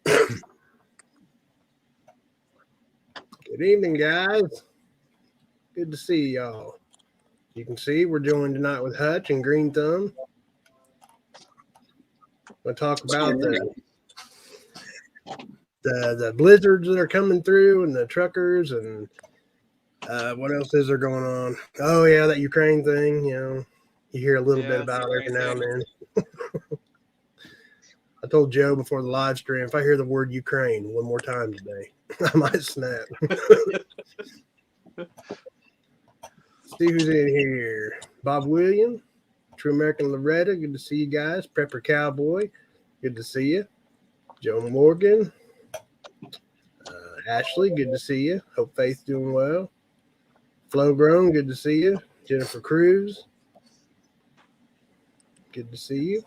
Good evening, guys. Good to see y'all. You can see we're joined tonight with Hutch and Green Thumb. We'll talk about the blizzards that are coming through and the truckers and what else is there going on? Oh yeah, that Ukraine thing. You hear a little bit about it every now and then. I told Joe before the live stream, if I hear the word Ukraine one more time today, I might snap. See who's in here. Bob William, True American Loretta, good to see you guys. Prepper Cowboy, good to see you. Joe Morgan, Ashley, good to see you. Hope Faith's doing well. Flo Grown, good to see you. Jennifer Cruz, good to see you.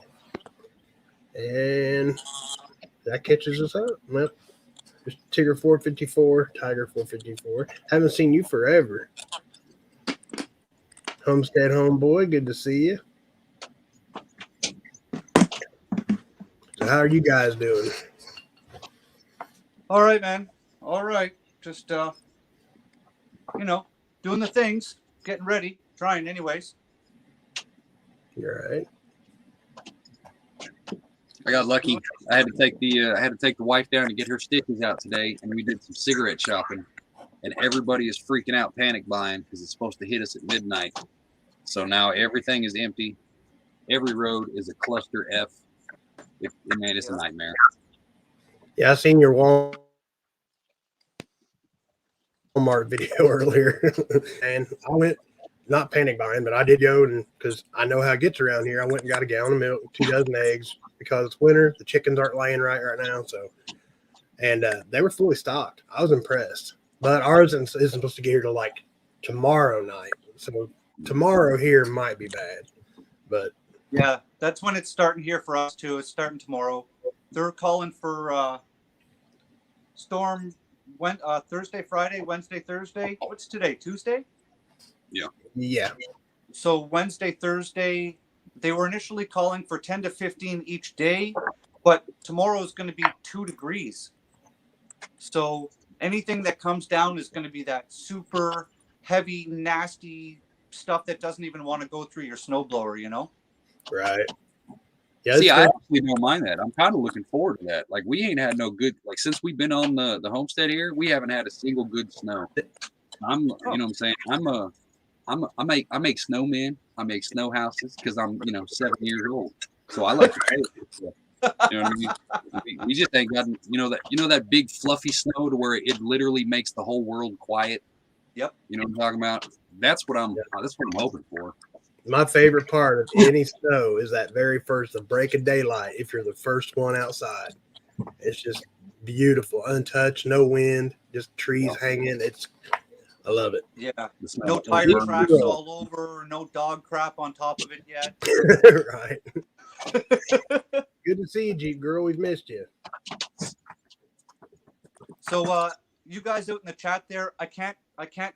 And that catches us up. Well, there's Tigger 454, Tiger 454. Haven't seen you forever. Homestead Homeboy, good to see you. So how are you guys doing? All right, man. All right. Just, doing the things, getting ready, trying anyways. You're right. I got lucky. I had to take the wife down to get her stitches out today, and we did some cigarette shopping. And everybody is freaking out, panic buying because it's supposed to hit us at midnight. So now everything is empty. Every road is a cluster F. Man, it's a nightmare. Yeah, I seen your Walmart video earlier, and I went not panic buying, but I did go and because I know how it gets around here. I went and got a gallon of milk, 2 dozen eggs because it's winter. The chickens aren't laying right now, so and they were fully stocked. I was impressed, but ours isn't supposed to get here till like tomorrow night. So tomorrow here might be bad, but yeah, that's when it's starting here for us too. It's starting tomorrow. They're calling for storm. Thursday, Friday, Wednesday, Thursday. What's today? Tuesday? Yeah. So Wednesday, Thursday, they were initially calling for 10 to 15 each day, but tomorrow is going to be 2 degrees. So anything that comes down is going to be that super heavy, nasty stuff that doesn't even want to go through your snowblower, Right. Yeah, see, I actually don't mind that. I'm kind of looking forward to that. Like, we ain't had no good, like, since we've been on the homestead here, we haven't had a single good snow. You know what I'm saying? I make snowmen. I make snow houses because I'm, 7 years old. So I like to play with it. So, you know what I mean? We just ain't gotten, that big fluffy snow to where it literally makes the whole world quiet. Yep. You know what I'm talking about? That's what I'm hoping for. My favorite part of any snow is that very first, the break of daylight. If you're the first one outside, it's just beautiful, untouched, no wind, just trees hanging. I love it. Yeah, no tire tracks all over, no dog crap on top of it yet. Right. Good to see you, Jeep Girl. We've missed you. So, you guys out in the chat there, I can't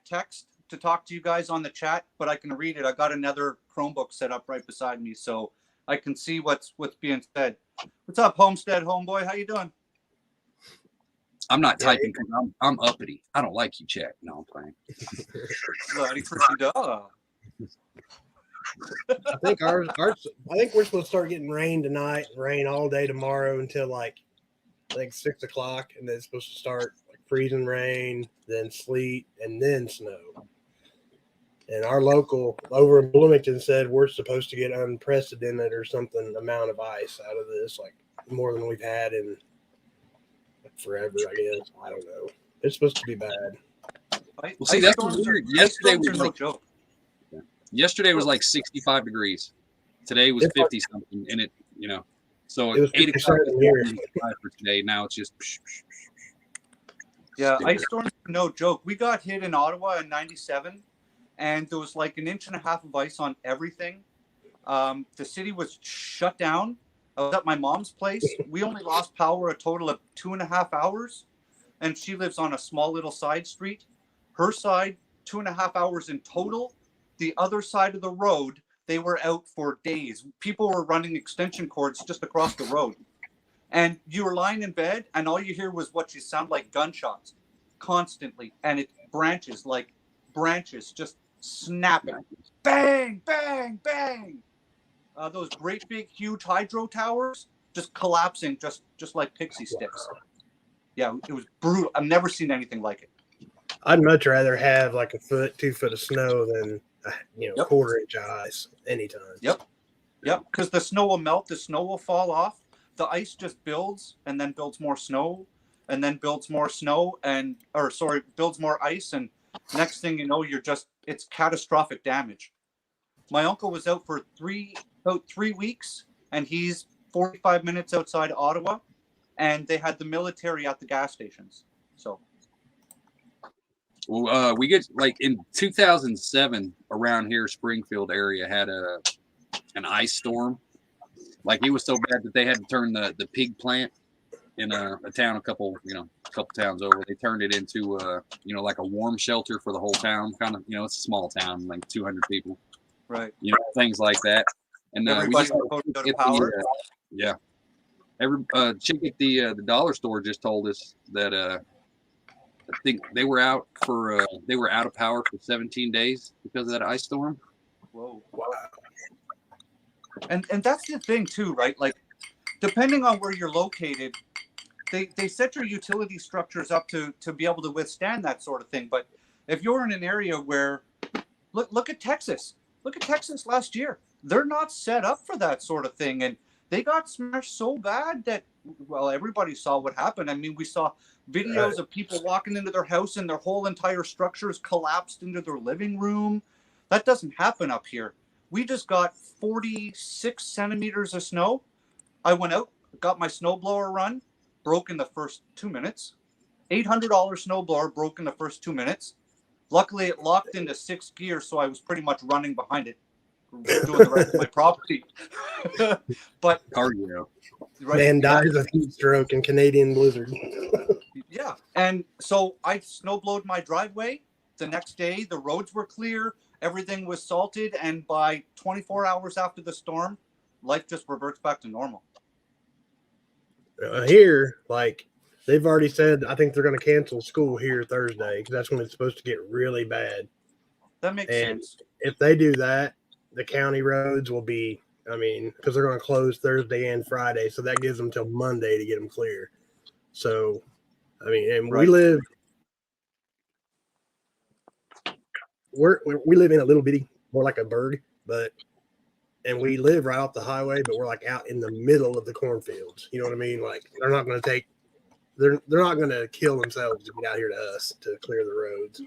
text to talk to you guys on the chat, but I can read it. I got another Chromebook set up right beside me, so I can see what's being said. What's up, Homestead Homeboy? How you doing? I'm not typing because I'm uppity. I don't like you, chat. No, I'm playing. Bloody freaking dog. I think I think we're supposed to start getting rain tonight, rain all day tomorrow until I think 6 o'clock, and then it's supposed to start like freezing rain, then sleet, and then snow. And our local over in Bloomington said we're supposed to get unprecedented or something amount of ice out of this, like more than we've had in forever, I guess. I don't know. It's supposed to be bad. Well, see, that's weird. Yesterday was no joke. Yesterday was like 65 degrees. Today was 50 something, and it, so it 8 o'clock for today. Now it's just. Yeah, ice storms are no joke. We got hit in Ottawa in '97, and there was like 1.5 inches of ice on everything. The city was shut down. I was at my mom's place. We only lost power a total of 2.5 hours, and she lives on a small little side street. Her side, 2.5 hours in total. The other side of the road, they were out for days. People were running extension cords just across the road. And you were lying in bed, and all you hear was what you sound like gunshots constantly, and it branches just snapping, bang, bang, bang. Those great big, huge hydro towers just collapsing, just like pixie sticks. Yeah, it was brutal. I've never seen anything like it. I'd much rather have like a foot, 2 foot of snow than Yep. quarter inch of ice anytime. Yep. Because the snow will melt, the snow will fall off, the ice just builds and then builds more snow, and then builds more snow builds more ice, and next thing you know, it's catastrophic damage. My uncle was out for about 3 weeks, and he's 45 minutes outside Ottawa, and they had the military at the gas stations. So. Well, we get like in 2007 around here, Springfield area had an ice storm. Like it was so bad that they had to turn the pig plant in a town a couple towns over. They turned it into like a warm shelter for the whole town. Kind of, it's a small town, like 200 people. Right. Things like that. And everybody go to power. Yeah. Chick at the dollar store just told us that I think they were out of power for 17 days because of that ice storm. Whoa. Wow. And that's the thing too, right? Like, depending on where you're located, they set your utility structures up to be able to withstand that sort of thing. But if you're in an area where, look at Texas. Look at Texas last year. They're not set up for that sort of thing. And they got smashed so bad that, well, everybody saw what happened. I mean, we saw videos of people walking into their house and their whole entire structures collapsed into their living room. That doesn't happen up here. We just got 46 centimeters of snow. I went out, got my snowblower run, broke in the first 2 minutes. $800 snowblower broke in the first 2 minutes. Luckily, it locked into 6th gear, so I was pretty much running behind it, doing the rest of my property. But cardio. Right, man dies of heat stroke in Canadian blizzard. Yeah, and so I snowblowed my driveway. The next day, the roads were clear. Everything was salted, and by 24 hours after the storm, life just reverts back to normal. Here, like, they've already said, I think they're going to cancel school here Thursday because that's when it's supposed to get really bad. That makes sense. If they do that, the county roads will be, because they're going to close Thursday and Friday, so that gives them till Monday to get them clear. So, and Right. we live in a little bitty, more like a burg, and we live right off the highway, but we're like out in the middle of the cornfields. You know what I mean? Like they're not going to kill themselves to get out here to us to clear the roads.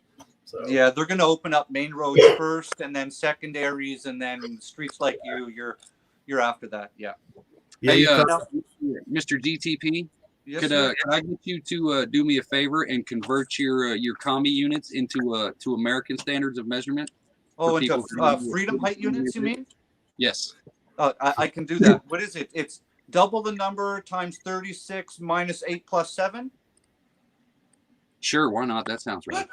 So yeah, they're going to open up main roads first, and then secondaries, and then streets like you're after that. Yeah. Hey, Mr. DTP. Yes, could I get you to do me a favor and convert your commie units into American standards of measurement? Oh, into freedom height units, you mean? Yes. I can do that. What is it? It's double the number times 36 minus 8 plus 7? Sure, why not? That sounds right.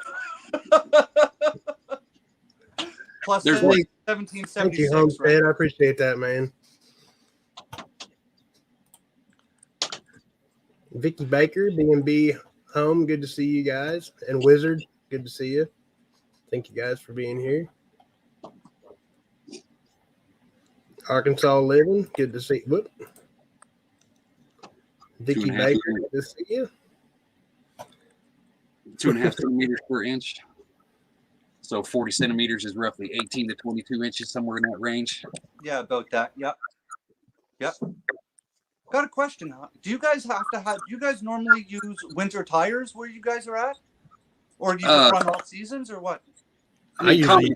Plus There's 1776. Thank you, Homestead. Right? I appreciate that, man. Vicky Baker, B&B Home, good to see you guys. And Wizard, good to see you. Thank you guys for being here. Arkansas Living, good to see you. Vicky Baker, good to see you. 2.5 centimeters per inch. So 40 centimeters is roughly 18 to 22 inches, somewhere in that range. Yeah, about that. Yep. Got a question. Do you guys normally use winter tires where you guys are at? Or do you just run all seasons or what? I usually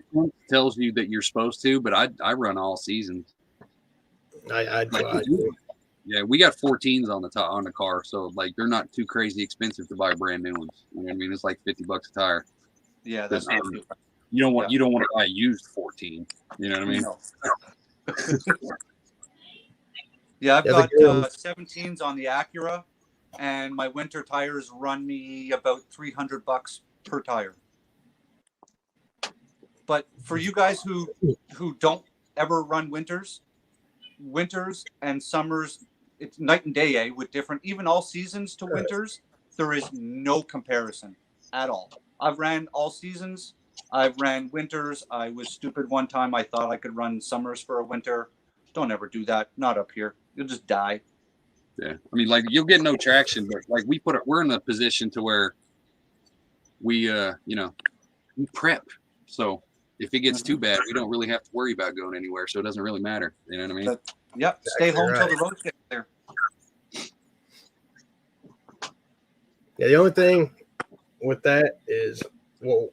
tells you that you're supposed to, but I run all seasons. Yeah, we got 14s on the car, so like they're not too crazy expensive to buy brand new ones. You know what I mean? It's like $50 a tire. Yeah, that's not you don't want to buy a used 14. You know what I mean? No. Yeah, I've got 17s on the Acura, and my winter tires run me about $300 per tire. But for you guys who don't ever run winters and summers, it's night and day, with different, even all seasons to winters. There is no comparison at all. I've ran all seasons. I've ran winters. I was stupid one time. I thought I could run summers for a winter. Don't ever do that. Not up here. You'll just die. Yeah, I mean, like you'll get no traction, but like we're in a position to where we we prep. So if it gets too bad, we don't really have to worry about going anywhere. So it doesn't really matter. You know what I mean? Yep. Stay home till the roads get there. Yeah, the only thing with that is, well,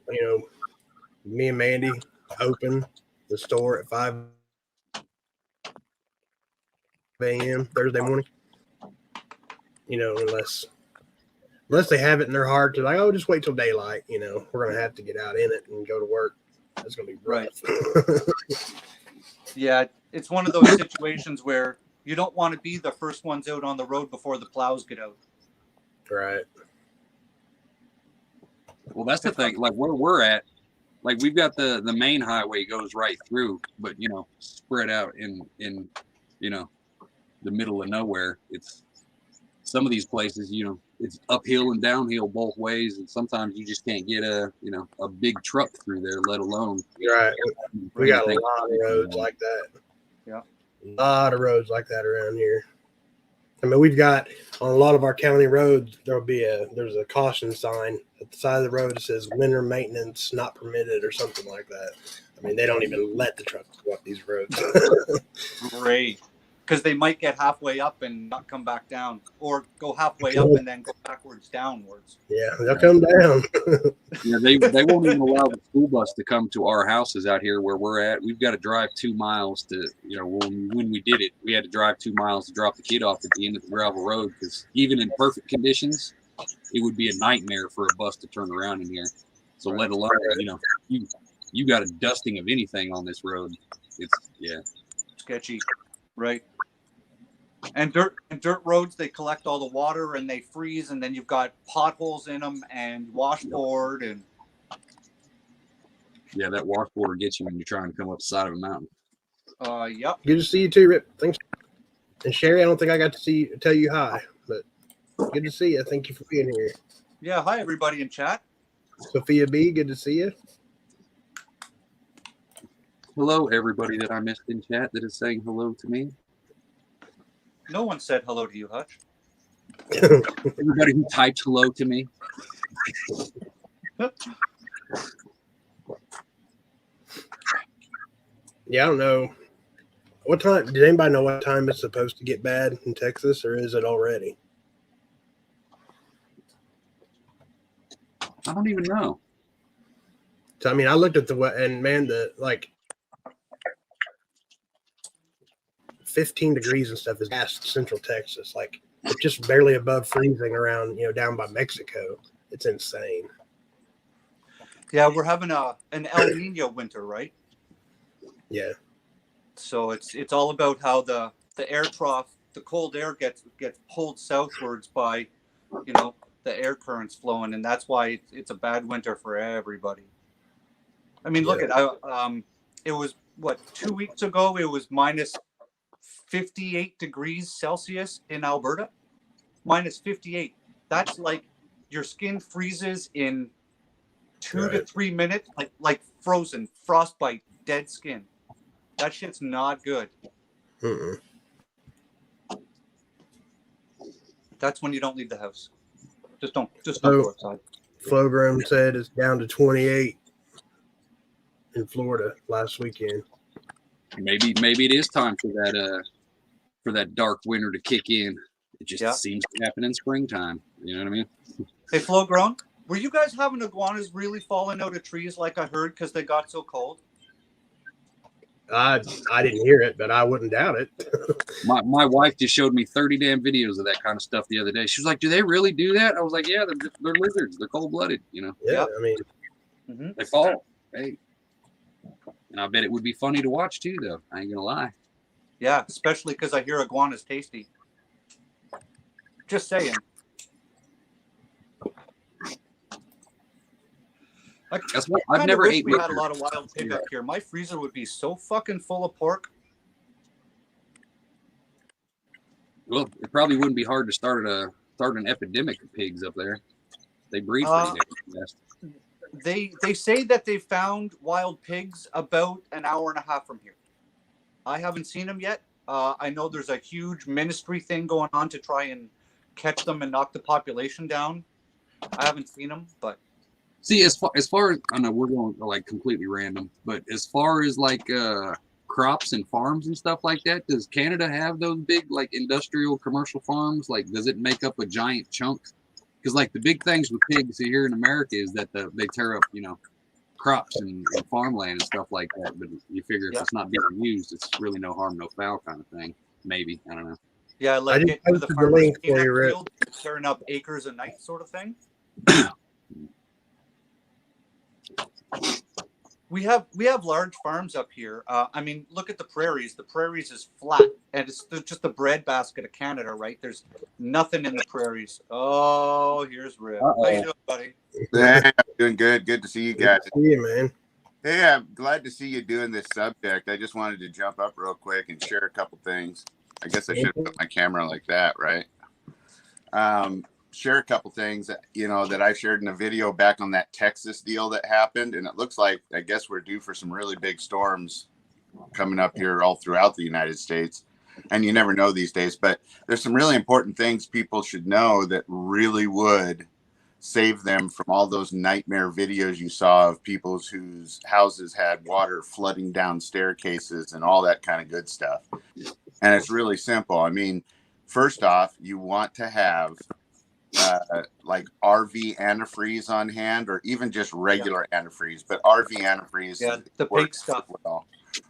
me and Mandy open the store at 5 a.m. Thursday morning. Unless they have it in their heart to like, oh, just wait till daylight. We're gonna have to get out in it and go to work. That's gonna be rough. Right. Yeah, it's one of those situations where you don't want to be the first ones out on the road before the plows get out. Right. Well, that's the thing. Like where we're at, like we've got the main highway goes right through, but spread out in the middle of nowhere. It's some of these places, it's uphill and downhill both ways, and sometimes you just can't get a big truck through there, let alone. Right. We got a lot of roads like that. Yeah. A lot of roads like that around here. I mean, we've got on a lot of our county roads, there's a caution sign at the side of the road that says winter maintenance not permitted or something like that. I mean, they don't even let the trucks go up these roads. Great. Because they might get halfway up and not come back down, or go halfway up and then go backwards downwards. Yeah, they'll come down. Yeah, they won't even allow the school bus to come to our houses out here where we're at. We've got to drive 2 miles to, when we did it, we had to drive 2 miles to drop the kid off at the end of the gravel road, because even in perfect conditions, it would be a nightmare for a bus to turn around in here. So let alone, you got a dusting of anything on this road. It's Sketchy, right? And dirt roads, they collect all the water and they freeze, and then you've got potholes in them and washboard and. Yeah, that washboard will get you when you're trying to come up the side of a mountain. Yep. Good to see you too, Rip. Thanks. And Sherry, I don't think I got to tell you hi, but good to see you. Thank you for being here. Yeah, hi everybody in chat. Sophia B, good to see you. Hello, everybody that I missed in chat that is saying hello to me. No one said hello to you, Hutch. Everybody who typed hello to me. Yeah, I don't know. What time? Did anybody know what time it's supposed to get bad in Texas, or is it already? I don't even know. So, I mean, I looked at and man, 15 degrees and stuff is past Central Texas. Like, it's just barely above freezing around, down by Mexico. It's insane. Yeah, we're having an El Nino winter, right? Yeah. So it's all about how the air trough, the cold air gets pulled southwards by, the air currents flowing, and that's why it's a bad winter for everybody. I mean, look at it was 2 weeks ago. It was minus 58 degrees Celsius in Alberta. Minus 58. That's like your skin freezes in 2 to 3 minutes, like frozen, frostbite, dead skin. That shit's not good. Mm-mm. That's when you don't leave the house. Just don't go outside. Flowgram said it's down to 28 in Florida last weekend. Maybe it is time for that dark winter to kick in. It just seems to happen in springtime. You know what I mean? Hey, Flowgrown, were you guys having iguanas really falling out of trees like I heard because they got so cold? I didn't hear it, but I wouldn't doubt it. My wife just showed me 30 damn videos of that kind of stuff the other day. She was like, "Do they really do that?" I was like, "Yeah, they're lizards. They're cold-blooded. Yeah, Yep. I mean, they fall. Hey, and I bet it would be funny to watch too, though. I ain't gonna lie. Yeah, especially because I hear iguana's tasty. Just saying. That's what I've never ate. We had a lot of wild pig up here. My freezer would be so fucking full of pork. Well, it probably wouldn't be hard to start an epidemic of pigs up there. They breed pretty damn fast. They say that they found wild pigs about an hour and a half from here. I haven't seen them yet. I know there's a huge ministry thing going on to try and catch them and knock the population down. I haven't seen them, but see, as far as I know, we're going like completely random, but as far as like crops and farms and stuff like that, does Canada have those big like industrial commercial farms? Like, does it make up a giant chunk? Because like the big things with pigs here in America is that they tear up, crops and farmland and stuff like that. But you figure if it's not being used, it's really no harm, no foul kind of thing. Maybe, I don't know. Yeah, like getting to the farmer's field, tearing up acres a night, sort of thing. We have large farms up here. I mean, look at the prairies. The prairies is flat, and it's just the breadbasket of Canada, right? There's nothing in the prairies. Oh, here's Rip. How you doing, buddy? Yeah, I'm doing good. Good to see you guys. Good to see you, man. Hey, I'm glad to see you doing this subject. I just wanted to jump up real quick and share a couple things. I guess I should have put my camera like that, right? Share a couple things that, that I shared in a video back on that Texas deal that happened. And it looks like, I guess we're due for some really big storms coming up here all throughout the United States. And you never know these days, but there's some really important things people should know that really would save them from all those nightmare videos you saw of people whose houses had water flooding down staircases and all that kind of good stuff. And it's really simple. I mean, first off, you want to have like RV antifreeze on hand, or even just regular antifreeze, but RV antifreeze. Yeah, the pink stuff. Well.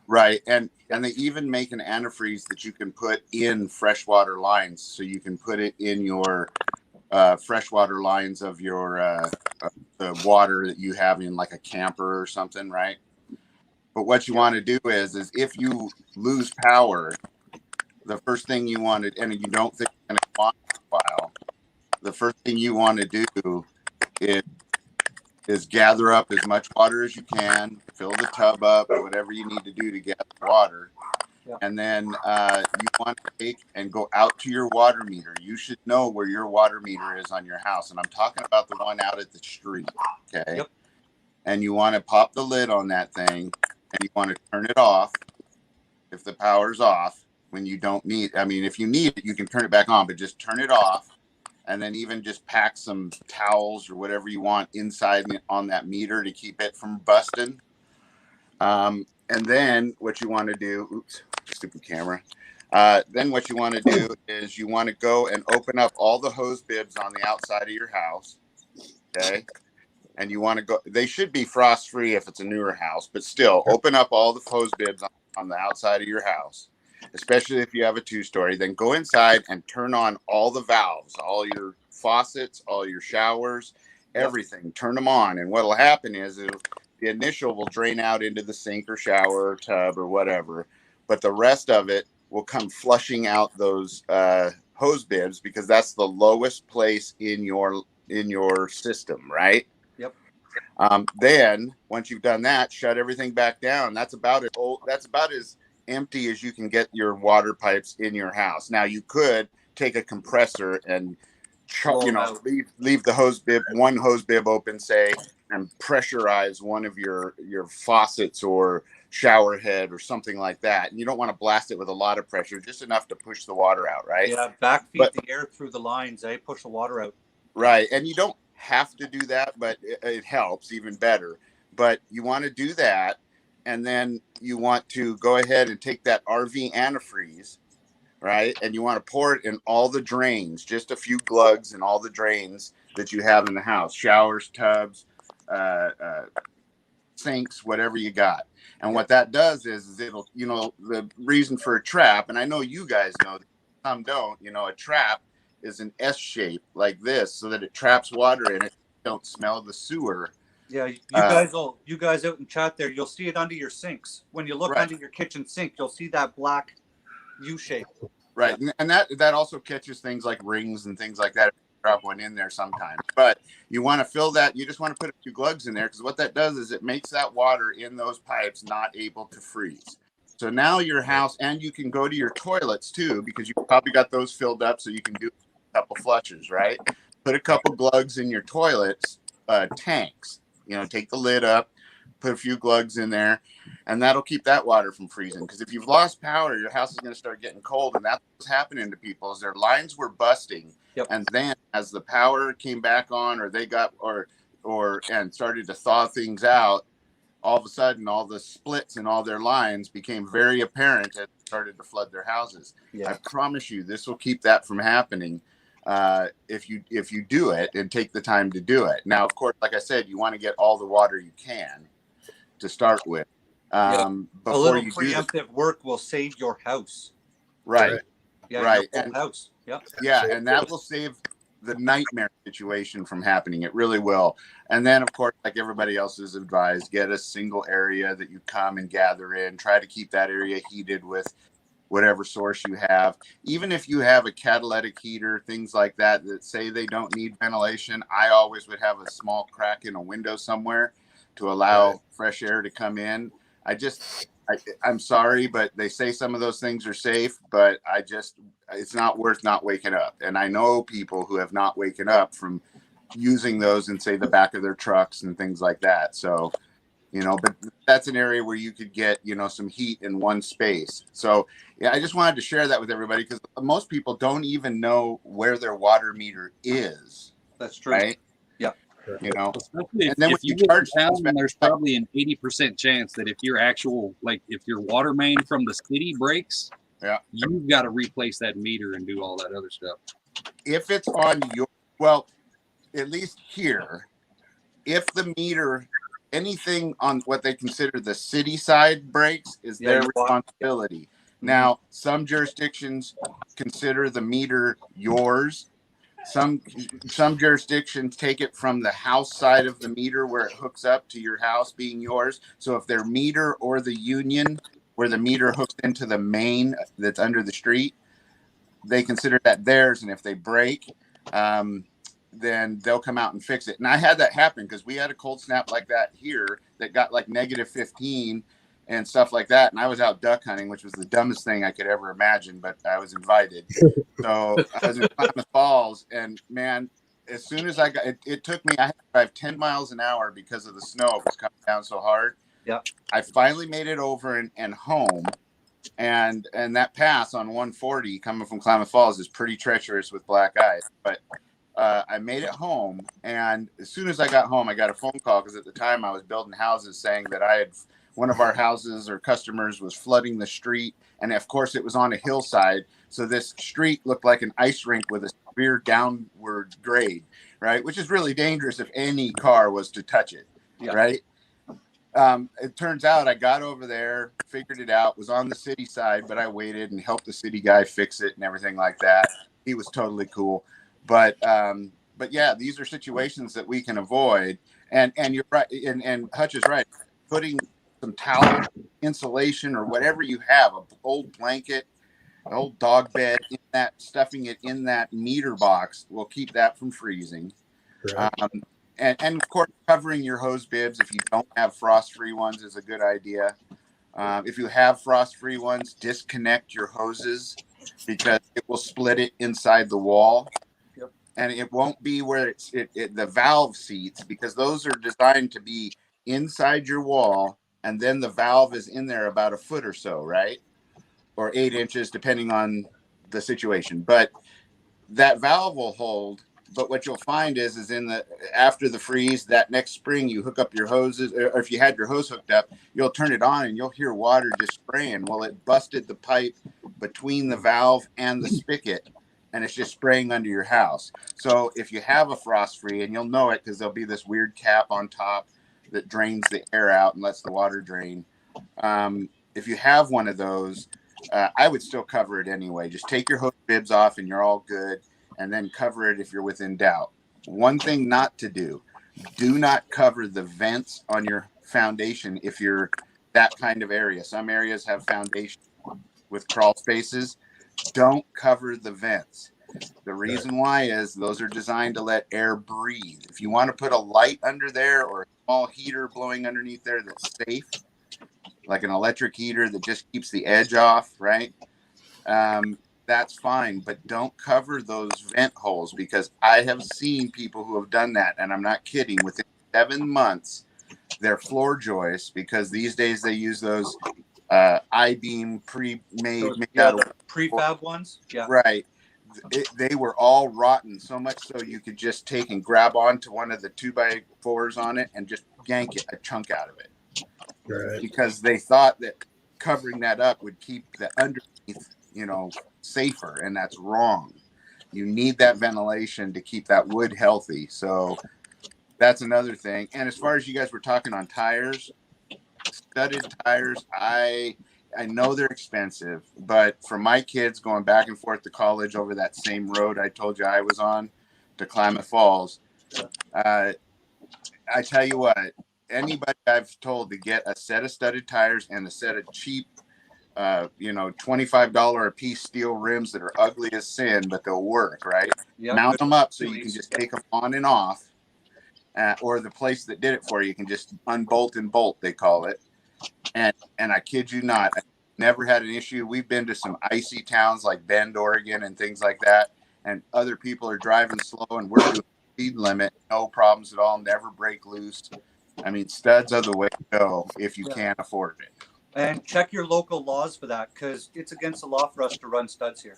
Right. And they even make an antifreeze that you can put in freshwater lines. So you can put it in your freshwater lines of your the water that you have in like a camper or something, right? But what you want to do is if you lose power, the first thing you want to, and you don't think it's going to go on for a while, the first thing you want to do is gather up as much water as you can, fill the tub up, or whatever you need to do to gather water. Yeah. And then you want to take and go out to your water meter. You should know where your water meter is on your house. And I'm talking about the one out at the street. Okay. Yep. And you want to pop the lid on that thing, and you want to turn it off if the power's off when you don't need. I mean, if you need it, you can turn it back on, but just turn it off. And then even just pack some towels or whatever you want inside on that meter to keep it from busting. And then what you want to do, oops, stupid camera. Then what you want to do is you want to go and open up all the hose bibs on the outside of your house. Okay. And you want to go, they should be frost free if it's a newer house, but still open up all the hose bibs on the outside of your house, especially if you have a 2-story. Then go inside and turn on all the valves, all your faucets, all your showers, everything. Turn them on. And what will happen is the initial will drain out into the sink or shower or tub or whatever, but the rest of it will come flushing out those hose bibs, because that's the lowest place in your system, right? Yep. Then once you've done that, shut everything back down. That's about it. That's about as empty as you can get your water pipes in your house. Now you could take a compressor and leave the one hose bib open, say, and pressurize one of your faucets or shower head or something like that. And you don't want to blast it with a lot of pressure, just enough to push the water out, right? Yeah, backfeed the air through the lines, push the water out. Right. And you don't have to do that, but it helps even better. But you want to do that. And then you want to go ahead and take that RV antifreeze, right? And you want to pour it in all the drains, just a few glugs in all the drains that you have in the house, showers, tubs, sinks, whatever you got. And what that does is it'll, the reason for a trap, and I know you guys know, some don't, a trap is an S shape like this so that it traps water in it. Don't smell the sewer. Yeah, you guys out in chat there, you'll see it under your sinks. When you look under your kitchen sink, you'll see that black U shape. Right, and that also catches things like rings and things like that. Drop one in there sometimes, but you want to fill that. You just want to put a few glugs in there, because what that does is it makes that water in those pipes not able to freeze. So now your house, and you can go to your toilets too, because you probably got those filled up, so you can do a couple flushes, right? Put a couple glugs in your toilets, tanks. You know, take the lid up, put a few glugs in there, and that'll keep that water from freezing. Because if you've lost power, your house is going to start getting cold, and that's what's happening to people. Is their lines were busting, and then as the power came back on, or they got and started to thaw things out, all of a sudden, all the splits in all their lines became very apparent as they started to flood their houses. I promise you, this will keep that from happening if you do it and take the time to do it. Now, of course, like I said, you want to get all the water you can to start with. A Before little you preemptive work will save your house. Right. Yeah, right. Your whole house. Yeah, and that will save the nightmare situation from happening. It really will. And then, of course, like everybody else is advised, get a single area that you come and gather in. Try to keep that area heated with whatever source you have. Even if you have a catalytic heater, things like that say they don't need ventilation, I always would have a small crack in a window somewhere to allow fresh air to come in. I'm sorry, but they say some of those things are safe, but it's not worth not waking up. And I know people who have not waken up from using those in, say, the back of their trucks and things like that. So, but that's an area where you could get, some heat in one space. So, yeah, I just wanted to share that with everybody because most people don't even know where their water meter is. That's true. Right? Yeah. Especially and then if when you live charge, in town, there's probably an 80% chance that if your water main from the city breaks, you've got to replace that meter and do all that other stuff. If it's on at least here, if the meter, anything on what they consider the city side breaks is their responsibility. Now, some jurisdictions consider the meter yours. Some jurisdictions take it from the house side of the meter where it hooks up to your house being yours. So if their meter or the union where the meter hooks into the main that's under the street, they consider that theirs. And if they break, then they'll come out and fix it. And I had that happen because we had a cold snap like that here that got like -15 and stuff like that. And I was out duck hunting, which was the dumbest thing I could ever imagine, but I was invited. So I was in Klamath Falls, and man, as soon as I got it took me, I had to drive 10 miles an hour because of the snow. It was coming down so hard. Yeah. I finally made it over and home. And that pass on 140 coming from Klamath Falls is pretty treacherous with black ice. But I made it home. And as soon as I got home, I got a phone call because at the time I was building houses saying that one of our houses or customers was flooding the street. And of course, it was on a hillside. So this street looked like an ice rink with a severe downward grade, right? Which is really dangerous if any car was to touch it, right? It turns out I got over there, figured it out, was on the city side, but I waited and helped the city guy fix it and everything like that. He was totally cool. But yeah, these are situations that we can avoid. And you're right. And Hutch is right. Putting some towel insulation or whatever you have, an old blanket, an old dog bed, stuffing it in that meter box will keep that from freezing. Right. And of course, covering your hose bibs if you don't have frost-free ones is a good idea. If you have frost-free ones, disconnect your hoses because it will split it inside the wall. Yep. And it won't be where the valve seats, because those are designed to be inside your wall, and then the valve is in there about a foot or so, right? Or 8 inches, depending on the situation. But that valve will hold. But what you'll find is after the freeze, that next spring, you hook up your hoses, or if you had your hose hooked up, you'll turn it on and you'll hear water just spraying. Well, it busted the pipe between the valve and the spigot, and it's just spraying under your house. So if you have a frost free, and you'll know it because there'll be this weird cap on top that drains the air out and lets the water drain. If you have one of those, I would still cover it anyway. Just take your hose bibs off and you're all good. And then cover it if you're within doubt. One thing not to do not cover the vents on your foundation if you're that kind of area. Some areas have foundation with crawl spaces. Don't cover the vents. The reason why is those are designed to let air breathe. If you want to put a light under there or a small heater blowing underneath there that's safe, like an electric heater that just keeps the edge off, right? That's fine, but don't cover those vent holes, because I have seen people who have done that, and I'm not kidding. Within 7 months, their floor joists, because these days they use those I-beam pre-made, made Yeah, out the of prefab ones. Yeah. right. They were all rotten, so much so you could just take and grab onto one of the 2x4s on it and just yank a chunk out of it, Right. because they thought that covering that up would keep the underneath, safer, and that's wrong. You need that ventilation to keep that wood healthy. So that's another thing. And as far as you guys were talking on tires, studded tires, I know they're expensive, but for my kids going back and forth to college over that same road I told you I was on to Klamath Falls, I tell you what, anybody I've told to get a set of studded tires and a set of cheap, $25 a piece steel rims that are ugly as sin, but they'll work, right? Yeah. Mount them up so you can Please. just take them on and off, or the place that did it for you can just unbolt and bolt, they call it. And I kid you not, I never had an issue. We've been to some icy towns like Bend, Oregon, and things like that, and other people are driving slow, and we're doing speed limit, no problems at all, never break loose. I mean, studs are the way to go if you can't afford it. And check your local laws for that, because it's against the law for us to run studs here.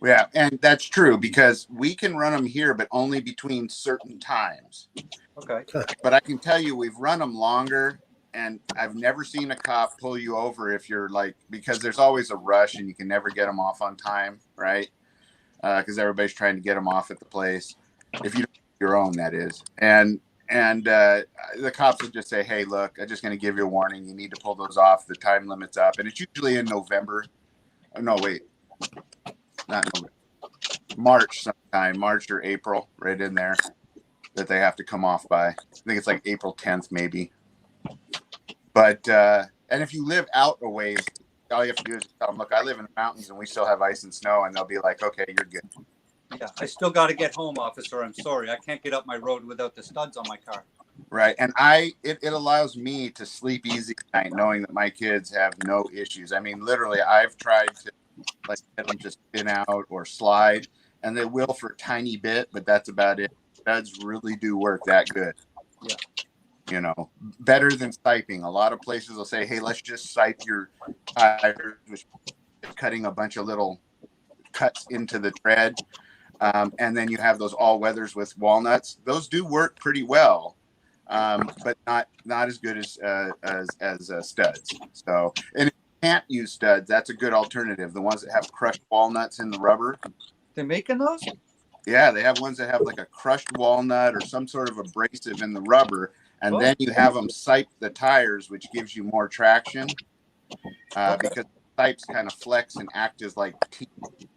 Yeah, and that's true, because we can run them here, but only between certain times. Okay. But I can tell you, we've run them longer, and I've never seen a cop pull you over if you're like, because there's always a rush and you can never get them off on time, right? Because everybody's trying to get them off at the place. If you don't have your own, that is. And the cops will just say, hey, look, I'm just going to give you a warning. You need to pull those off. The time limit's up. And it's usually in November. Oh, no, wait. Not November. March sometime. March or April, right in there, that they have to come off by. I think it's like April 10th, maybe. But, and if you live out a ways, all you have to do is tell them, look, I live in the mountains and we still have ice and snow. And they'll be like, okay, you're good. Yeah, I still got to get home, officer. I'm sorry. I can't get up my road without the studs on my car. Right. And it allows me to sleep easy at night knowing that my kids have no issues. I mean, literally, I've tried to get them to spin out or slide, and they will for a tiny bit, but that's about it. Studs really do work that good. Yeah. Better than siping. A lot of places will say, hey, let's just sipe your tires, which is cutting a bunch of little cuts into the tread. And then you have those all weathers with walnuts. Those do work pretty well, but not as good as studs. So, and if you can't use studs, that's a good alternative. The ones that have crushed walnuts in the rubber. They're making those? Yeah, they have ones that have like a crushed walnut or some sort of abrasive in the rubber, and then you have them sipe the tires, which gives you more traction, because sipes kind of flex and act as like teeth,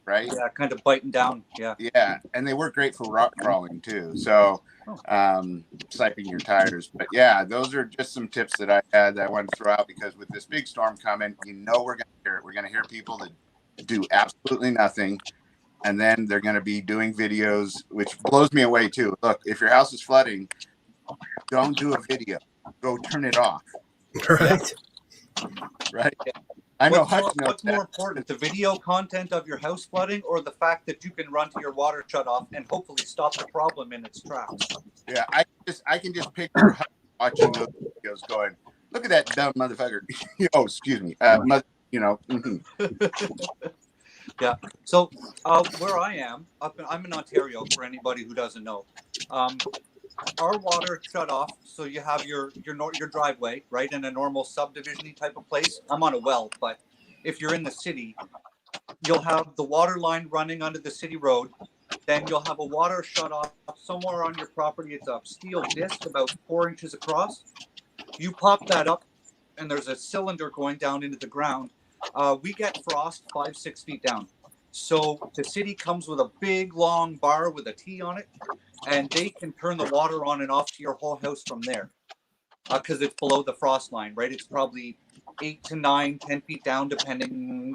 right? Yeah, kind of biting down. Yeah. Yeah, and they work great for rock crawling too. So, siping your tires. But yeah, those are just some tips that I had that I wanted to throw out, because with this big storm coming, we're going to hear it. We're going to hear people that do absolutely nothing, and then they're going to be doing videos, which blows me away too. Look, if your house is flooding, don't do a video. Go turn it off. Right. Right. I know. What's more important, the video content of your house flooding, or the fact that you can run to your water shut off and hopefully stop the problem in its tracks? Yeah, I can just picture watching those videos, going, "Look at that dumb motherfucker." Oh, excuse me. Yeah. So where I am, I'm in Ontario. For anybody who doesn't know, our water shut off. So you have your driveway, right, in a normal subdivision type of place. I'm on a well, but if you're in the city, you'll have the water line running under the city road. Then you'll have a water shut off somewhere on your property. It's a steel disc about 4 inches across. You pop that up, and there's a cylinder going down into the ground. We get frost 5-6 feet down. So the city comes with a big long bar with a T on it, and they can turn the water on and off to your whole house from there, because it's below the frost line, right? It's probably 8 to 9, 10 feet down, depending,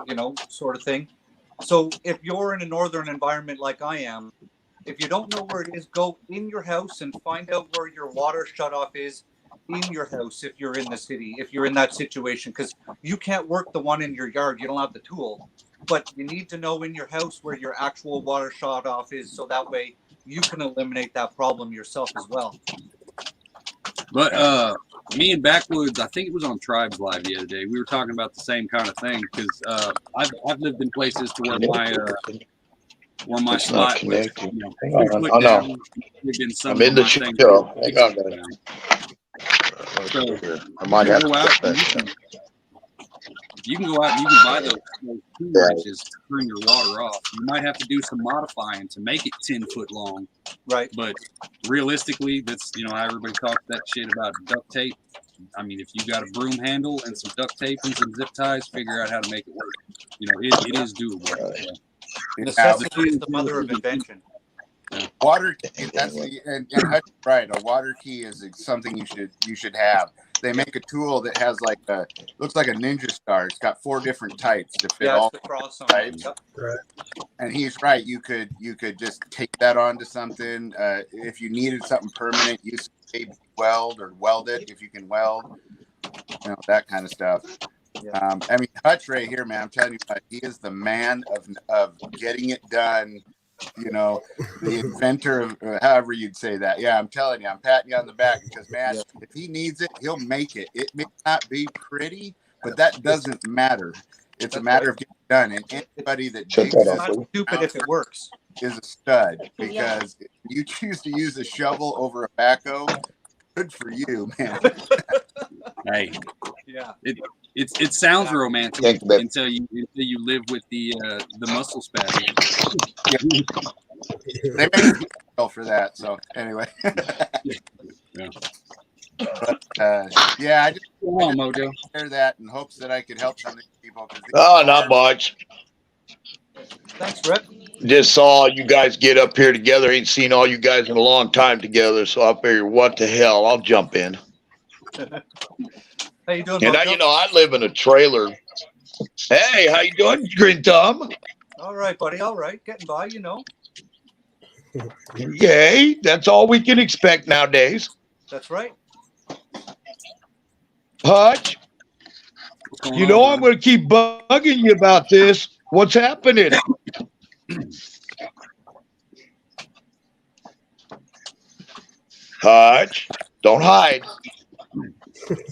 sort of thing. So if you're in a northern environment like I am, if you don't know where it is, go in your house and find out where your water shutoff is. in your house if you're in the city, if you're in that situation, because you can't work the one in your yard. You don't have the tool, but you need to know in your house where your actual water shut off is, so that way you can eliminate that problem yourself as well. But me and Backwoods, I think it was on Tribes Live the other day. We were talking about the same kind of thing because I've lived in places to where my It's not spot was, connected. you know, Hang 2 on. foot Oh, no. down. There'd been some I'm in on the my thing. show. Hang on, down. man. So I might you have can to go out cut and that. you can go out and you can buy those 2 wrenches to turn your water off. You might have to do some modifying to make it 10 foot long. Right. But realistically, that's, you know, how everybody talks that shit about duct tape. I mean, if you got a broom handle and some duct tape and some zip ties, figure out how to make it work. You know, it is doable. So, Necessity is the mother of invention. Water key, and Hutch is right. A water key is something you should have. They make a tool that has looks like a ninja star. It's got 4 different types to fit all the cross on types. Yep. Right. And he's right. You could just take that onto something. If you needed something permanent, use weld or weld it if you can weld. You know, that kind of stuff. Yeah. I mean, Hutch right here, man. I'm telling you what, he is the man of getting it done. You know, the inventor of however you'd say that. Yeah, I'm telling you, I'm patting you on the back because, man, if he needs it, he'll make it. It may not be pretty, but that doesn't matter. It's a matter of getting it done. And anybody that digs It's not stupid if it works. is a stud, because if you choose to use a shovel over a backhoe, good for you, man. hey, Yeah. it sounds romantic until you live with the muscle spasm. They make me for that. So anyway, Yeah. but yeah, I just Come on, Mojo. share that in hopes that I could help some of these people. Oh, not much. Thanks, Rick. Just saw you guys get up here together. Ain't seen all you guys in a long time together, so I figured, what the hell? I'll jump in. How you doing, And Mojo? I live in a trailer. Hey, how you doing, Green Thumb? All right, buddy. All right. Getting by, you know. Yay, that's all we can expect nowadays. That's right. Hutch, you know I'm going to keep bugging you about this. What's happening? Hutch, don't hide.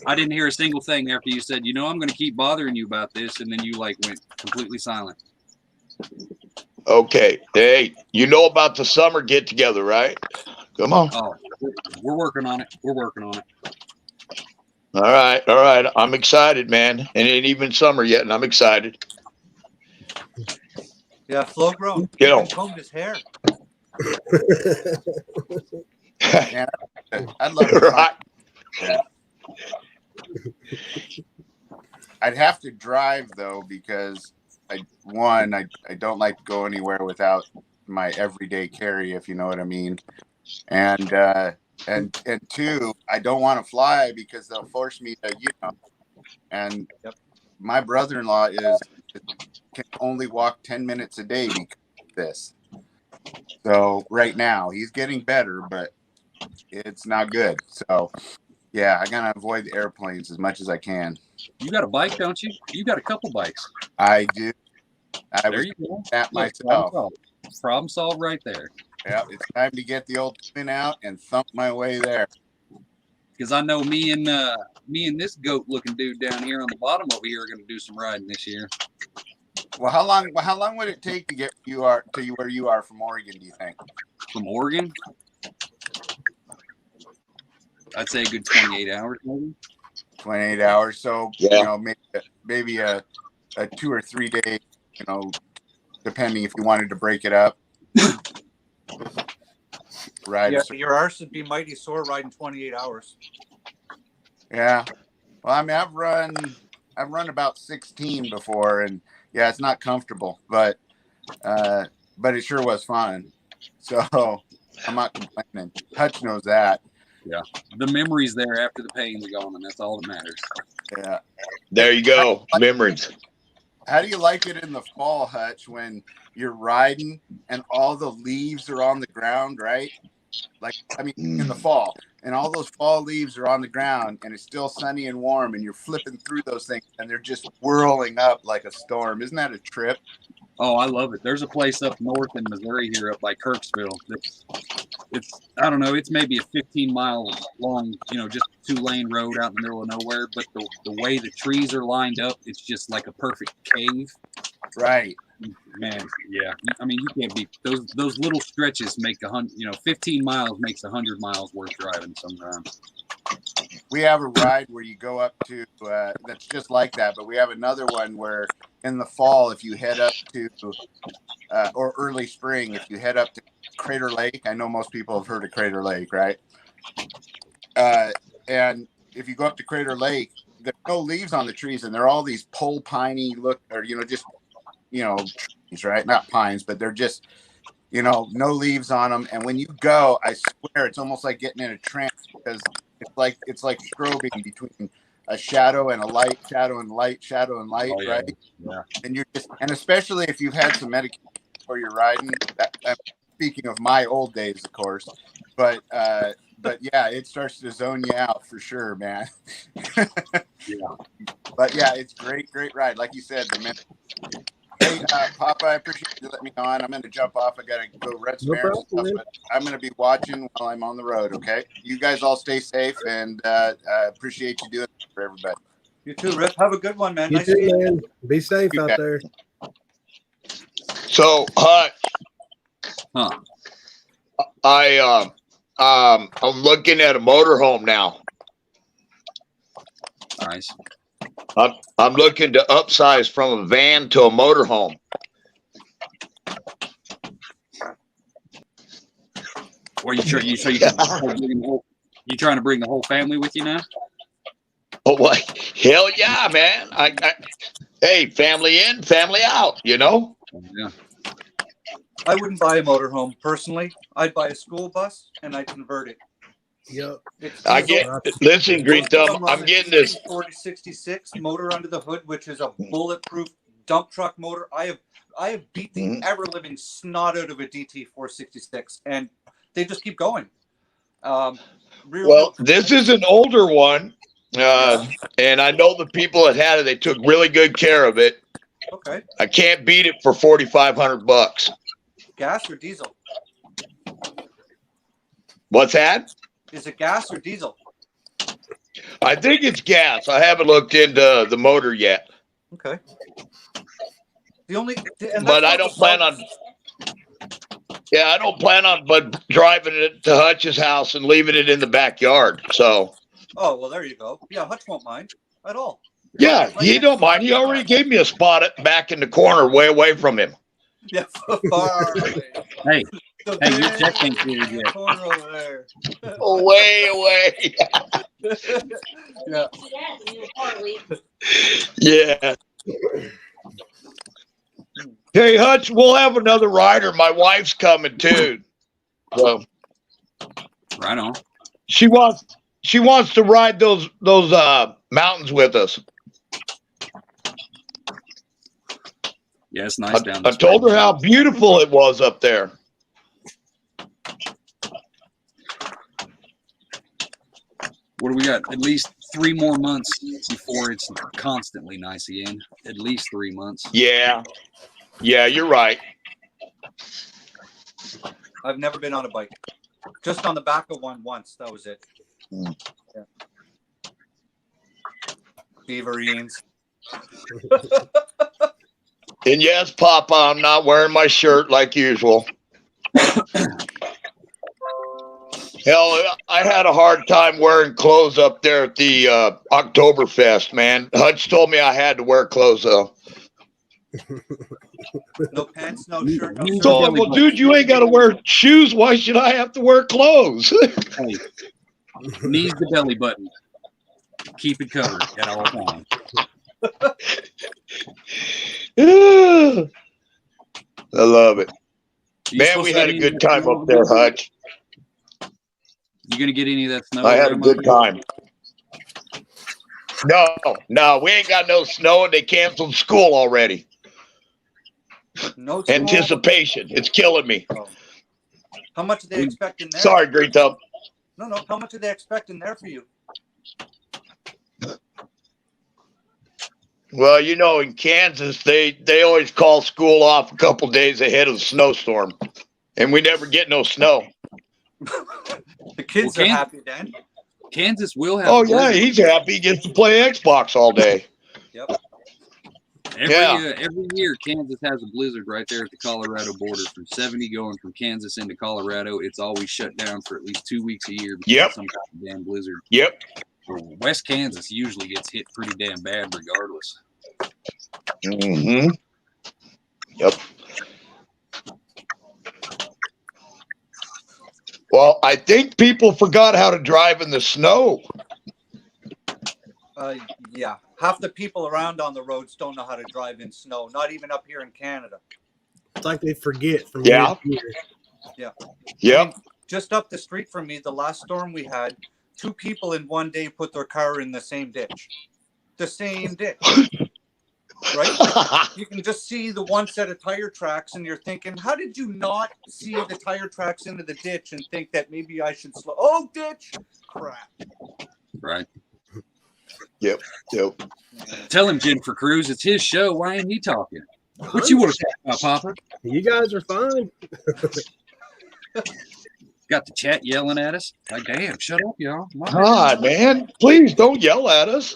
I didn't hear a single thing after you said, you know, I'm going to keep bothering you about this, and then you went completely silent. Okay, hey, you know about the summer get together, right? Come on. Oh, we're working on it. We're working on it. All right. I'm excited, man. And it ain't even summer yet, and I'm excited. Yeah, Flo grown. You know. He combed his hair. Yeah, I'd love to. Right. Yeah. I'd have to drive though, because I don't like to go anywhere without my everyday carry, if you know what I mean. And 2, I don't want to fly because they'll force me to, you know. And my brother-in-law can only walk 10 minutes a day because of this. So right now he's getting better, but it's not good. So yeah, I gotta avoid the airplanes as much as I can. You got a bike, don't you? You got a couple bikes. I do. There you go. That myself. Problem solved right there. Yeah, it's time to get the old twin out and thump my way there. Because I know me and this goat-looking dude down here on the bottom over here are going to do some riding this year. Well, how long would it take to get to where you are from Oregon, do you think? From Oregon? I'd say a good 28 hours, maybe. 28 hours. So, yeah. You know, maybe a 2 or 3 day, you know, depending if you wanted to break it up. Right. Yeah, your arse would be mighty sore riding 28 hours. Yeah. Well, I mean, I've run about 16 before, and yeah, it's not comfortable, but it sure was fun. So I'm not complaining. Hutch knows that. Yeah. The memories there after the pain's gone, and that's all that matters. Yeah. There you go. Memories. How do you like it in the fall, Hutch, when you're riding and all the leaves are on the ground, right? like, I mean, in the fall, and all those fall leaves are on the ground and it's still sunny and warm, and you're flipping through those things and they're just whirling up like a storm. Isn't that a trip? Oh, I love it. There's a place up north in Missouri here, up by Kirksville. It's I don't know. It's maybe a 15-mile long, just 2-lane road out in the middle of nowhere. But the way the trees are lined up, it's just like a perfect cave. Right. Man, yeah. I mean, you can't beat those little stretches. 15 miles makes 100 miles worth driving sometimes. We have a ride where you go up to that's just like that, but we have another one where in the fall, if you head up to or early spring, if you head up to Crater Lake, I know most people have heard of Crater Lake, right? And if you go up to Crater Lake, there's no leaves on the trees, and they're all these pole piney trees, right? Not pines, but they're just no leaves on them. And when you go, I swear it's almost like getting in a trance, because it's like strobing between a shadow and a light, shadow and light, shadow and light, Oh, yeah. right? Yeah. And and especially if you've had some medication before you're riding. I'm speaking of my old days, of course, but yeah, it starts to zone you out for sure, man. Yeah. But yeah, it's great ride. Like you said, Hey, Papa, I appreciate you letting me on. I'm going to jump off. I got to go rent some errands and stuff, but I'm going to be watching while I'm on the road, okay? You guys all stay safe, and I appreciate you doing it for everybody. You too, Rip. Have a good one, man. You Nice too, seeing you. man. Be safe You out bet. there. So, Hutch, Huh. I'm looking at a motorhome now. Nice. I'm looking to upsize from a van to a motorhome. Well, you trying to bring the whole family with you now? Oh, what? Hell yeah, man! Hey, family in, family out. Yeah. I wouldn't buy a motorhome personally. I'd buy a school bus and I'd convert it. Yep. Listen, Green Thumb, I'm getting this 4066 motor under the hood, which is a bulletproof dump truck motor. I have beat the ever living snot out of a DT 466, and they just keep going. This is an older one, and I know the people that had it. They took really good care of it. Okay. I can't beat it for $4,500. Gas or diesel? What's that? Is it gas or diesel? I think it's gas. I haven't looked into the motor yet. Okay. But I don't plan on. Yeah, I don't plan on but driving it to Hutch's house and leaving it in the backyard. So. Oh well, there you go. Yeah, Hutch won't mind at all. Yeah, he don't mind. He already gave me a spot back in the corner, way away from him. Yeah, far away. Hey, your check ain't cleared yet. Corner over there. Way away. Yeah. Yeah. Hey, Hutch, we'll have another rider. My wife's coming too. So. Right on. She wants to ride those mountains with us. Yeah, it's nice down there. I told her how beautiful it was up there. What do we got? At least 3 more months before it's constantly nice again. At least 3 months. Yeah. Yeah, you're right. I've never been on a bike. Just on the back of one once. That was it. Yeah. Beaverines. And yes, Papa, I'm not wearing my shirt like usual. Hell, I had a hard time wearing clothes up there at the Oktoberfest, man. Hutch told me I had to wear clothes, though. No pants, no shirt, no shirt. So, well, dude, you ain't got to wear shoes. Why should I have to wear clothes? Hey, knees to belly button. Keep it covered at all times. I love it. Man, we had a good time up there, Hutch. You gonna get any of that snow? I had a good time. No, we ain't got no snow, and they canceled school already. No Anticipation, it's killing me. Oh. How much do they expect in there? Sorry, Green Thumb. No. How much do they expect in there for you? Well, you know, in Kansas, they always call school off a couple days ahead of the snowstorm, and we never get no snow. The kids are happy then. Kansas will have. Oh yeah, he's happy. He gets to play Xbox all day. Yep. Every year, Kansas has a blizzard right there at the Colorado border. From 70 going from Kansas into Colorado, it's always shut down for at least 2 weeks a year because of some kind of damn blizzard. Yep. West Kansas usually gets hit pretty damn bad regardless. Mm-hmm. Yep. Well, I think people forgot how to drive in the snow. Yeah. Half the people around on the roads don't know how to drive in snow, not even up here in Canada. It's like they forget from Yeah. year to year. Yeah. Yep. I mean, just up the street from me, the last storm we had, 2 people in one day put their car in the same ditch. The same ditch. Right? You can just see the one set of tire tracks, and you're thinking, how did you not see the tire tracks into the ditch and think that maybe I should slow? Oh, ditch! Crap. Right. Yep. Tell him, Jennifer Cruz, it's his show. Why ain't he talking? What you want to talk about, Papa? You guys are fine. Got the chat yelling at us. Like, damn, shut up, y'all. God, man, please don't yell at us.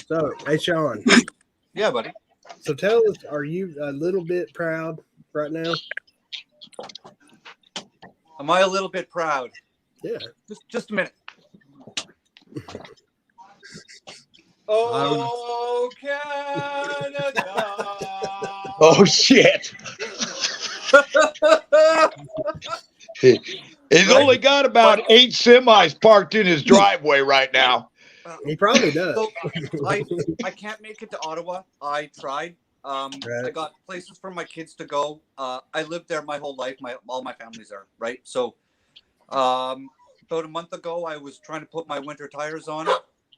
So, hey, Sean. Yeah, buddy. So tell us, are you a little bit proud right now? Am I a little bit proud? Yeah. Just a minute. Oh, Canada. Oh shit. He's only got about 8 semis parked in his driveway right now. He probably does. So, I can't make it to Ottawa. I tried. I got places for my kids to go. I lived there my whole life. All my family's there, right? So about a month ago, I was trying to put my winter tires on.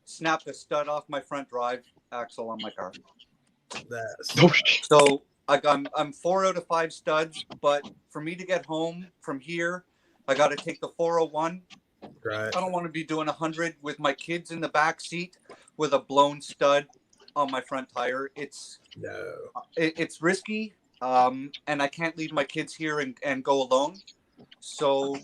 Snapped a stud off my front drive axle on my car. So I'm 4 out of 5 studs, but for me to get home from here, I got to take the 401. Right. I don't want to be doing 100 with my kids in the back seat with a blown stud on my front tire. It's risky, and I can't leave my kids here and go alone. So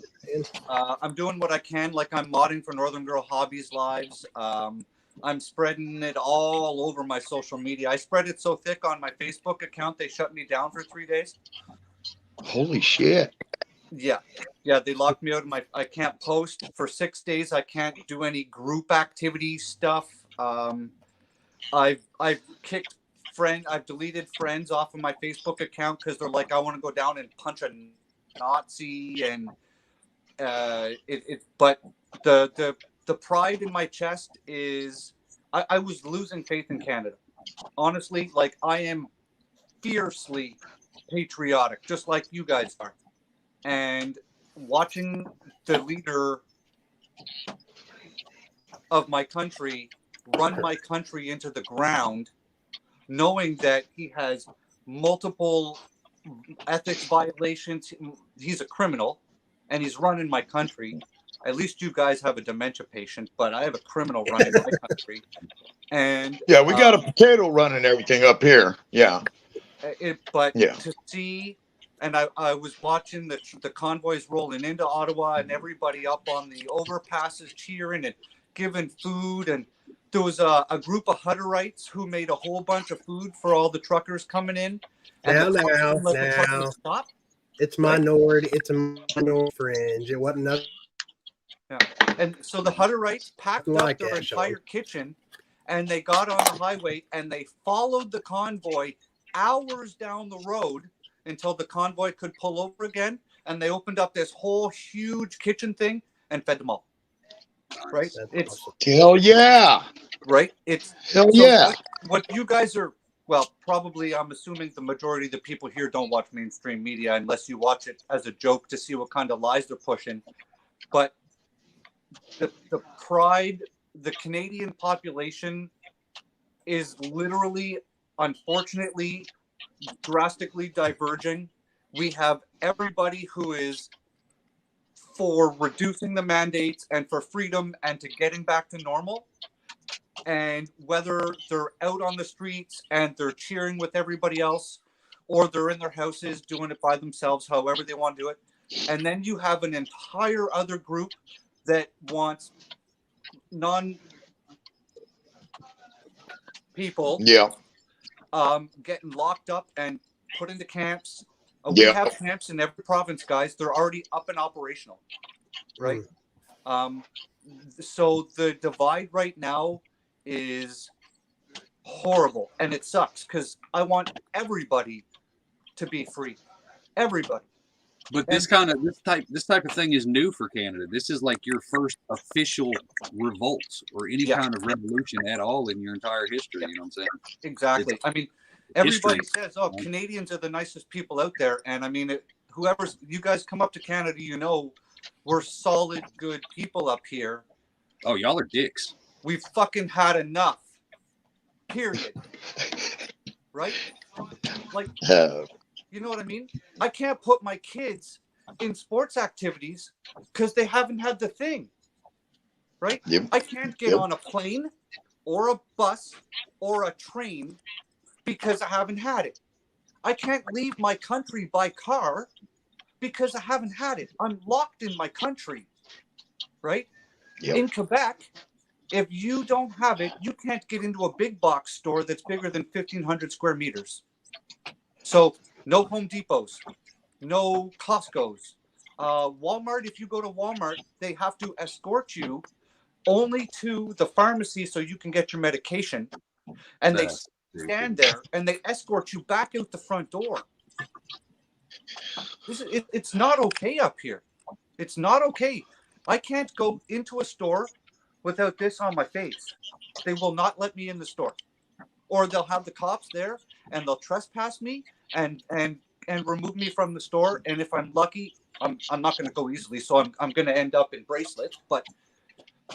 I'm doing what I can, like I'm modding for Northern Girl Hobbies Lives. I'm spreading it all over my social media. I spread it so thick on my Facebook account, they shut me down for 3 days. Holy shit. Yeah, they locked me out of I can't post for 6 days. I can't do any group activity stuff. I've kicked I've deleted friends off of my Facebook account because they're like, I want to go down and punch a Nazi, and but the pride in my chest is I was losing faith in Canada. Honestly, like I am fiercely patriotic, just like you guys are. And watching the leader of my country run my country into the ground, knowing that he has multiple ethics violations, he's a criminal, and he's running my country. At least you guys have a dementia patient, but I have a criminal running my country. And yeah, we got a potato running everything up here. Yeah. To see, and I was watching the convoys rolling into Ottawa and everybody up on the overpasses cheering and giving food. And there was a group of Hutterites who made a whole bunch of food for all the truckers coming in. And now. Stop. It's minority. It's a minority fringe. It wasn't nothing. Yeah. And so the Hutterites packed up their entire kitchen, and they got on the highway and they followed the convoy hours down the road until the convoy could pull over again. And they opened up this whole huge kitchen thing and fed them all. Right? It's awesome. Hell yeah. Right? It's hell yeah. What you guys are, well, probably I'm assuming the majority of the people here don't watch mainstream media unless you watch it as a joke to see what kind of lies they're pushing. But the pride, the Canadian population is literally, unfortunately, drastically diverging We have everybody who is for reducing the mandates and for freedom and to getting back to normal. And whether they're out on the streets and they're cheering with everybody else, or they're in their houses doing it by themselves, however they want to do it. And then you have an entire other group that wants non-people Yeah. getting locked up and put into camps. Yeah. We have camps in every province, guys. They're already up and operational, right? So the divide right now is horrible, and it sucks because I want everybody to be free. Everybody. But this type of thing is new for Canada. This is like your first official revolt or any kind of revolution at all in your entire history. You know what I'm saying? Exactly. I mean, everybody says, "Oh, Canadians are the nicest people out there," and I mean, you guys come up to Canada, you know, we're solid, good people up here. Oh, y'all are dicks. We've fucking had enough. Period. Right? Like, you know what I mean? I can't put my kids in sports activities because they haven't had the thing. Right? Yep. I can't get on a plane or a bus or a train because I haven't had it. I can't leave my country by car because I haven't had it. I'm locked in my country. Right? Yep. In Quebec, if you don't have it, you can't get into a big box store that's bigger than 1,500 square meters. So no Home Depots, no Costco's. Walmart, if you go to Walmart, they have to escort you only to the pharmacy so you can get your medication. And they stand there and they escort you back out the front door. It's not okay up here. It's not okay. I can't go into a store without this on my face. They will not let me in the store. Or they'll have the cops there and they'll trespass me and remove me from the store. And if I'm lucky, I'm not going to go easily, so I'm going to end up in bracelets. But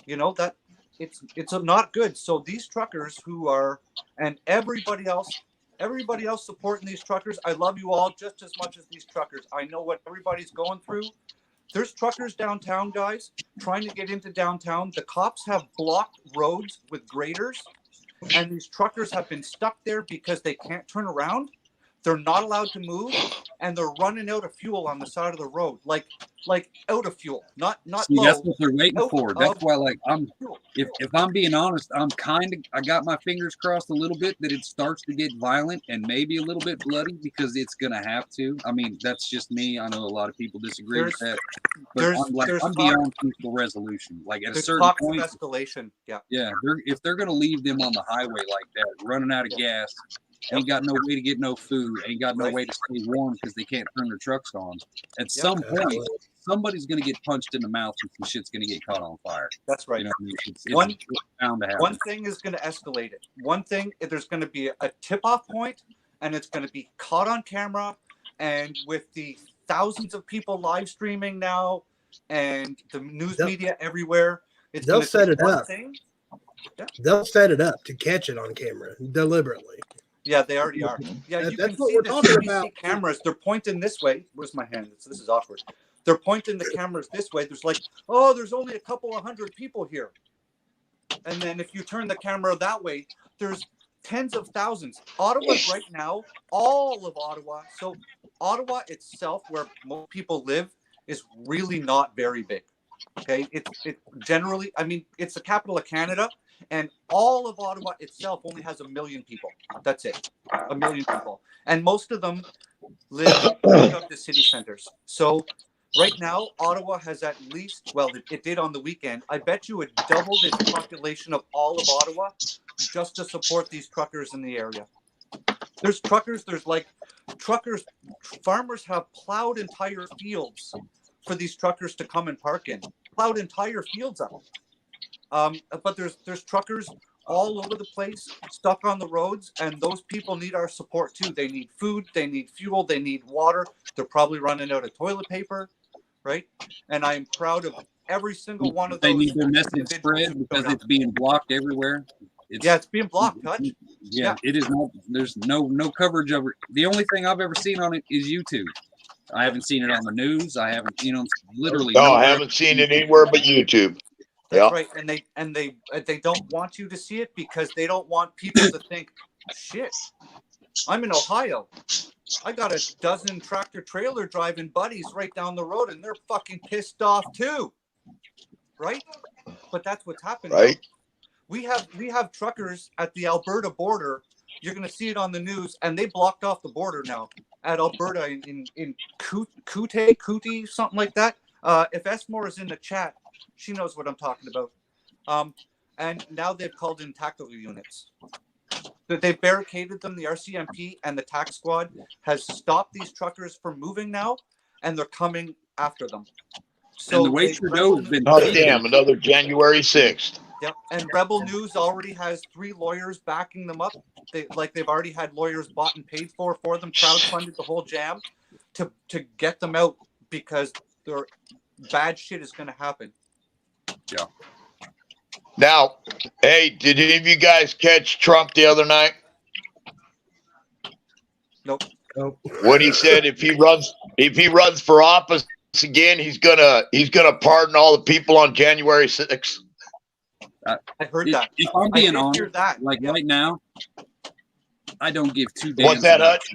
you know that it's not good. So these truckers who are, and everybody else supporting these truckers, I love you all just as much as these truckers. I know what everybody's going through. There's truckers downtown, guys, trying to get into downtown. The cops have blocked roads with graders, and these truckers have been stuck there because they can't turn around. They're not allowed to move, and they're running out of fuel on the side of the road, like out of fuel, not See, low. that's what they're waiting for. That's why, like, if I'm being honest, I got my fingers crossed a little bit that it starts to get violent and maybe a little bit bloody because it's gonna have to. I mean, that's just me. I know a lot of people disagree with that, but I'm beyond peaceful resolution. Like at a certain point, of escalation. Yeah. If they're gonna leave them on the highway like that, running out of gas. Ain't got no way to get no food. Ain't got no way to stay warm because they can't turn their trucks on. At some point, somebody's going to get punched in the mouth and some shit's going to get caught on fire. That's right. You know what I mean? It's bound to happen. One thing is going to escalate it. One thing, there's going to be a tip-off point, and it's going to be caught on camera. And with the thousands of people live streaming now and the news media everywhere, they'll set it up. They'll set it up to catch it on camera deliberately. Yeah, they already are. Yeah, you can see the CBC cameras. They're pointing this way. Where's my hand? This is awkward. They're pointing the cameras this way. There's like, oh, there's only a couple of hundred people here. And then if you turn the camera that way, there's tens of thousands. Ottawa right now, all of Ottawa. So Ottawa itself, where most people live, is really not very big. Okay, it generally, I mean, it's the capital of Canada. And all of Ottawa itself only has 1 million people. That's it. 1 million people. And most of them live out of the city centers. So right now, Ottawa has at least, well, it did on the weekend. I bet you it doubled its population of all of Ottawa just to support these truckers in the area. There's truckers, farmers have plowed entire fields for these truckers to come and park in. Plowed entire fields up. But there's truckers all over the place, stuck on the roads, and those people need our support too. They need food, they need fuel, they need water. They're probably running out of toilet paper, right? And I am proud of every single one of those. They need their message spread because it's being blocked everywhere. It's being blocked, Hutch. Yeah, it is not. There's no coverage of it. The only thing I've ever seen on it is YouTube. I haven't seen it on the news. I haven't, literally. No, I nowhere. haven't seen it anywhere but YouTube. That's Yeah. right. And they don't want you to see it because they don't want people to think, shit, I'm in Ohio. I got a dozen tractor trailer driving buddies right down the road and they're fucking pissed off too. Right? But that's what's happened. Right. We have truckers at the Alberta border. You're going to see it on the news, and they blocked off the border now at Alberta in Cootie, something like that. If Esmore is in the chat, she knows what I'm talking about. And now they've called in tactical units. They've barricaded them. The RCMP and the TAC squad has stopped these truckers from moving now, and they're coming after them. So and the way Trudeau has been Oh, damn, another January 6th. Yep, and Rebel News already has 3 lawyers backing them up. They've already had lawyers bought and paid for them, crowdfunded the whole jam to get them out because their bad shit is going to happen. Yeah. Now, hey, did any of you guys catch Trump the other night? Nope. What he said, if he runs for office again, he's gonna pardon all the people on January 6th. I heard that. If I'm being I did honest, hear that. right now, I don't give 2 damns. What's that, about Hutch?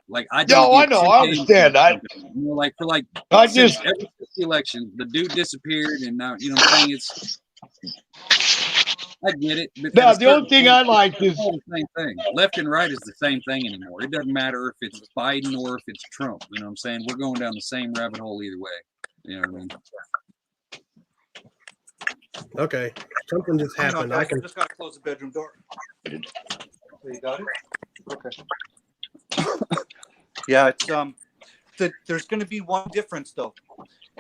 Like I don't. No, I give know. 2 I damns understand. about Trump. I since just every election, the dude disappeared, and now what I'm saying, I get it. But now at a the only certain thing point, I like is it's all the same thing. Left and right is the same thing anymore. It doesn't matter if it's Biden or if it's Trump. You know what I'm saying? We're going down the same rabbit hole either way. You know what I mean? Okay, something just Hang on, happened. guys, I can. just got to close the bedroom door. So you got it? Okay. Yeah, it's there's going to be one difference though.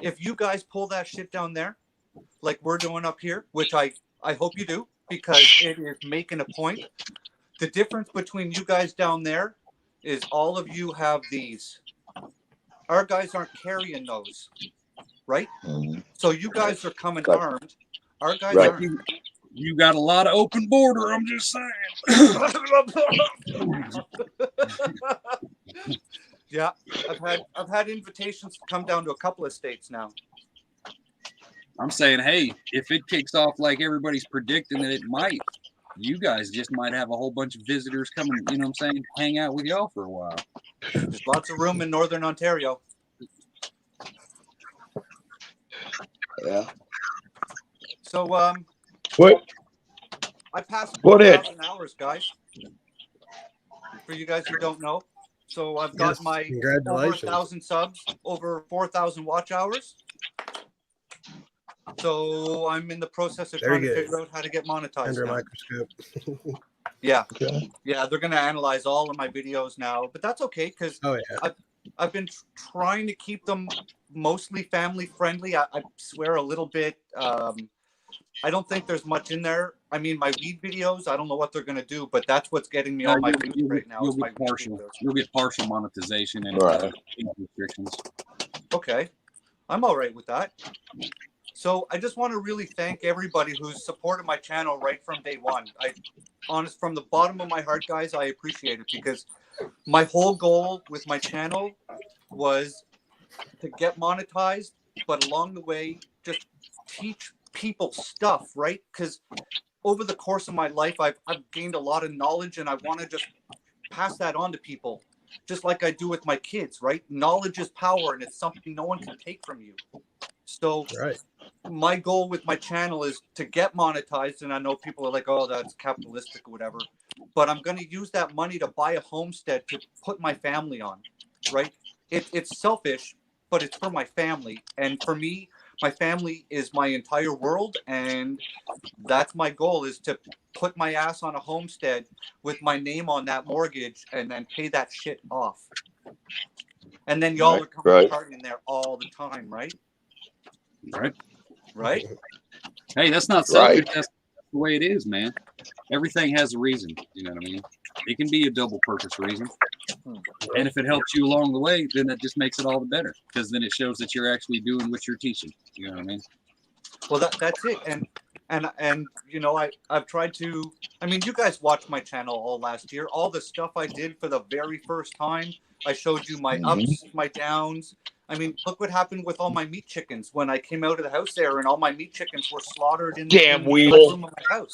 If you guys pull that shit down there, like we're doing up here, which I hope you do because it is making a point. The difference between you guys down there is all of you have these. Our guys aren't carrying those, right? So you guys are coming armed. Our guys Right. aren't. You got a lot of open border. I'm just saying. Yeah, I've had invitations to come down to a couple of states now. I'm saying, hey, if it kicks off like everybody's predicting that it might, you guys just might have a whole bunch of visitors coming, you know what I'm saying, hang out with y'all for a while. There's lots of room in Northern Ontario. yeah. So What? I passed What it? 4,000 hours, guys. For you guys who don't know. So I've got Yes, my over congratulations. 1,000 subs, over 4,000 watch hours. So I'm in the process of Very trying to good. figure out how to get monetized Under a now. microscope. Yeah. Okay. Yeah, they're going to analyze all of my videos now, but that's okay because Oh yeah. I've been trying to keep them mostly family friendly. I swear a little bit. I don't think there's much in there. I mean, my weed videos, I don't know what they're going to do, but that's what's getting me all my views right now. Is my weed videos. You'll get partial monetization and Right. restrictions. Okay. I'm all right with that. So I just want to really thank everybody who's supported my channel right from day one. Honest, from the bottom of my heart, guys, I appreciate it because my whole goal with my channel was to get monetized, but along the way, just teach people stuff, right? Because over the course of my life, I've gained a lot of knowledge and I want to just pass that on to people, just like I do with my kids, right? Knowledge is power and it's something no one can take from you. So Right. my goal with my channel is to get monetized. And I know people are like, oh, that's capitalistic or whatever. But I'm going to use that money to buy a homestead to put my family on, right? It's selfish, but it's for my family. And for me, my family is my entire world. And that's my goal, is to put my ass on a homestead with my name on that mortgage and then pay that shit off. And then y'all are coming partying there all the time, right? Right? Hey, that's not selfish. That's the way it is, man. Everything has a reason. You know what I mean? It can be a double purpose reason. And if it helps you along the way, then that just makes it all the better because then it shows that you're actually doing what you're teaching. You know what I mean? Well, that's it. And And you know, I've tried to. I mean, you guys watched my channel all last year. All the stuff I did for the very first time. I showed you my ups, my downs. I mean, look what happened with all my meat chickens when I came out of the house there, and all my meat chickens were slaughtered in Damn the weasel. room of my house.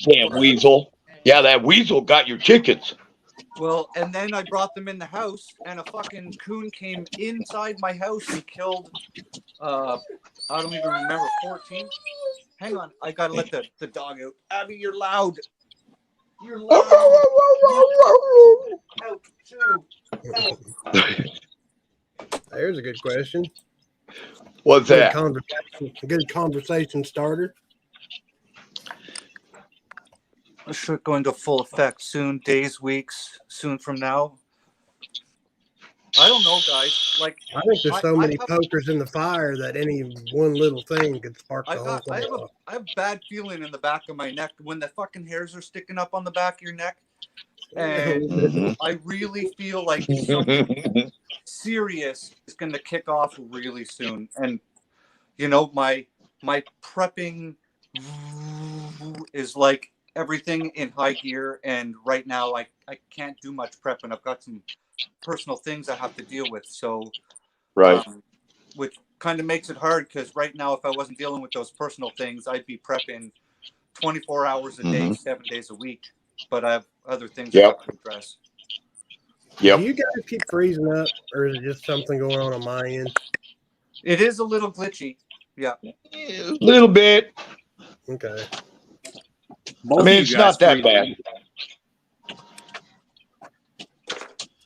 Damn weasel. Yeah, that weasel got your chickens. Well, and then I brought them in the house, and a fucking coon came inside my house and killed. I don't even remember 14. Hang on, I gotta let the dog out. Abby, you're loud. You're loud. Out too. There's a good question. What's Good that? good conversation starter. This should go into full effect soon, days, weeks, soon from now. I don't know, guys. Like, I think there's so many have, pokers in the fire that any one little thing could spark the whole I thing off. have a bad feeling in the back of my neck when the fucking hairs are sticking up on the back of your neck. And I really feel like something serious is going to kick off really soon. And, you know, my prepping is like everything in high gear. And right now I can't do much prepping. I've got some personal things I have to deal with. So, Right. Which kind of makes it hard because right now, if I wasn't dealing with those personal things, I'd be prepping 24 hours a day, 7 days a week. But I have other things I have to address. Do you guys keep freezing up, or is it just something going on my end? It is a little glitchy. Yeah. A little bit. Okay. Both I mean, it's not that bad.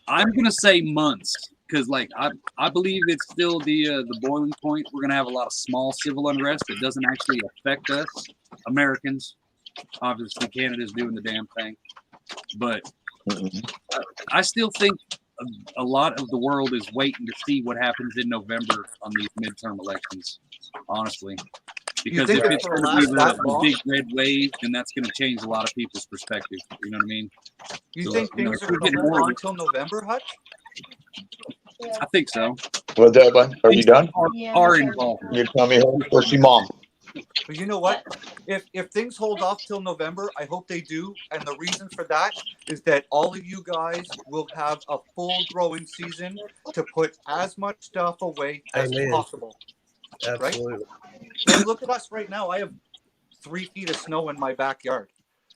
I'm gonna say months because, like, I believe it's still the boiling point. We're gonna have a lot of small civil unrest that doesn't actually affect us Americans. Obviously, Canada's doing the damn thing, but I still think a lot of the world is waiting to see what happens in November on these midterm elections. Honestly, because if it's going to be the big red wave, then that's going to change a lot of people's perspective. You know what I mean? You think things are going to hold on until November, Hutch? I think so. What's that, bud? Are you done? Are involved. You tell me or see mom. But you know what? If things hold off till November, I hope they do. And the reason for that is that all of you guys will have a full growing season to put as much stuff away as possible. Absolutely. Right? And look at us right now. I have 3 feet of snow in my backyard.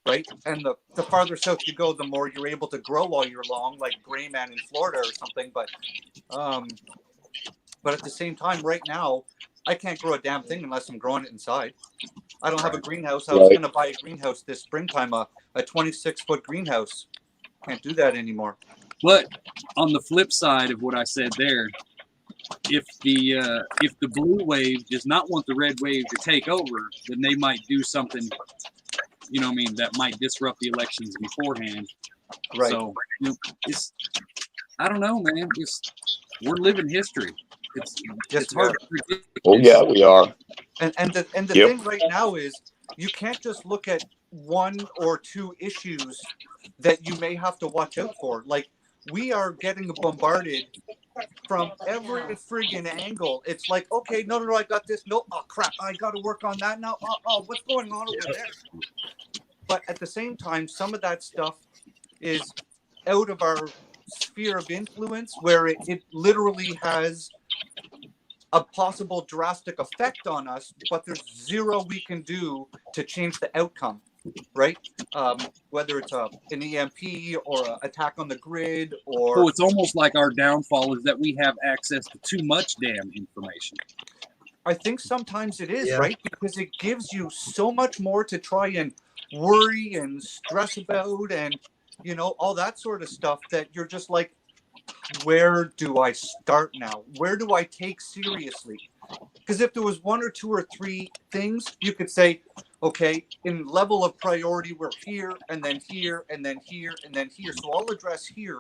Right? And the farther south you go, the more you're able to grow all year long, like Gray Man in Florida or something. But at the same time, right now, I can't grow a damn thing unless I'm growing it inside. I don't have a greenhouse. I was going to buy a greenhouse this springtime, a 26-foot greenhouse. Can't do that anymore. But on the flip side of what I said there, if the blue wave does not want the red wave to take over, then they might do something, you know what I mean, that might disrupt the elections beforehand. Right. So, you know, I don't know, man. We're living history. It's hard to predict. Oh yeah, we are. And the thing right now is you can't just look at 1 or 2 issues that you may have to watch out for. Like, we are getting bombarded from every friggin' angle. It's like, okay, no, I got this. No, oh crap, I got to work on that now. Oh, what's going on over there? But at the same time, some of that stuff is out of our sphere of influence, where it literally has a possible drastic effect on us, but there's zero we can do to change the outcome, right? Whether it's an EMP or an attack on the grid, or so it's almost like our downfall is that we have access to too much damn information. I think sometimes it is, right? Because it gives you so much more to try and worry and stress about, and you know, all that sort of stuff, that you're just like, where do I start now? Where do I take seriously? Because if there was 1 or 2 or 3 things, you could say, okay, in level of priority, we're here, and then here, and then here, and then here. So I'll address here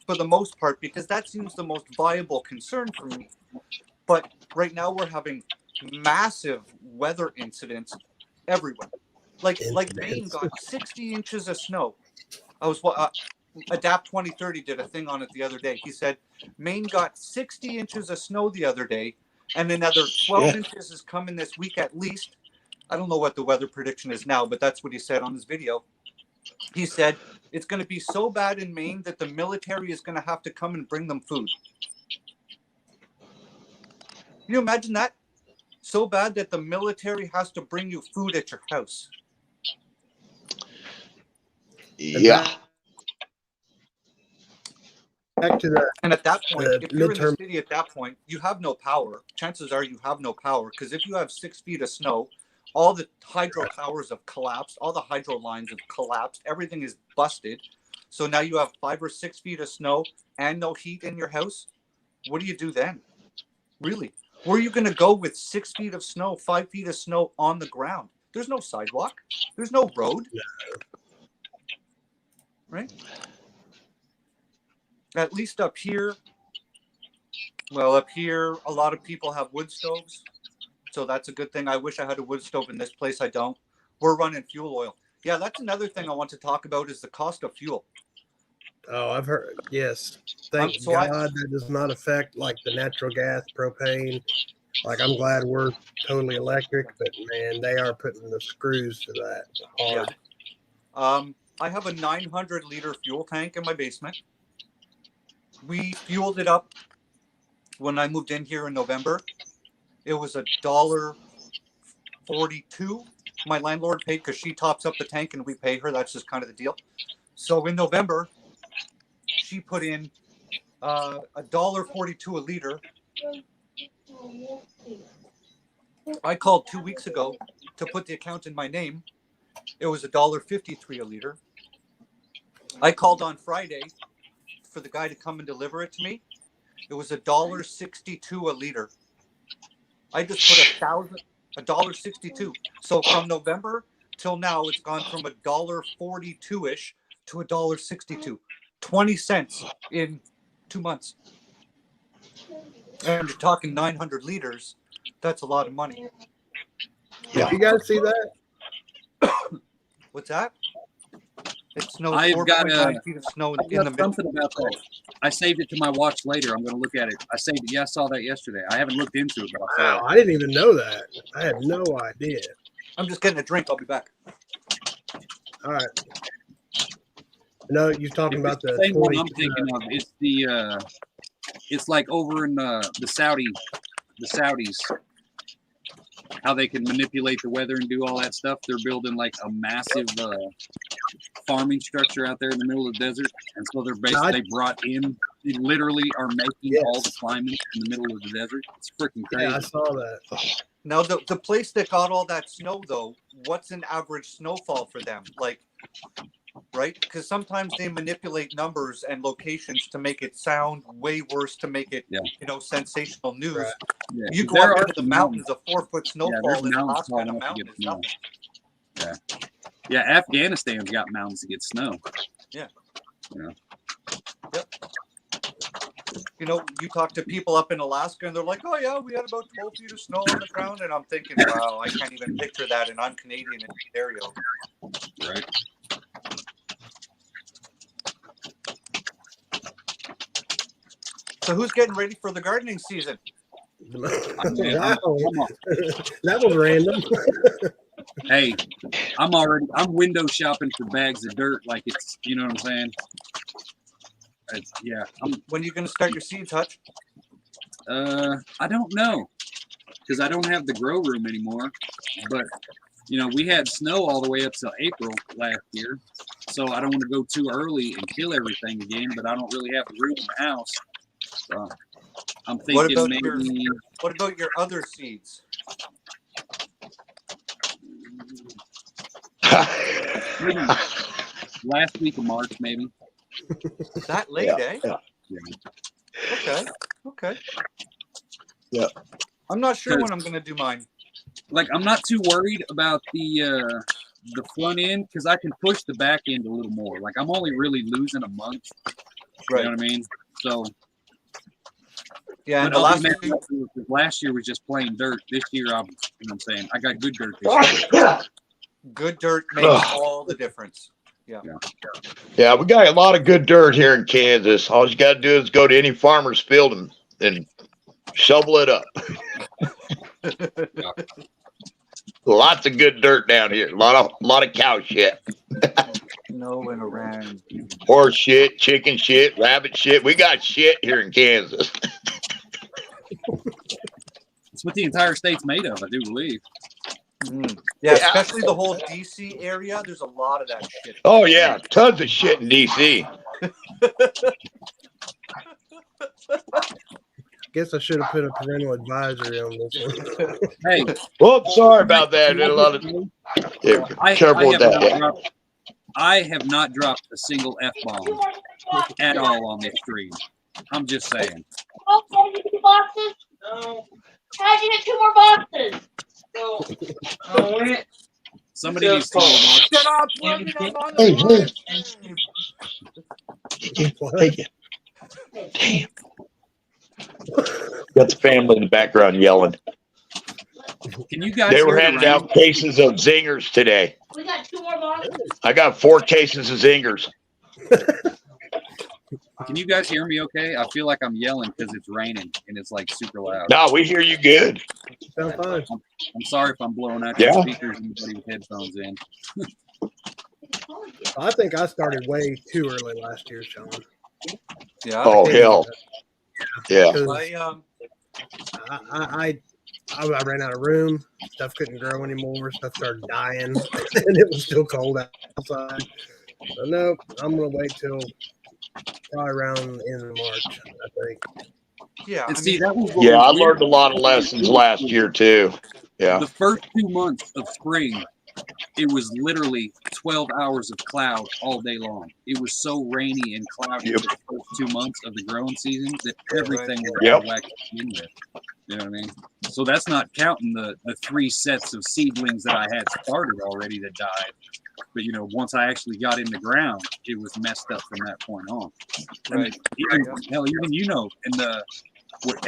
for the most part, because that seems the most viable concern for me. But right now we're having massive weather incidents everywhere. Like Maine got 60 inches of snow. I was Adapt 2030 did a thing on it the other day. He said Maine got 60 inches of snow the other day, and another 12 inches is coming this week at least. I don't know what the weather prediction is now, but that's what he said on his video. He said it's going to be so bad in Maine that the military is going to have to come and bring them food. Can you imagine that? So bad that the military has to bring you food at your house. Yeah. Back to the And at that point, if you're in the midterm. city at that point, you have no power. Chances are you have no power, because if you have 6 feet of snow, all the hydro towers have collapsed, all the hydro lines have collapsed, everything is busted. So now you have 5 or 6 feet of snow and no heat in your house. What do you do then? Really? Where are you going to go with 6 feet of snow, 5 feet of snow on the ground? There's no sidewalk. There's no road. Right? At least up here, well, up here, a lot of people have wood stoves. So that's a good thing. I wish I had a wood stove in this place. I don't. We're running fuel oil. Yeah, that's another thing I want to talk about is the cost of fuel. Oh, I've heard. Yes. Thank So God that does not affect like the natural gas, propane. Like, I'm glad we're totally electric, but man, they are putting the screws to that hard. Yeah. I have a 900-liter fuel tank in my basement. We fueled it up when I moved in here in November. It was $1.42 my landlord paid, because she tops up the tank and we pay her. That's just kind of the deal. So in November, she put in $1.42 a liter. I called 2 weeks ago to put the account in my name. It was $1.53 a liter. I called on Friday for the guy to come and deliver it to me. It was $1.62 a liter. I just put $1.62. So from November till now, it's gone from $1.42-ish to $1.62. 20 cents in 2 months. And you're talking 900 liters. That's a lot of money. Yeah. You guys see that? What's that? It snowed I've got 4.9 feet of snow in the middle. something about that. I saved it to my watch later. I'm going to look at it. I saved it. Yeah, I saw that yesterday. I haven't looked into it, but I saw Wow, it. I didn't even know that. I had no idea. I'm just getting a drink. I'll be back. All right. No, you're talking about the same one 20. I'm thinking of. It's the it's like over in the Saudis, how they can manipulate the weather and do all that stuff. They're building like a massive farming structure out there in the middle of the desert, and so they're basically they literally are making all the climate in the middle of the desert. It's freaking crazy. Yeah, I saw that. Now, the place that got all that snow, though, what's an average snowfall for them? Like, right? Because sometimes they manipulate numbers and locations to make it sound way worse, to make it, sensational news. Right. Yeah. You go up into the mountains, a 4-foot snowfall in Alaska and a to mountain get is snow. nothing. Yeah, Afghanistan's got mountains to get snow. Yeah. Yeah. Yep. You talk to people up in Alaska and they're like, oh yeah, we had about 12 feet of snow on the ground. And I'm thinking, wow, I can't even picture that. And I'm Canadian in Ontario. Right. So who's getting ready for the gardening season? Wow. That was random. Hey, I'm window shopping for bags of dirt, like it's, you know what I'm saying? When are you going to start your seeds, Hutch? I don't know, because I don't have the grow room anymore. But we had snow all the way up till April last year, so I don't want to go too early and kill everything again. But I don't really have the room in the house, so I'm thinking what about your other seeds? Last week of March, maybe. That late, eh? Yeah. Okay. Yeah. I'm not sure when I'm going to do mine. Like, I'm not too worried about the front end, because I can push the back end a little more. Like, I'm only really losing a month. Right. You know what I mean? So. Yeah, and last year was just plain dirt. This year, I'm saying, I got good dirt this year. Good dirt makes all the difference. Yeah. Yeah, we got a lot of good dirt here in Kansas. All you got to do is go to any farmer's field and shovel it up. Lots of good dirt down here. A lot of cow shit, Snow in Iran. horse shit, chicken shit, rabbit shit. We got shit here in Kansas. It's what the entire state's made of, I do believe. Yeah, especially the whole DC area. There's a lot of that shit. Oh yeah, tons of shit in DC. Guess I should have put a parental advisory on this one. Hey, Well, sorry about that. A lot of careful with that. I have not dropped a single F-bomb at all on this stream. I'm just saying. Oh, can you get 2 boxes? No. How'd you get 2 more boxes? No. Somebody needs to Shut up! Take it. Damn. Got the family in the background yelling. Can you guys? They were hear the handing rain? out cases of zingers today. We got 2 more boxes. I got 4 cases of zingers. Can you guys hear me okay? I feel like I'm yelling because it's raining and it's like super loud. No, we hear you good. Sound fine. I'm sorry if I'm blowing out Yeah. your speakers and anybody with headphones in. I think I started way too early last year, Sean. Yeah. Oh hell. Yeah. 'Cause I I ran out of room. Stuff couldn't grow anymore. Stuff started dying, and it was still cold outside. So no, I'm gonna wait till probably around the end of March. I think. yeah. And I see, mean, that was what Yeah, I was learned a weird. lot of lessons last year too. Yeah. The first 2 months of spring, it was literally 12 hours of cloud all day long. It was so rainy and cloudy Yep. for the first 2 months of the growing season that everything was Yep. out of whack to begin with. You know what I mean? So that's not counting the 3 sets of seedlings that I had started already that died. But you know, once I actually got in the ground, it was messed up from that point on. I mean, even you know, and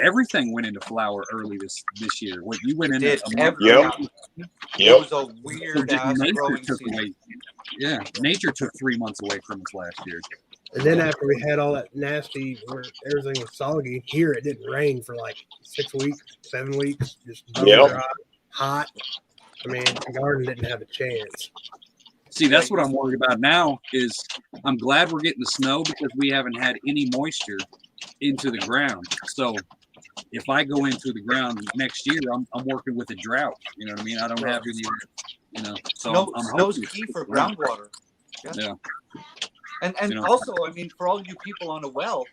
everything went into flower early this year. What you went into did a month Yep. early. it Yep. was a weird ass Nature growing took season. away. Yeah, nature took 3 months away from us last year. And then after we had all that nasty, where everything was soggy, here it didn't rain for like 6 weeks, 7 weeks, just bone Yep. dry, hot. I mean, the garden didn't have a chance. See, that's what I'm worried about now. Is I'm glad we're getting the snow because we haven't had any moisture into the ground. So if I go into the ground next year, I'm working with a drought. You know what I mean? I don't have any. You know, so I'm Snow's hoping key it's for ground. groundwater. Yeah. And You know. also, I mean, for all you people on a well,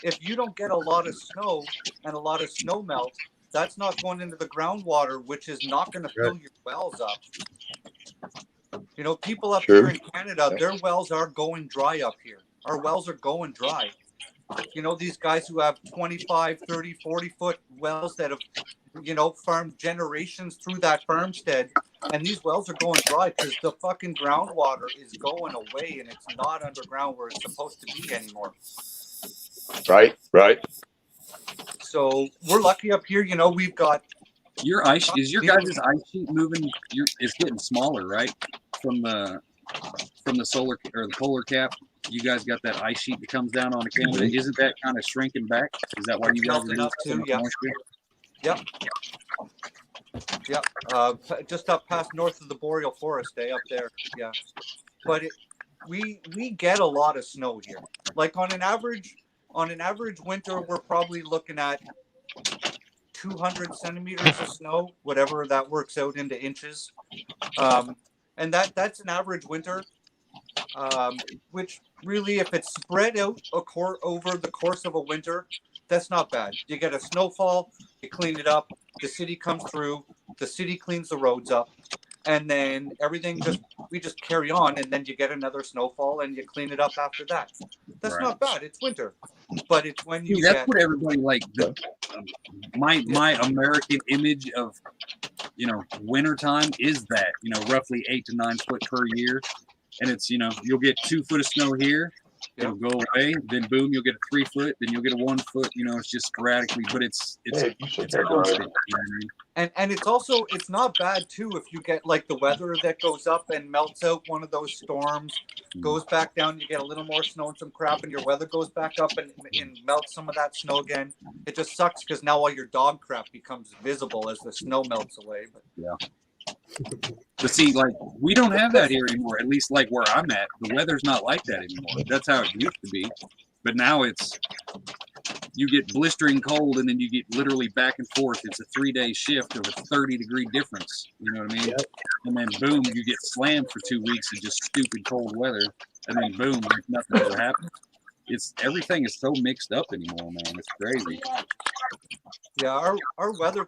if you don't get a lot of snow and a lot of snow melt, that's not going into the groundwater, which is not going to fill your wells up. You know, people up Sure. here in Canada, their wells are going dry up here. Our wells are going dry. You know, these guys who have 25, 30, 40-foot wells that have, you know, farmed generations through that farmstead, and these wells are going dry because the fucking groundwater is going away and it's not underground where it's supposed to be anymore. Right. Right. So we're lucky up here. You know, we've got Your ice is your guys' ice sheet moving? It's getting smaller, right? From the solar or the polar cap. You guys got that ice sheet that comes down on Canada. Isn't that kind of shrinking back? Is that why you guys are melting up too. Yeah. moisture? Yep. Just up past north of the boreal forest, up there. Yeah. But we get a lot of snow here. Like on an average winter, we're probably looking at 200 centimeters of snow, whatever that works out into inches. And that's an average winter. Which really, if it's spread out over the course of a winter, that's not bad. You get a snowfall, you clean it up, the city comes through, the city cleans the roads up, and then everything we just carry on, and then you get another snowfall and you clean it up after that. That's not bad. It's winter, but it's when you that's what everybody like. My American image of wintertime is that roughly 8 to 9 foot per year. And it's, you'll get 2 foot of snow here, it'll go away, then boom, you'll get a 3 foot, then you'll get a 1 foot, it's just sporadically, but it's constant, you know what I mean? And it's not bad too if you get like the weather that goes up and melts out one of those storms, goes back down, you get a little more snow and some crap, and your weather goes back up and melts some of that snow again. It just sucks because now all your dog crap becomes visible as the snow melts away. But But see, like, we don't have that here anymore. At least, like where I'm at, the weather's not like that anymore. That's how it used to be. But now you get blistering cold, and then you get literally back and forth. It's a 3-day shift of a 30-degree difference. You know what I mean? Yep. And then boom, you get slammed for 2 weeks of just stupid cold weather, and then boom, like nothing ever happened. Everything is so mixed up anymore, man. It's crazy. Yeah, our weather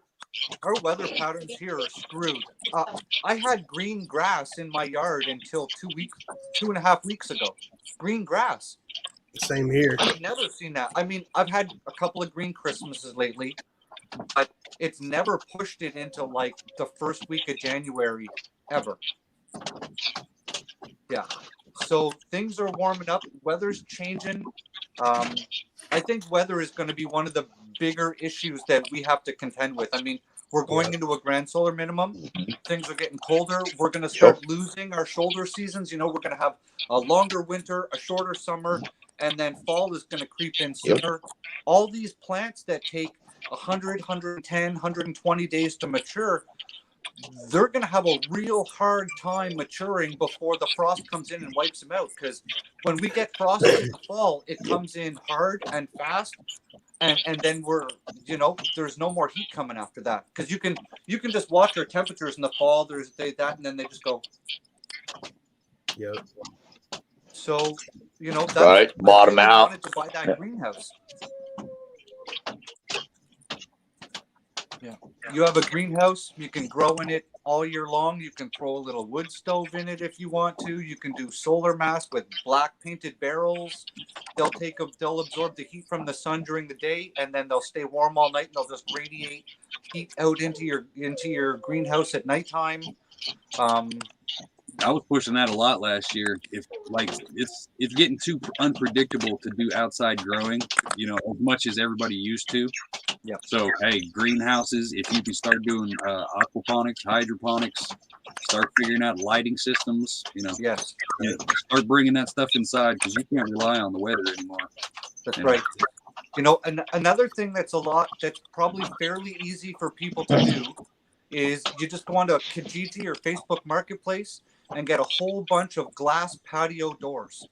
patterns here are screwed. I had green grass in my yard until 2.5 weeks ago. Green grass. Same here. I've never seen that. I mean, I've had a couple of green Christmases lately, but it's never pushed it into like the first week of January ever. Yeah. So things are warming up. Weather's changing. I think weather is going to be one of the bigger issues that we have to contend with. I mean, we're going into a grand solar minimum. Things are getting colder. We're going to start losing our shoulder seasons. You know, we're going to have a longer winter, a shorter summer, and then fall is going to creep in sooner. All these plants that take 100, 110, 120 days to mature, they're going to have a real hard time maturing before the frost comes in and wipes them out. Because when we get frost in the fall, it comes in hard and fast. And then there's no more heat coming after that. Because you can just watch our temperatures in the fall. There's that, and then they just go. Yep. So, that's Right, bottom I really out. wanted to buy that greenhouse. Yeah. You have a greenhouse, you can grow in it all year long. You can throw a little wood stove in it if you want to. You can do solar mass with black painted barrels. They'll absorb the heat from the sun during the day, and then they'll stay warm all night, and they'll just radiate heat out into your greenhouse at nighttime. I was pushing that a lot last year. It's getting too unpredictable to do outside growing, as much as everybody used to. Yeah. So hey, greenhouses, if you can start doing aquaponics, hydroponics, start figuring out lighting systems, Yes. Start bringing that stuff inside, because you can't rely on the weather anymore. That's right. Another thing that's probably fairly easy for people to do is you just go onto Kijiji or Facebook Marketplace and get a whole bunch of glass patio doors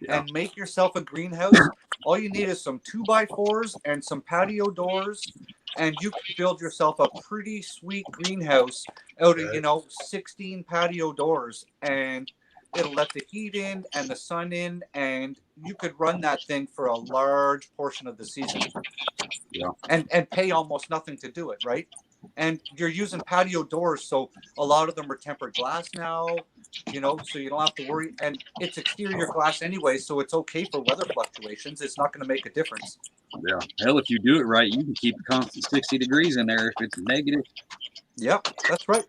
and make yourself a greenhouse. All you need is some 2x4s and some patio doors, and you can build yourself a pretty sweet greenhouse out of 16 patio doors, and it'll let the heat in and the sun in, and you could run that thing for a large portion of the season. Yeah. And pay almost nothing to do it, right? And you're using patio doors, so a lot of them are tempered glass now, so you don't have to worry. And it's exterior glass anyway, so it's okay for weather fluctuations. It's not going to make a difference. Yeah. Hell, if you do it right, you can keep a constant 60 degrees in there if it's negative. Yep, that's right.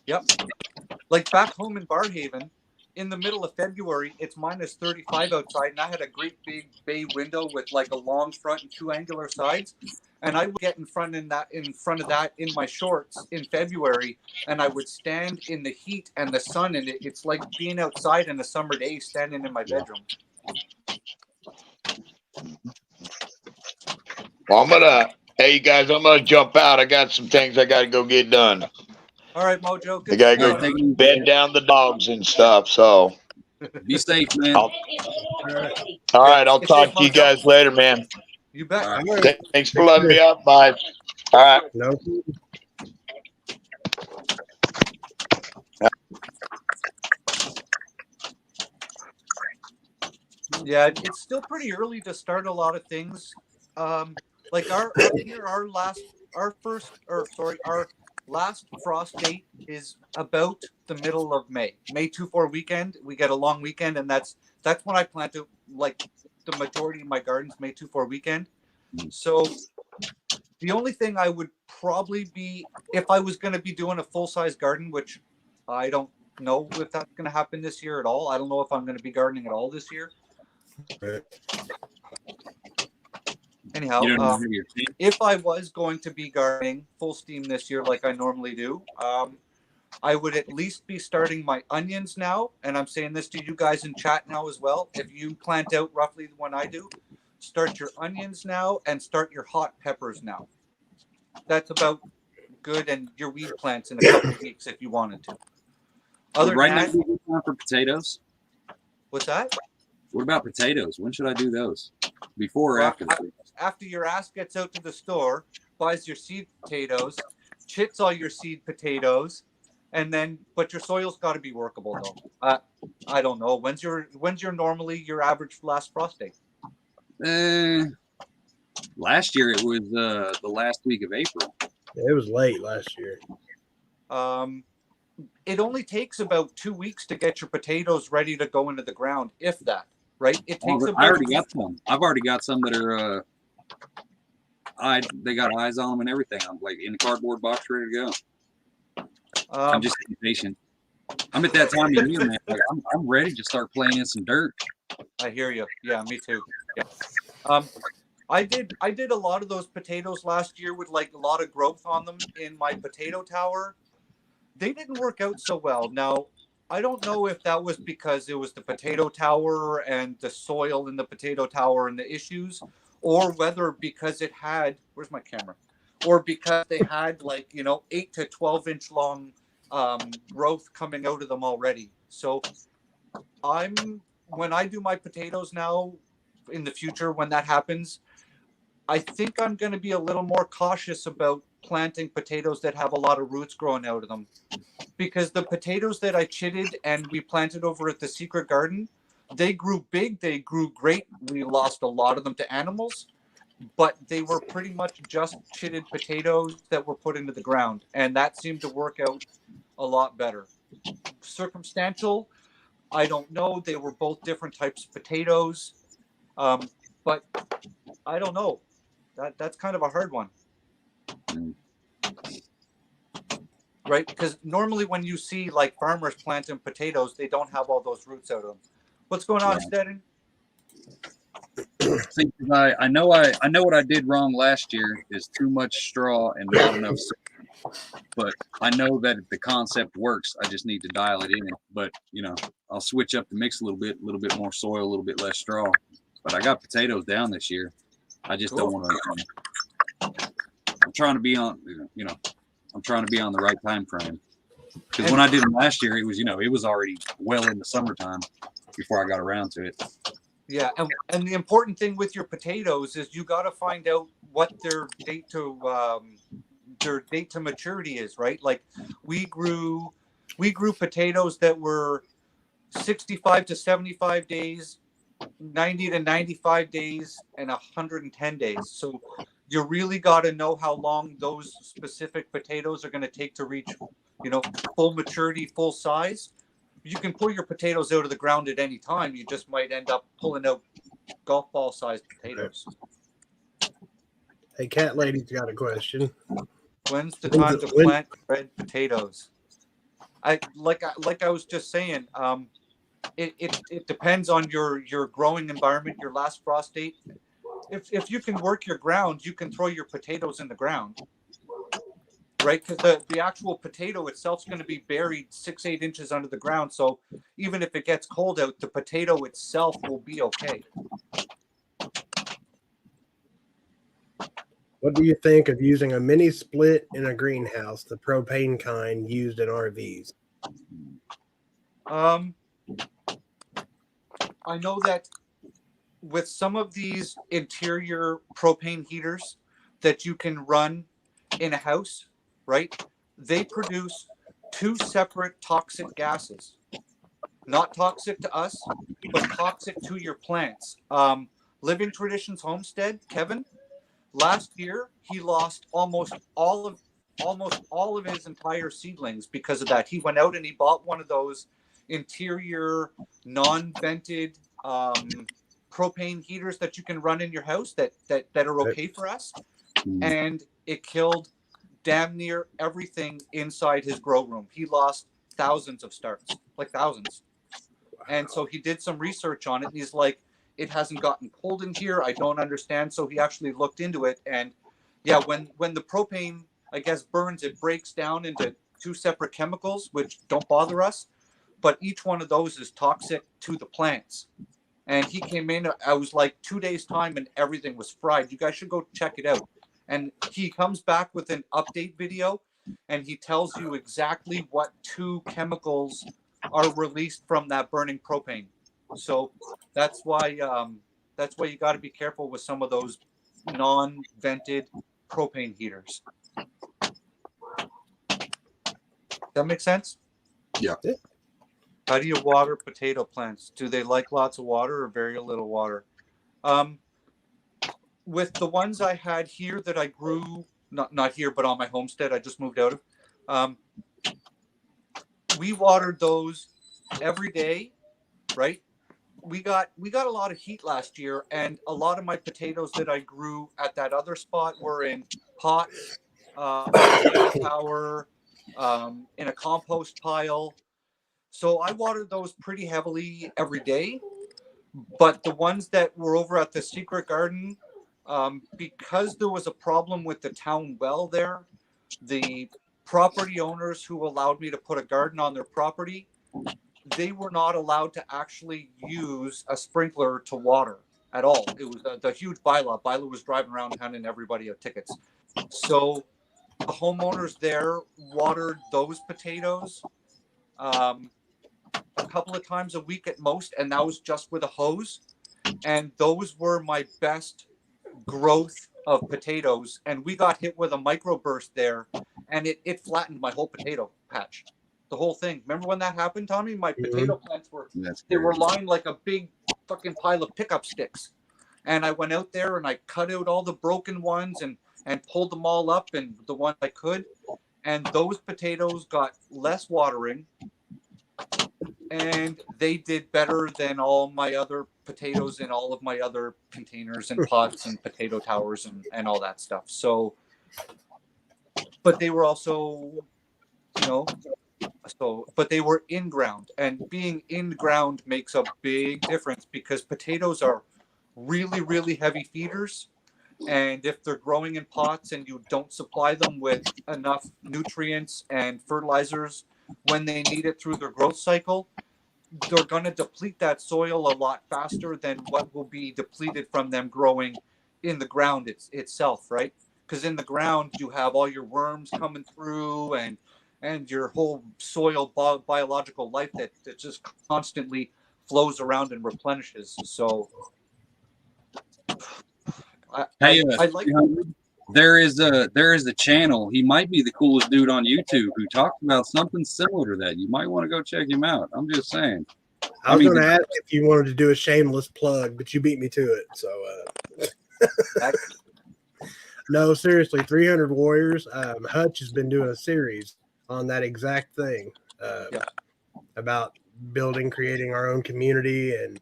Yep. Like back home in Barhaven, in the middle of February, it's minus 35 outside, and I had a great big bay window with like a long front and 2 angular sides. And I would get in front of that in my shorts in February, and I would stand in the heat and the sun, and it's like being outside in a summer day, standing in my bedroom. Well, hey, you guys, I'm gonna jump out. I got some things I got to go get done. All right, Mojo. I gotta go bed down the dogs and stuff. So be safe, man. All right, I'll talk to you guys later, man. You bet. All right. Thanks for letting me up. Bye. All right. No. Yeah, it's still pretty early to start a lot of things. Like our last frost date is about the middle of May. May 2-4 weekend. We get a long weekend, and that's when I plan to, like, the majority of my gardens, May 2-4 weekend. So the only thing I would probably be, if I was going to be doing a full-size garden, which I don't know if that's going to happen this year at all. I don't know if I'm going to be gardening at all this year. Anyhow, if I was going to be gardening full steam this year like I normally do, I would at least be starting my onions now. And I'm saying this to you guys in chat now as well. If you plant out roughly when I do, start your onions now and start your hot peppers now. That's about good and your weed plants in a couple of weeks if you wanted to. Other right than now, that, be a good time for potatoes. what's that? What about potatoes? When should I do those? Before or Well, after? after your ass gets out to the store, buys your seed potatoes, chits all your seed potatoes, and then but your soil's got to be workable though. I don't know. When's your normally your average last frost date? Last year it was the last week of April. It was late last year. It only takes about 2 weeks to get your potatoes ready to go into the ground, if that. Right? It takes I already got some. I've already got some that are they got eyes on them and everything. I'm like in the cardboard box, ready to go. I'm just impatient. I'm at that time of year, man. Like I'm ready to start playing in some dirt. I hear you. Yeah, me too. Yeah. I did a lot of those potatoes last year with like a lot of growth on them in my potato tower. They didn't work out so well. Now, I don't know if that was because it was the potato tower and the soil in the potato tower and the issues, or whether because it had, where's my camera? Or because they had 8 to 12 inch long growth coming out of them already. So when I do my potatoes now in the future, when that happens, I think I'm going to be a little more cautious about planting potatoes that have a lot of roots growing out of them. Because the potatoes that I chitted and we planted over at the Secret Garden, they grew big, they grew great. We lost a lot of them to animals, but they were pretty much just chitted potatoes that were put into the ground. And that seemed to work out a lot better. Circumstantial, I don't know. They were both different types of potatoes. But I don't know. That's kind of a hard one. Right? Because normally when you see like farmers planting potatoes, they don't have all those roots out of them. What's going on, Steading? See, I know what I did wrong last year is too much straw and not enough soil. But I know that if the concept works, I just need to dial it in. But I'll switch up the mix a little bit more soil, a little bit less straw. But I got potatoes down this year. I just don't want to. I'm trying to be on, I'm trying to be on the right time frame. Because when I did them last year, it was already well in the summertime before I got around to it. Yeah, and the important thing with your potatoes is you got to find out what their date to maturity is, right? Like we grew potatoes that were 65 to 75 days, 90 to 95 days, and 110 days. So you really got to know how long those specific potatoes are going to take to reach, full maturity, full size. You can pull your potatoes out of the ground at any time. You just might end up pulling out golf ball sized potatoes. Hey, Cat Lady's got a question. When's the time to plant red potatoes? I was just saying, it depends on your growing environment, your last frost date. If you can work your ground, you can throw your potatoes in the ground, right? Because the actual potato itself is going to be buried 6-8 inches under the ground. So even if it gets cold out, the potato itself will be okay. What do you think of using a mini split in a greenhouse, the propane kind used in RVs? I know that with some of these interior propane heaters that you can run in a house, right? They produce 2 separate toxic gases. Not toxic to us, but toxic to your plants. Living Traditions Homestead, Kevin, last year he lost almost all of his entire seedlings because of that. He went out and he bought one of those interior non-vented propane heaters that you can run in your house that are okay for us, and it killed damn near everything inside his grow room. He lost thousands of starts, like thousands. And so he did some research on it, and he's like, it hasn't gotten cold in here. I don't understand. So he actually looked into it, and yeah, when the propane, I guess, burns, it breaks down into 2 separate chemicals, which don't bother us, but each one of those is toxic to the plants. And he came in, I was like 2 days time, and everything was fried. You guys should go check it out. And he comes back with an update video, and he tells you exactly what two chemicals are released from that burning propane. So that's why you got to be careful with some of those non-vented propane heaters. That make sense? Yeah. How do you water potato plants? Do they like lots of water or very little water? With the ones I had here that I grew, not here, but on my homestead, I just moved out of. We watered those every day, right? We got a lot of heat last year, and a lot of my potatoes that I grew at that other spot were in pots, potato tower, in a compost pile. So I watered those pretty heavily every day. But the ones that were over at the Secret Garden, because there was a problem with the town well there, the property owners who allowed me to put a garden on their property, they were not allowed to actually use a sprinkler to water at all. It was the huge bylaw. Bylaw was driving around handing everybody tickets. So the homeowners there watered those potatoes a couple of times a week at most, and that was just with a hose. And those were my best growth of potatoes. And we got hit with a microburst there, and it flattened my whole potato patch, the whole thing. Remember when that happened, Tommy? My potato plants were lined like a big fucking pile of pickup sticks. And I went out there and I cut out all the broken ones and pulled them all up, and the ones I could. And those potatoes got less watering, and they did better than all my other potatoes in all of my other containers and pots and potato towers and all that stuff. So, but they were also, but they were in ground, and being in ground makes a big difference because potatoes are really, really heavy feeders. And if they're growing in pots and you don't supply them with enough nutrients and fertilizers when they need it through their growth cycle, they're going to deplete that soil a lot faster than what will be depleted from them growing in the ground itself, right? Because in the ground, you have all your worms coming through and your whole soil biological life that just constantly flows around and replenishes. So I like. There is a channel. He might be the coolest dude on YouTube who talks about something similar to that. You might want to go check him out. I'm just saying. I was going to ask if you wanted to do a shameless plug, but you beat me to it. So, no, seriously, 300 Warriors. Hutch has been doing a series on that exact thing about creating our own community, and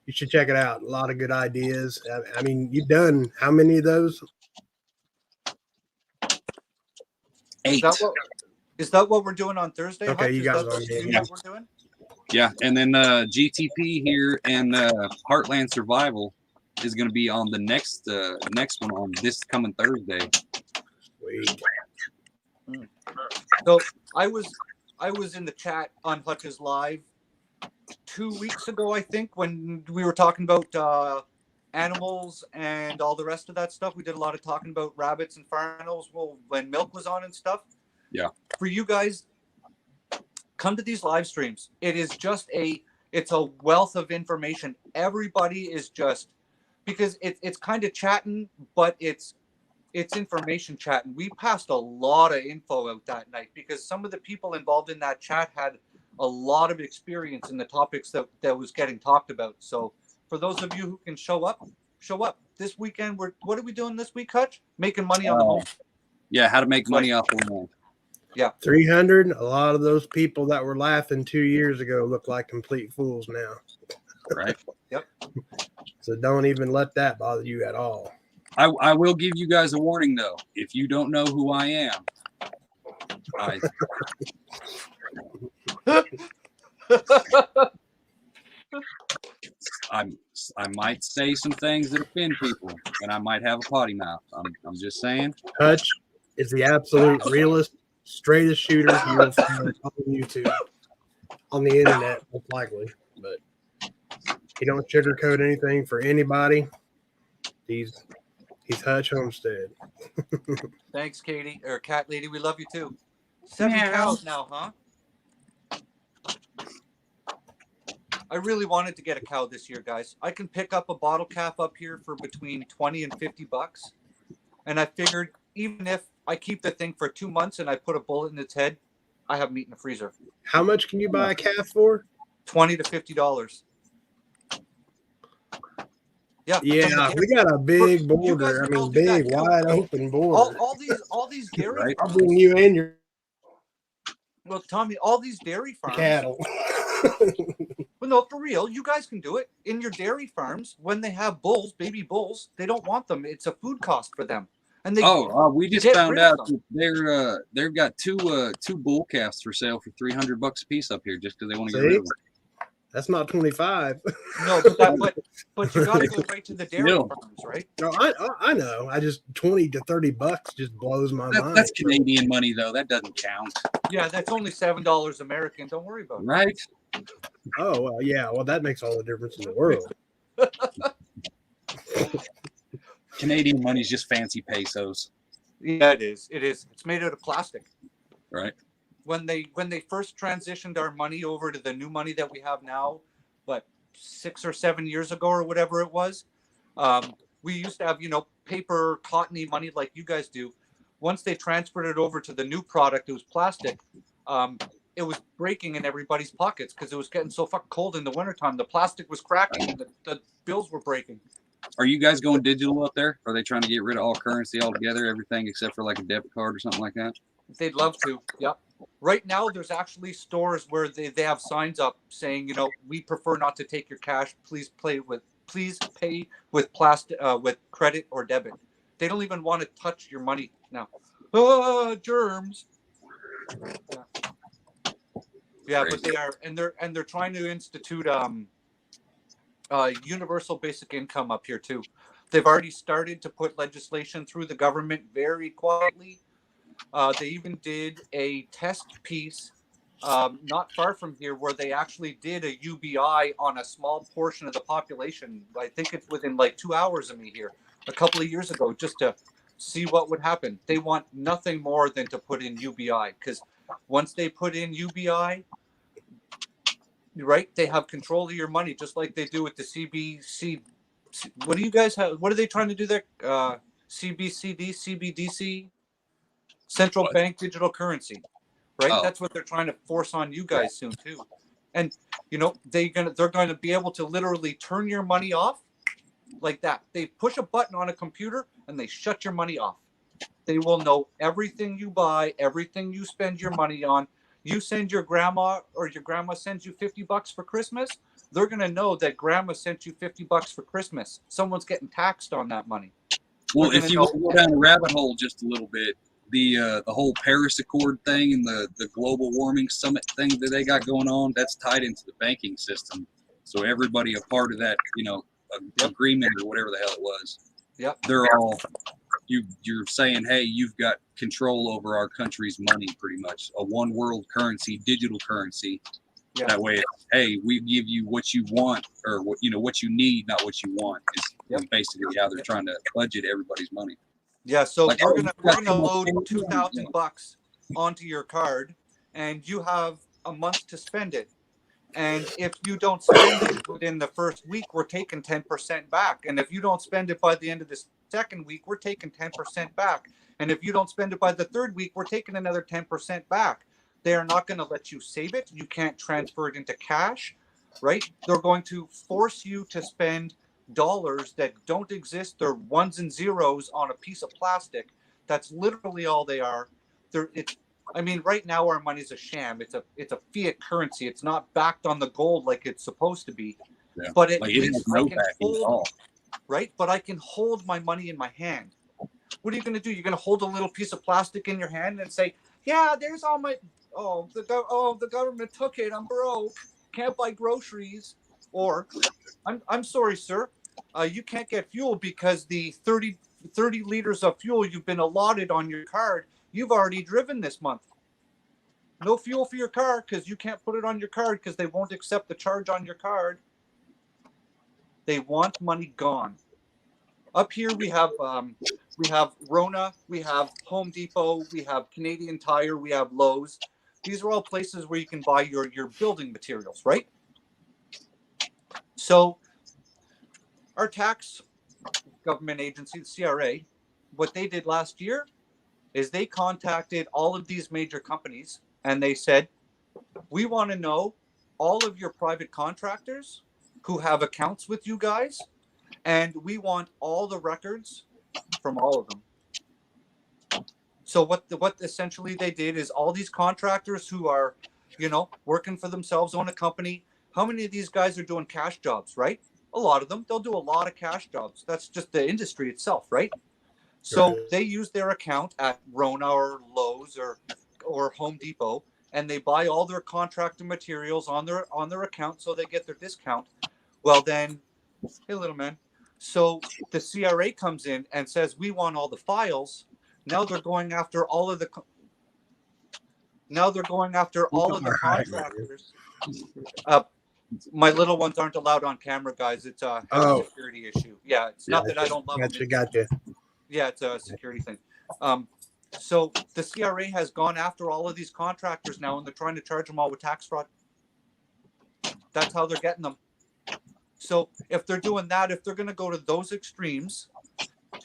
you should check it out. A lot of good ideas. I mean, you've done how many of those? 8. Is that what we're doing on Thursday? Okay, Hutch? you got it on what we're doing? Yeah, and then GTP here and Heartland Survival is going to be on the next one on this coming Thursday. Sweet. So I was in the chat on Hutch's Live 2 weeks ago, I think, when we were talking about animals and all the rest of that stuff. We did a lot of talking about rabbits and farm animals when Milk was on and stuff. Yeah. For you guys, come to these live streams. It is just it's a wealth of information. Everybody is just, because it's kind of chatting, but it's information chatting. We passed a lot of info out that night because some of the people involved in that chat had a lot of experience in the topics that was getting talked about. So for those of you who can show up this weekend. What are we doing this week, Hutch? Making money on the home. Yeah, how to make money off the home. Yeah, 300. A lot of those people that were laughing 2 years ago look like complete fools now. Right. Yep. So don't even let that bother you at all. I will give you guys a warning though. If you don't know who I am, I might say some things that offend people, and I might have a potty mouth. I'm just saying. Hutch is the absolute realest, straightest shooter you will find on YouTube, on the internet, most likely. But he don't sugarcoat anything for anybody. He's He's Hutch Homestead. Thanks, Katie or Cat Lady. We love you too. 7 Meow. cows now, huh? I really wanted to get a cow this year, guys. I can pick up a bottle calf up here for between 20 and 50 bucks. And I figured even if I keep the thing for 2 months and I put a bullet in its head, I have meat in the freezer. How much can you buy a calf for? $20 to $50. Yeah, Yeah, we got a big You guys border. I can all mean, do that big, too. wide open border. all these dairy Right. I'll farms. bring you and your Well, Tommy, all these dairy farms. cattle. Well, no, for real, you guys can do it in your dairy farms. When they have bulls, baby bulls, they don't want them. It's a food cost for them. And they We just get found rid of out them. that they've got two bull calves for sale for $300 a piece up here just because they want to get See? rid of them. That's not 25. No, but you got to go right to the dairy Still. farms, right? No, I know. I just 20 to 30 bucks just blows my mind. That's Canadian money though. That doesn't count, Yeah, that's only $7 American. Don't worry about it. right? Oh well, yeah. Well, that makes all the difference in the world. Canadian money's just fancy pesos, Yeah, it is. It is. It's made out of plastic. right? When they first transitioned our money over to the new money that we have now, what 6 or 7 years ago or whatever it was, we used to have paper cottony money like you guys do. Once they transferred it over to the new product, it was plastic. It was breaking in everybody's pockets because it was getting so fucking cold in the wintertime. The plastic was cracking and the bills were breaking. Are you guys going digital up there? Are they trying to get rid of all currency altogether, everything except for like a debit card or something like that? They'd love to. Yep. Right now, there's actually stores where they have signs up saying, we prefer not to take your cash. Please pay with plastic, with credit or debit. They don't even want to touch your money now. Germs. Yeah, but they are, and they're trying to institute universal basic income up here too. They've already started to put legislation through the government very quietly. They even did a test piece not far from here where they actually did a UBI on a small portion of the population. I think it's within like 2 hours of me here a couple of years ago, just to see what would happen. They want nothing more than to put in UBI, because once they put in UBI, right, they have control of your money just like they do with the CBC. What do you guys have? What are they trying to do there? CBCD, CBDC? Central bank digital currency, right? Oh. That's what they're trying to force on you guys soon too. And they're going to be able to literally turn your money off like that. They push a button on a computer and they shut your money off. They will know everything you buy, everything you spend your money on. You send your grandma, or your grandma sends you $50 for Christmas, they're going to know that grandma sent you $50 for Christmas. Someone's getting taxed on that money. Well, if you want to go down the rabbit hole just a little bit, the whole Paris Accord thing and the global warming summit thing that they got going on, that's tied into the banking system. So everybody a part of that, agreement or whatever the hell it was. Yep. They're all you're saying, hey, you've got control over our country's money, pretty much a one world currency, digital currency. Yeah. That way, hey, we give you what you want, or what you need, not what you want. Is basically how they're trying to budget everybody's money. Yeah, so we're gonna load $2,000 onto your card, and you have a month to spend it. And if you don't spend it within the first week, we're taking 10% back. And if you don't spend it by the end of the second week, we're taking 10% back. And if you don't spend it by the third week, we're taking another 10% back. They are not going to let you save it. You can't transfer it into cash, right? They're going to force you to spend dollars that don't exist. They're ones and zeros on a piece of plastic. That's literally all they are. Right now our money's a sham. It's a fiat currency. It's not backed on the gold like it's supposed to be. Yeah. But at least I can hold, right? But I can hold my money in my hand. What are you going to do? You're going to hold a little piece of plastic in your hand and say, "Yeah, there's all my the government took it. I'm broke. Can't buy groceries." Or, "I'm sorry, sir. You can't get fuel because the 30 liters of fuel you've been allotted on your card, you've already driven this month. No fuel for your car because you can't put it on your card because they won't accept the charge on your card." They want money gone. Up here we have Rona, we have Home Depot, we have Canadian Tire, we have Lowe's. These are all places where you can buy your building materials, right? So our tax government agency, the CRA, what they did last year is they contacted all of these major companies and they said, we want to know all of your private contractors who have accounts with you guys, and we want all the records from all of them. So what essentially they did is all these contractors who are, working for themselves, own a company. How many of these guys are doing cash jobs, right? A lot of them. They'll do a lot of cash jobs. That's just the industry itself, right? So they use their account at Rona or Lowe's or Home Depot, and they buy all their contractor materials on their account, so they get their discount. Well, then, hey, little man. So the CRA comes in and says, we want all the files. Now they're going after all of the contractors. My little ones aren't allowed on camera, guys. It's a security issue. Yeah, it's not that I don't love them. Gotcha. Yeah, it's a security thing. So the CRA has gone after all of these contractors now, and they're trying to charge them all with tax fraud. That's how they're getting them. So if they're doing that, if they're going to go to those extremes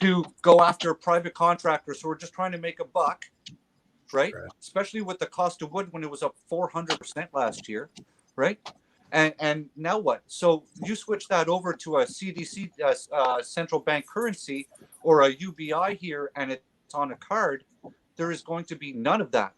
to go after private contractors who are just trying to make a buck, right? Especially with the cost of wood when it was up 400% last year, right? And now what? So you switch that over to a CDC central bank currency or a UBI here, and it's on a card. There is going to be none of that.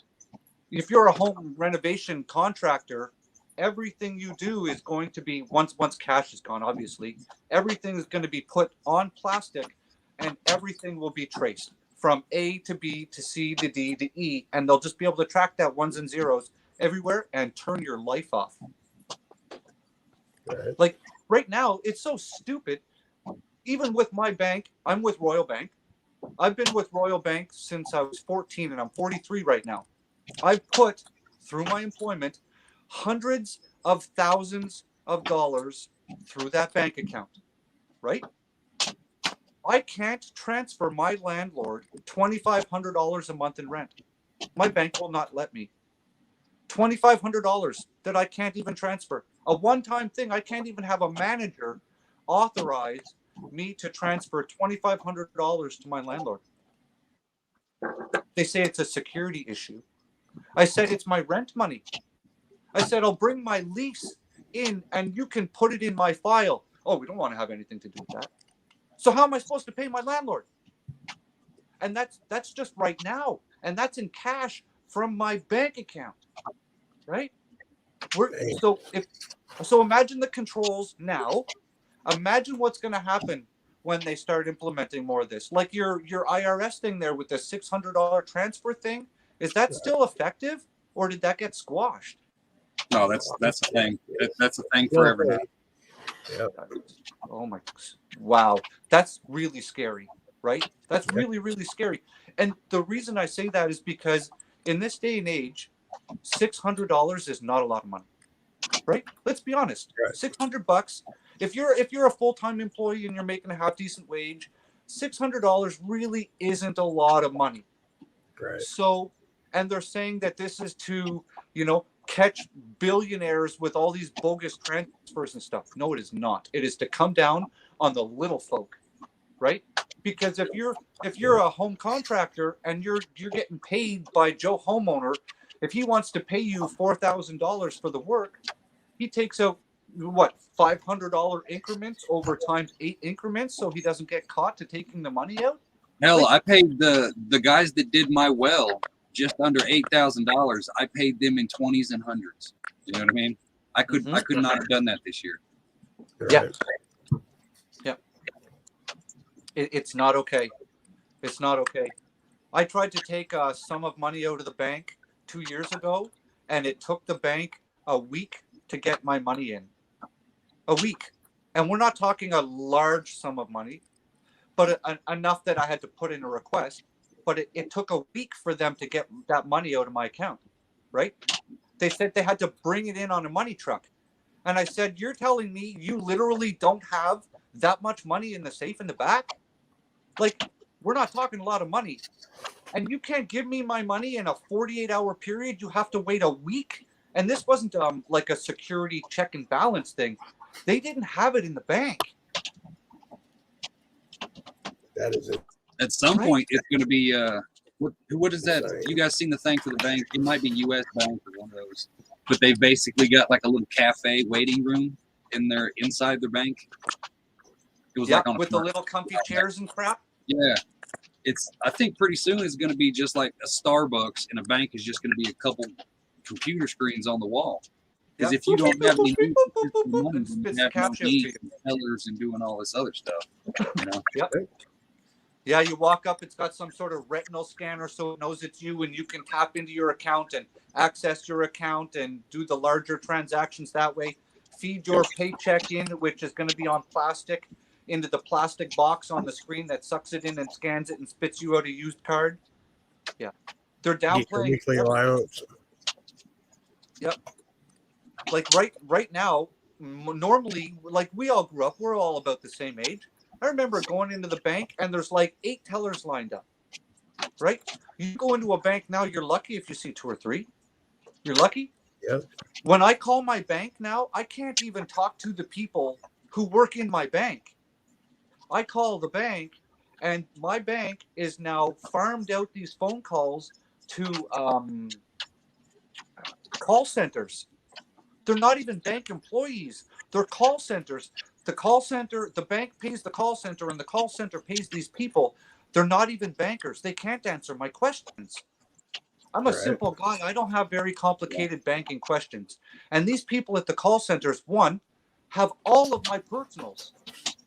If you're a home renovation contractor, everything you do is going to be, once cash is gone, obviously, everything is going to be put on plastic, and everything will be traced from A to B to C to D to E, and they'll just be able to track that ones and zeros everywhere and turn your life off. Like right now, it's so stupid. Even with my bank, I'm with Royal Bank. I've been with Royal Bank since I was 14, and I'm 43 right now. I've put, through my employment, hundreds of thousands of dollars through that bank account, right? I can't transfer my landlord $2,500 a month in rent. My bank will not let me. $2,500 that I can't even transfer. A one-time thing. I can't even have a manager authorize me to transfer $2,500 to my landlord. They say it's a security issue. I said it's my rent money. I said I'll bring my lease in and you can put it in my file. Oh, we don't want to have anything to do with that. So how am I supposed to pay my landlord? And that's just right now. And that's in cash from my bank account. Right? So imagine the controls now. Imagine what's going to happen when they start implementing more of this. Like your IRS thing there with the $600 transfer thing. Is that still effective, or did that get squashed? No, that's a thing. That's a thing forever now. Yep. Oh my! Wow, that's really scary, right? That's really, really scary. And the reason I say that is because in this day and age, $600 is not a lot of money, right? Let's be honest. Right. $600. If you're a full-time employee and you're making a half decent wage, $600 really isn't a lot of money. Right. So, and they're saying that this is to, catch billionaires with all these bogus transfers and stuff. No, it is not. It is to come down on the little folk, right? Because if you're a home contractor and you're getting paid by Joe homeowner, if he wants to pay you $4,000 for the work, he takes out $500 increments over times 8 increments, so he doesn't get caught to taking the money out. Hell, I paid the guys that did my well just under $8,000. I paid them in 20s and hundreds. You know what I mean? I could not have done that this year. Right. Yeah. It's not okay. It's not okay. I tried to take a sum of money out of the bank 2 years ago, and it took the bank a week to get my money in. A week. And we're not talking a large sum of money, but enough that I had to put in a request. But it took a week for them to get that money out of my account, right? They said they had to bring it in on a money truck. And I said, you're telling me you literally don't have that much money in the safe in the back? Like, we're not talking a lot of money. And you can't give me my money in a 48-hour period. You have to wait a week. And this wasn't like a security check and balance thing. They didn't have it in the bank. That is it. At some point, it's going to be what is that? Sorry. You guys seen the thing for the bank? It might be U.S. Bank or one of those, but they've basically got like a little cafe waiting room inside their bank. It was like on with the little comfy chairs and crap. Yeah, I think pretty soon it's going to be just like a Starbucks, and a bank is just going to be a couple computer screens on the wall. Because if you don't have any money, you have no need for tellers and doing all this other stuff. You know? Yep. Yeah, you walk up, it's got some sort of retinal scanner so it knows it's you, and you can tap into your account and access your account and do the larger transactions that way. Feed your paycheck in, which is going to be on plastic, into the plastic box on the screen that sucks it in and scans it and spits you out a used card. Yeah. They're downplaying. Weekly allowance. Yep. Like right now, normally, like we all grew up, we're all about the same age. I remember going into the bank and there's like 8 tellers lined up, right? You go into a bank now, you're lucky if you see 2 or 3. You're lucky. Yep. When I call my bank now, I can't even talk to the people who work in my bank. I call the bank, and my bank is now farmed out these phone calls to call centers. They're not even bank employees. They're call centers. The call center, the bank pays the call center, and the call center pays these people. They're not even bankers. They can't answer my questions. I'm a simple guy. I don't have very complicated banking questions. And these people at the call centers, one, have all of my personals.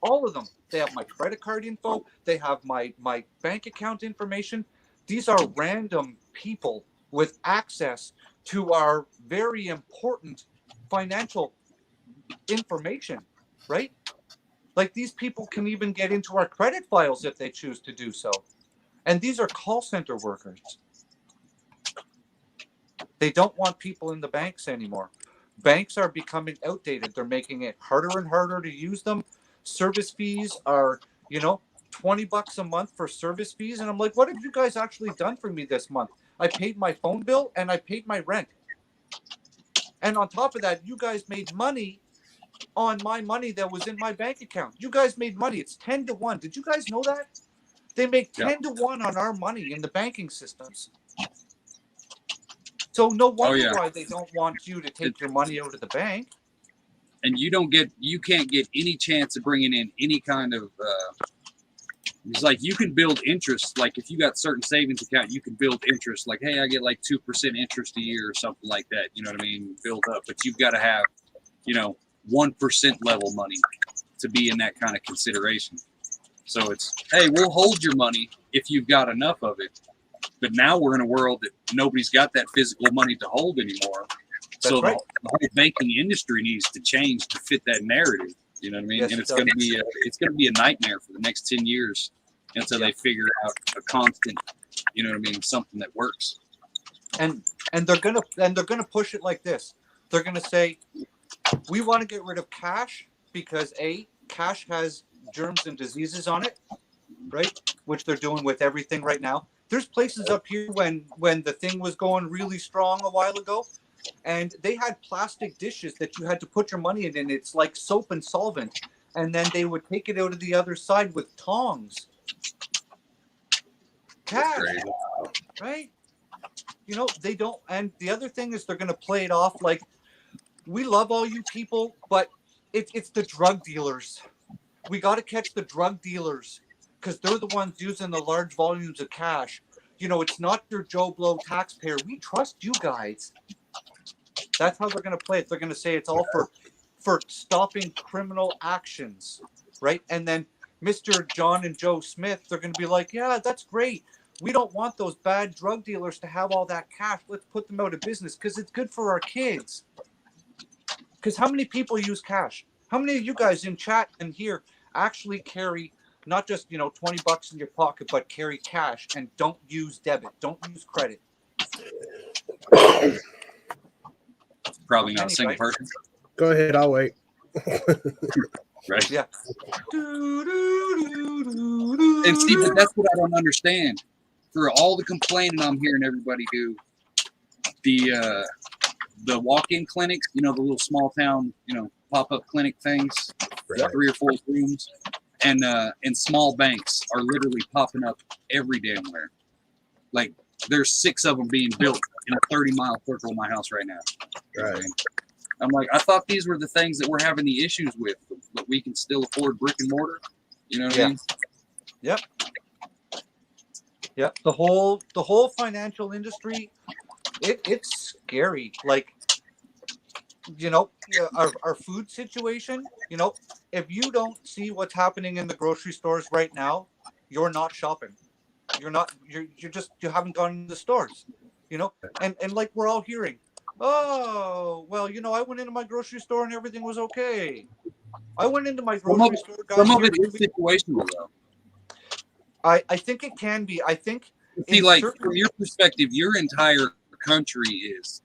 All of them. They have my credit card info. They have my bank account information. These are random people with access to our very important financial information, right? Like, these people can even get into our credit files if they choose to do so. And these are call center workers. They don't want people in the banks anymore. Banks are becoming outdated. They're making it harder and harder to use them. Service fees are, $20 a month for service fees. And I'm like, what have you guys actually done for me this month? I paid my phone bill and I paid my rent. And on top of that, you guys made money on my money that was in my bank account. You guys made money. It's 10 to 1. Did you guys know that? They make 10 to 1 on our money in the banking systems. So no wonder why they don't want you to take your money out of the bank. And you can't get any chance of bringing in any kind of, it's like you can build interest. Like if you got certain savings account, you can build interest. Like, hey, I get like 2% interest a year or something like that. You know what I mean? Build up, but you've got to have, 1% level money to be in that kind of consideration. So it's, hey, we'll hold your money if you've got enough of it. But now we're in a world that nobody's got that physical money to hold anymore. So the whole banking industry needs to change to fit that narrative. You know what I mean? Yes, and it's going to be a nightmare for the next 10 years until they figure out a constant, something that works. And they're gonna push it like this. They're gonna say, we want to get rid of cash because cash has germs and diseases on it, right? Which they're doing with everything right now. There's places up here when the thing was going really strong a while ago, and they had plastic dishes that you had to put your money in, and it's like soap and solvent, and then they would take it out of the other side with tongs. Cash, right? They don't. And the other thing is they're going to play it off like, we love all you people, but it's the drug dealers. We got to catch the drug dealers because they're the ones using the large volumes of cash. It's not your Joe Blow taxpayer. We trust you guys. That's how they're going to play it. They're going to say it's all for stopping criminal actions, right? And then Mr. John and Joe Smith, they're going to be like, yeah, that's great. We don't want those bad drug dealers to have all that cash. Let's put them out of business because it's good for our kids. Because how many people use cash? How many of you guys in chat and here actually carry not just, $20 in your pocket, but carry cash and don't use debit, don't use credit? Probably not a single person. Go ahead, I'll wait. Right? Yeah. And see, but that's what I don't understand. For all the complaining I'm hearing everybody do, the walk-in clinics, the little small town, pop-up clinic things, Right. 3 or 4 rooms, and small banks are literally popping up every damn where. Like there's 6 of them being built in a 30-mile circle of my house right now. Right. I'm like, I thought these were the things that we're having the issues with, but we can still afford brick and mortar. You know what I mean? Yep. Yep. The whole financial industry, it's scary. Like, our food situation, if you don't see what's happening in the grocery stores right now, you're not shopping. You haven't gone to the stores, and like we're all hearing, oh, well, I went into my grocery store and everything was okay. I went into my grocery store, guys. Some of it is situational, though. I think it can be. I think. See, like from your perspective, your entire country is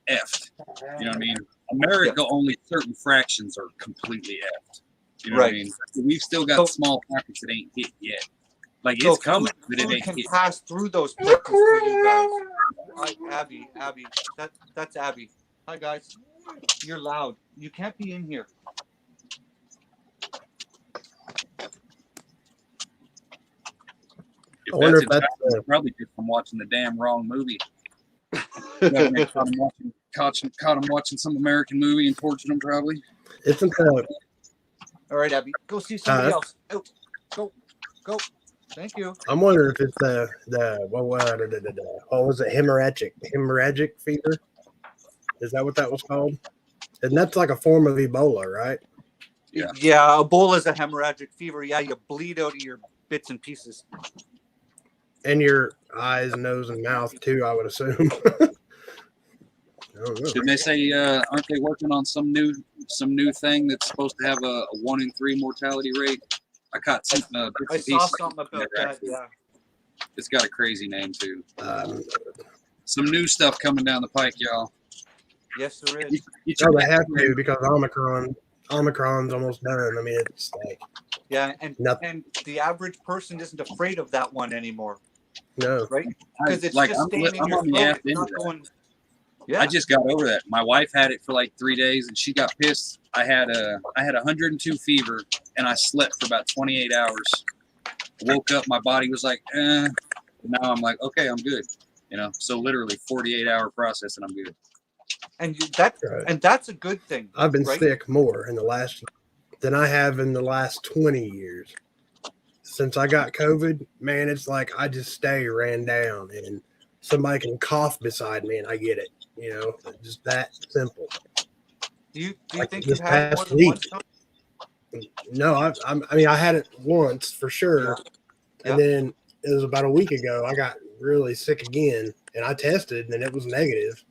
effed. You know what I mean? America, only certain fractions are completely effed. You know what I mean? We've still got small pockets that ain't hit yet. Like it's coming, but it ain't hit. Pass through those places for you guys. Hi, Abby. That's Abby. Hi, guys. You're loud. You can't be in here. I wonder if that's probably just from watching the damn wrong movie. Caught him watching some American movie and tortured him, probably. Isn't All right, Abby, go see somebody else. Out. Go. Thank you. I'm wondering if it's what was it, hemorrhagic fever? Is that what that was called? And that's like a form of Ebola, right? Yeah, Ebola is a hemorrhagic fever. Yeah, you bleed out of your bits and pieces. And your eyes, nose, and mouth too, I would assume. Didn't they say aren't they working on some new thing that's supposed to have a 1 in 3 mortality rate? I caught some. I saw something about that. Yeah, it's got a crazy name too. Some new stuff coming down the pike, y'all. Yes, there is. They have to because Omicron's almost done. I mean, it's like and the average person isn't afraid of that one anymore. No, right? Because it's just staying in your throat, not going. Yeah. I just got over that. My wife had it for like 3 days, and she got pissed. I had 102 fever, and I slept for about 28 hours. Woke up, my body was like, eh. Now I'm like, okay, I'm good. So literally 48-hour process, and I'm good. And that's a good thing. I've been sick more in the last than I have in the last 20 years. Since I got COVID, man, it's like I just stay ran down, and somebody can cough beside me, and I get it. Just that simple. Do you think you've had more than one time? No, I had it once for sure, and then it was about a week ago. I got really sick again, and I tested, and it was negative.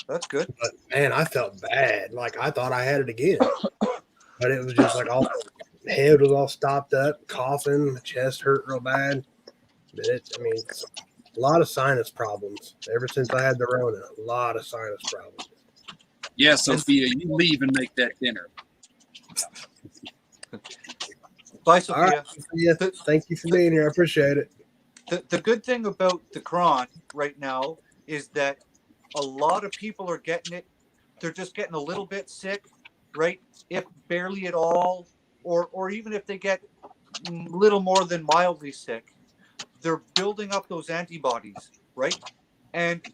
That's good. But man, I felt bad. Like I thought I had it again, but it was just like all my head was all stopped up, coughing, my chest hurt real bad. But it's a lot of sinus problems ever since I had the Rona. A lot of sinus problems. Yeah, Sophia, you leave and make that dinner. Bye, Sophia. All right, Sophia. Thank you for being here. I appreciate it. The good thing about the Cron right now is that a lot of people are getting it. They're just getting a little bit sick, right? If barely at all, or even if they get little more than mildly sick, they're building up those antibodies, right? And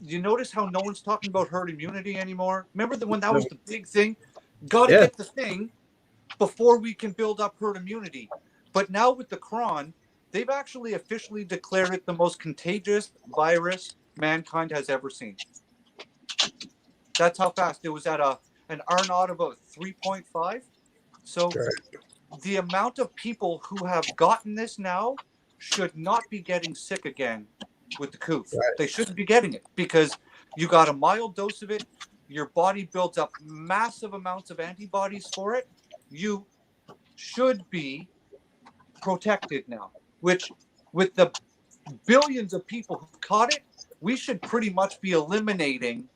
you notice how no one's talking about herd immunity anymore? Remember when that was the big thing? Got to get the thing before we can build up herd immunity. But now with the Cron, they've actually officially declared it the most contagious virus mankind has ever seen. That's how fast. It was at an R0 of about 3.5. So the amount of people who have gotten this now should not be getting sick again with the coof. Right. They shouldn't be getting it because you got a mild dose of it. Your body builds up massive amounts of antibodies for it. You should be protected now, which with the billions of people who caught it, we should pretty much be eliminating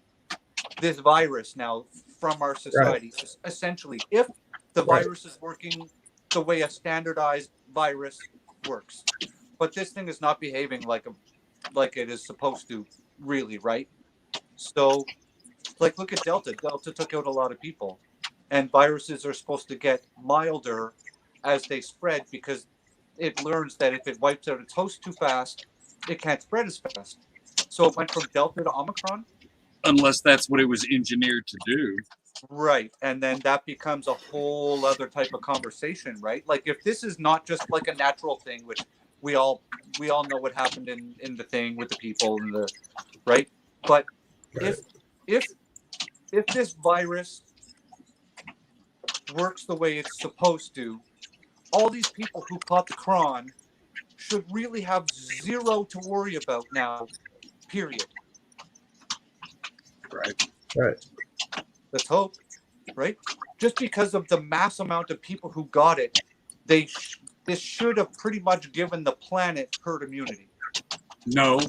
this virus now from our society, essentially, if the virus is working the way a standardized virus works. But this thing is not behaving like it is supposed to, really, right? So, like, look at Delta. Delta took out a lot of people, and viruses are supposed to get milder as they spread because it learns that if it wipes out its host too fast, it can't spread as fast. So it went from Delta to Omicron. Unless that's what it was engineered to do. Right. And then that becomes a whole other type of conversation, right? Like if this is not just like a natural thing, which we all know what happened in the thing with the people and the right. But if this virus works the way it's supposed to, all these people who caught the cron should really have zero to worry about now, period. Right. Let's hope, right? Just because of the mass amount of people who got it, this should have pretty much given the planet herd immunity. No,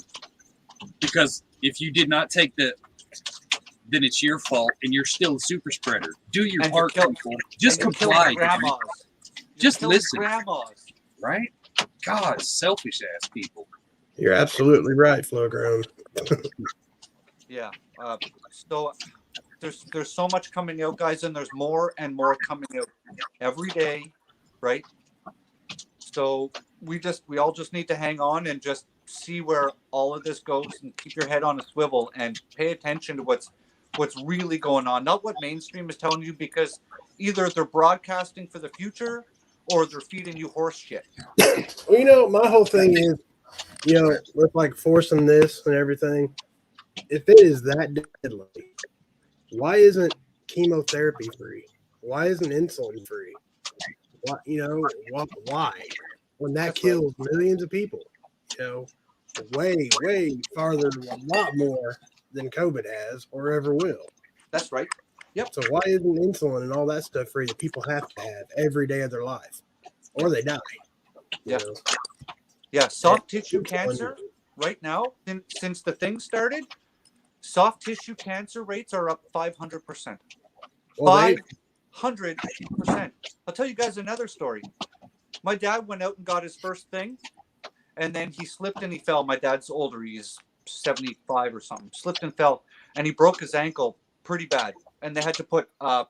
because if you did not take then it's your fault, and you're still a super spreader. Do your part, people. Just comply. Just listen. Grandmas. Right? God, selfish ass people. You're absolutely right, Flow Grown. Yeah. So there's so much coming out, guys, and there's more and more coming out every day, right? So we all just need to hang on and just see where all of this goes and keep your head on a swivel and pay attention to what's really going on, not what mainstream is telling you, because either they're broadcasting for the future or they're feeding you horse shit. Well, my whole thing is, with like forcing this and everything, if it is that deadly, why isn't chemotherapy free? Why isn't insulin free? Why, why? When that kills millions of people, way, way farther, a lot more than COVID has or ever will. That's right. Yep. So why isn't insulin and all that stuff free that people have to have every day of their life, or they die? Yeah. Yeah. Soft tissue cancer right now, since the thing started, soft tissue cancer rates are up 500%. 500%. I'll tell you guys another story. My dad went out and got his first thing, and then he slipped and he fell. My dad's older. He's 75 or something. Slipped and fell, and he broke his ankle pretty bad. And they had to put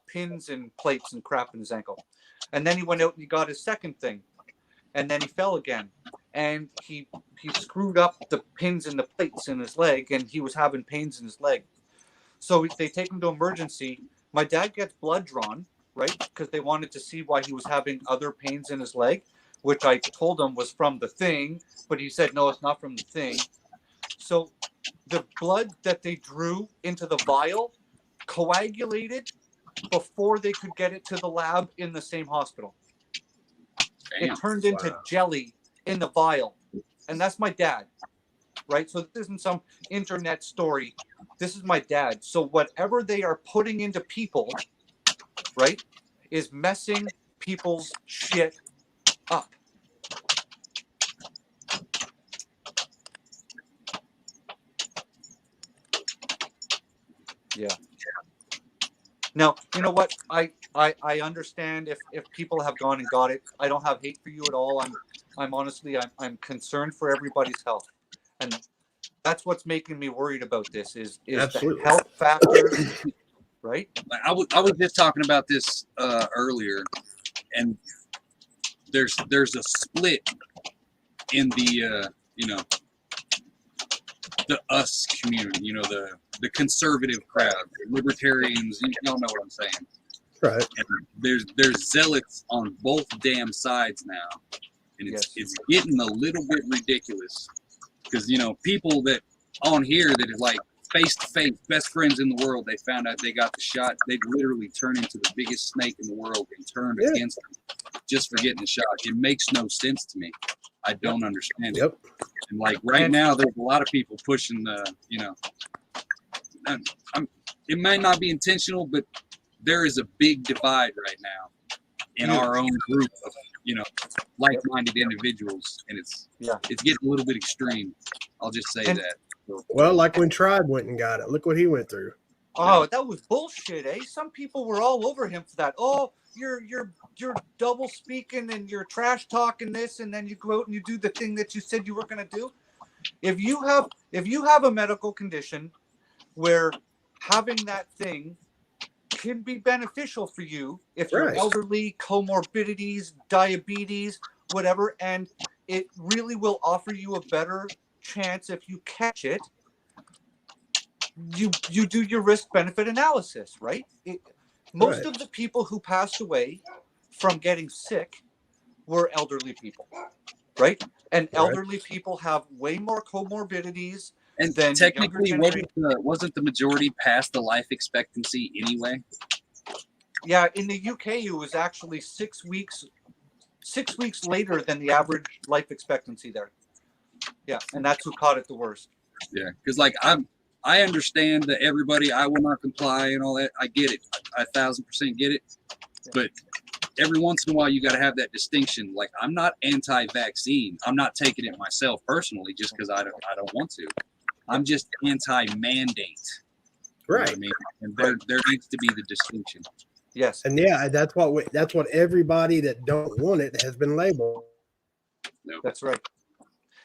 pins and plates and crap in his ankle. And then he went out and he got his second thing. And then he fell again. And he screwed up the pins and the plates in his leg, and he was having pains in his leg. So they take him to emergency. My dad gets blood drawn, right? Because they wanted to see why he was having other pains in his leg, which I told him was from the thing. But he said, no, it's not from the thing. So the blood that they drew into the vial coagulated before they could get it to the lab in the same hospital. Damn. It turned into jelly in the vial. And that's my dad, right? So this isn't some internet story. This is my dad. So whatever they are putting into people, right, is messing people's shit up. Yeah. Now, you know what? I understand if people have gone and got it. I don't have hate for you at all. I'm honestly I'm concerned for everybody's health, and that's what's making me worried about this is the health factor, right? I was just talking about this earlier, and there's a split in the the us community, the conservative crowd, the libertarians, y'all know what I'm saying. Right. And there's zealots on both damn sides now. And it's getting a little bit ridiculous. Because, people that on here that is like face to face, best friends in the world, they found out they got the shot, they'd literally turn into the biggest snake in the world and turn against them just for getting the shot. It makes no sense to me. I don't understand it. And like right now, there's a lot of people pushing the, it might not be intentional, but there is a big divide right now in our own group of, like-minded individuals, and it's getting a little bit extreme. I'll just say that. Well, like when Tribe went and got it. Look what he went through. Oh, that was bullshit, eh? Some people were all over him for that. Oh, you're double speaking and you're trash talking this, and then you go out and you do the thing that you said you were going to do. If you have a medical condition where having that thing can be beneficial for you, if you're Right. elderly, comorbidities, diabetes, whatever, and it really will offer you a better chance if you catch it, you do your risk benefit analysis, right? Most Right. of the people who passed away from getting sick were elderly people, right? And elderly people have way more comorbidities And than younger technically, generation. wasn't the majority past the life expectancy anyway? Yeah, in the UK, it was actually 6 weeks later than the average life expectancy there. Yeah, and that's who caught it the worst. Yeah, because like I understand that everybody, I will not comply and all that. I get it. I 1,000% get it. But every once in a while, you got to have that distinction. Like, I'm not anti-vaccine. I'm not taking it myself personally just because I don't want to. I'm just anti-mandate. You know Right. what I mean? And there needs to be the distinction. Yes. And yeah, that's what everybody that don't want it has been labeled That's right.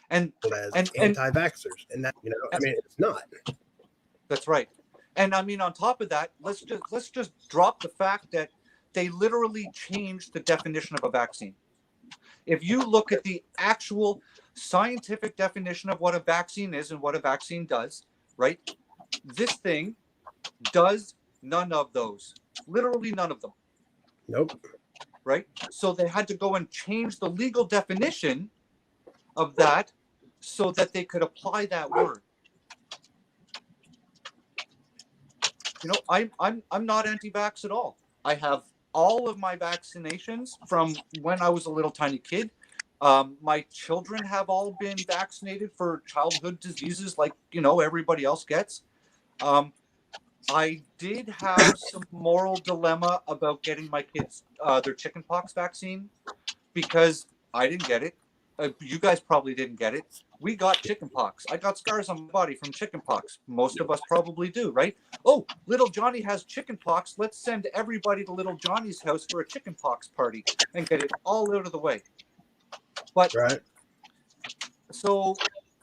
And as anti-vaxxers, and that, I mean, it's not. That's right. And I mean, on top of that, let's just drop the fact that they literally changed the definition of a vaccine. If you look at the actual scientific definition of what a vaccine is and what a vaccine does, right? This thing does none of those. Literally none of them. Nope. Right? So they had to go and change the legal definition of that so that they could apply that word. I'm not anti-vax at all. I have all of my vaccinations from when I was a little tiny kid. My children have all been vaccinated for childhood diseases like, everybody else gets. I did have some moral dilemma about getting my kids their chickenpox vaccine because I didn't get it. You guys probably didn't get it. We got chickenpox. I got scars on my body from chickenpox. Most of us probably do, right? Oh, little Johnny has chickenpox. Let's send everybody to little Johnny's house for a chickenpox party and get it all out of the way. But right. So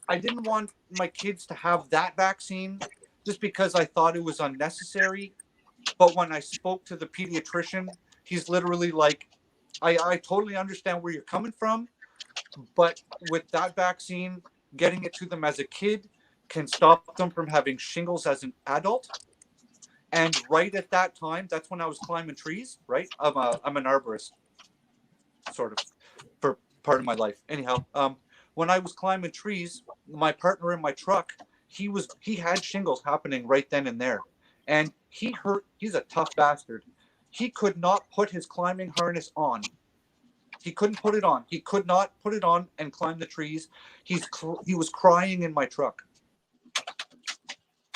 I didn't want my kids to have that vaccine just because I thought it was unnecessary. But when I spoke to the pediatrician, he's literally like, I totally understand where you're coming from, but with that vaccine, getting it to them as a kid can stop them from having shingles as an adult. And right at that time, that's when I was climbing trees, right? I'm an arborist, sort of, for part of my life. Anyhow, when I was climbing trees, my partner in my truck, he had shingles happening right then and there. And he's a tough bastard. He could not put his climbing harness on. He couldn't put it on. He could not put it on and climb the trees. He was crying in my truck,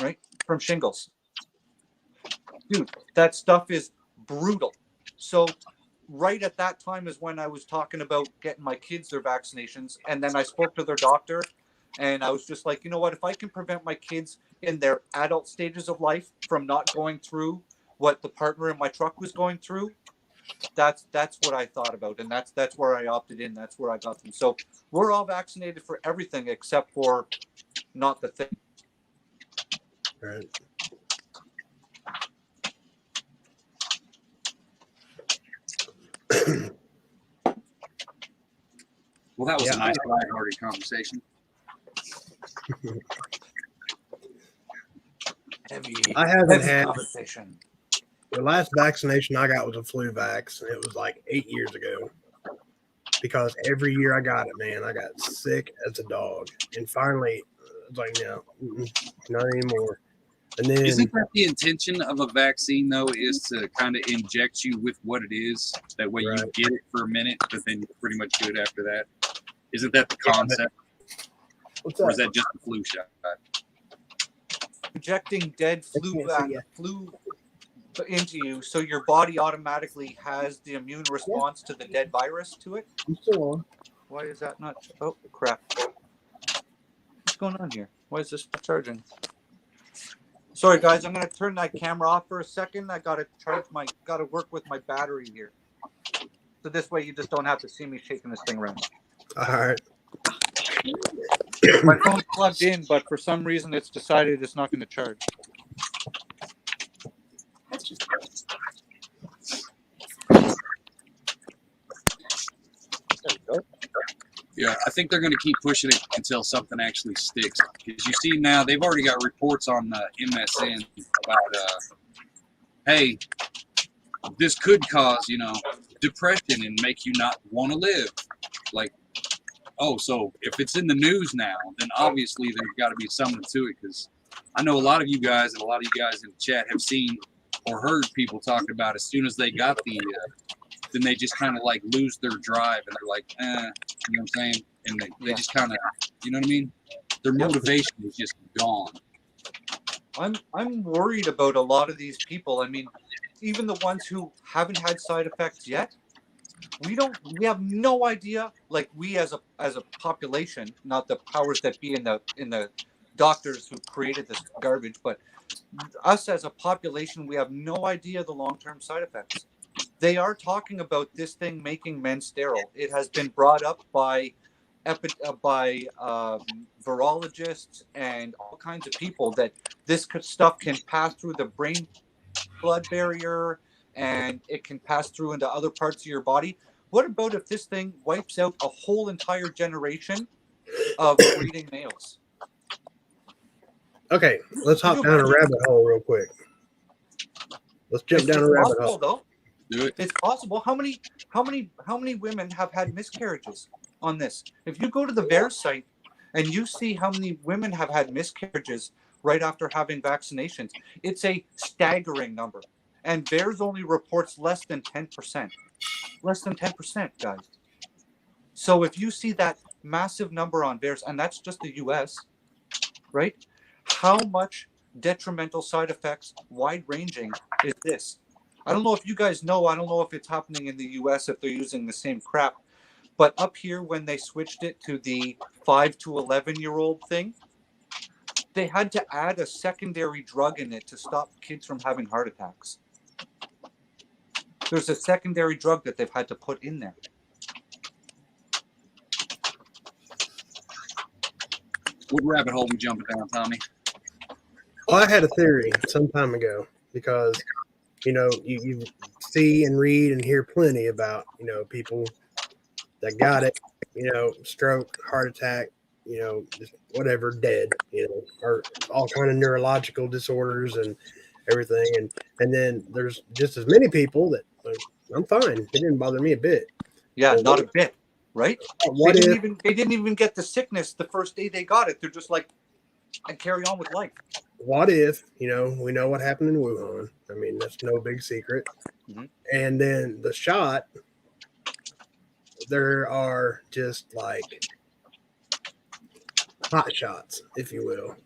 right? From shingles. Dude, that stuff is brutal. So right at that time is when I was talking about getting my kids their vaccinations. And then I spoke to their doctor and I was just like, you know what, if I can prevent my kids in their adult stages of life from not going through what the partner in my truck was going through, that's what I thought about. And that's where I opted in. That's where I got them. So we're all vaccinated for everything except for not the thing. Right. Well, that was a nice, lighthearted conversation. I haven't had conversation. the last vaccination I got was a flu vax, and it was like 8 years ago. Because every year I got it, man, I got sick as a dog, and finally, it's like, no, not anymore. And then, isn't that the intention of a vaccine, though, is to kind of inject you with what it is? That way you get it for a minute, but then you're pretty much good after that. Isn't that the concept? What's that? Or is that just a flu shot? Injecting dead flu into you, so your body automatically has the immune response to the dead virus to it. I'm still on. Why is that not? Oh, crap. What's going on here? Why is this not charging? Sorry, guys. I'm gonna turn that camera off for a second. I gotta work with my battery here. So this way, you just don't have to see me shaking this thing around. All right. My phone's plugged in, but for some reason, it's decided it's not going to charge. Yeah, I think they're going to keep pushing it until something actually sticks. Because you see now, they've already got reports on MSN about, hey, this could cause, depression and make you not want to live. Like, oh, so if it's in the news now, then obviously there's got to be something to it. Because I know a lot of you guys and a lot of you guys in the chat have seen or heard people talking about as soon as they got the then they just kind of like lose their drive and they're like, you know what I'm saying? And they just kind of, you know what I mean? Their motivation is just gone. I'm worried about a lot of these people. I mean, even the ones who haven't had side effects yet, we have no idea. Like we as a population, not the powers that be in the doctors who created this garbage, but us as a population, we have no idea the long-term side effects. They are talking about this thing making men sterile. It has been brought up by virologists and all kinds of people that this stuff can pass through the brain-blood barrier and it can pass through into other parts of your body. What about if this thing wipes out a whole entire generation of breeding males? Okay, let's hop down a rabbit hole real quick. Let's jump down a rabbit hole. Though. Do it. It's possible. How many women have had miscarriages on this? If you go to the VAERS site and you see how many women have had miscarriages right after having vaccinations, it's a staggering number. And VAERS only reports less than 10%. Less than 10%, guys. So if you see that massive number on VAERS, and that's just the US, right? How much detrimental side effects, wide-ranging, is this? I don't know if you guys know. I don't know if it's happening in the US, if they're using the same crap. But up here, when they switched it to the 5 to 11-year-old thing, they had to add a secondary drug in it to stop kids from having heart attacks. There's a secondary drug that they've had to put in there. What rabbit hole we jumping down, Tommy? Well, I had a theory some time ago because, you see and read and hear plenty about, people that got it, stroke, heart attack, just whatever, dead, or all kind of neurological disorders and everything. And then there's just as many people that I'm fine. It didn't bother me a bit. Yeah, well, not a bit, right? They didn't even get the sickness the first day they got it. They're just like, and carry on with life. What if, we know what happened in Wuhan. I mean, that's no big secret. Mm-hmm. And then the shot, there are just like hot shots, if you will,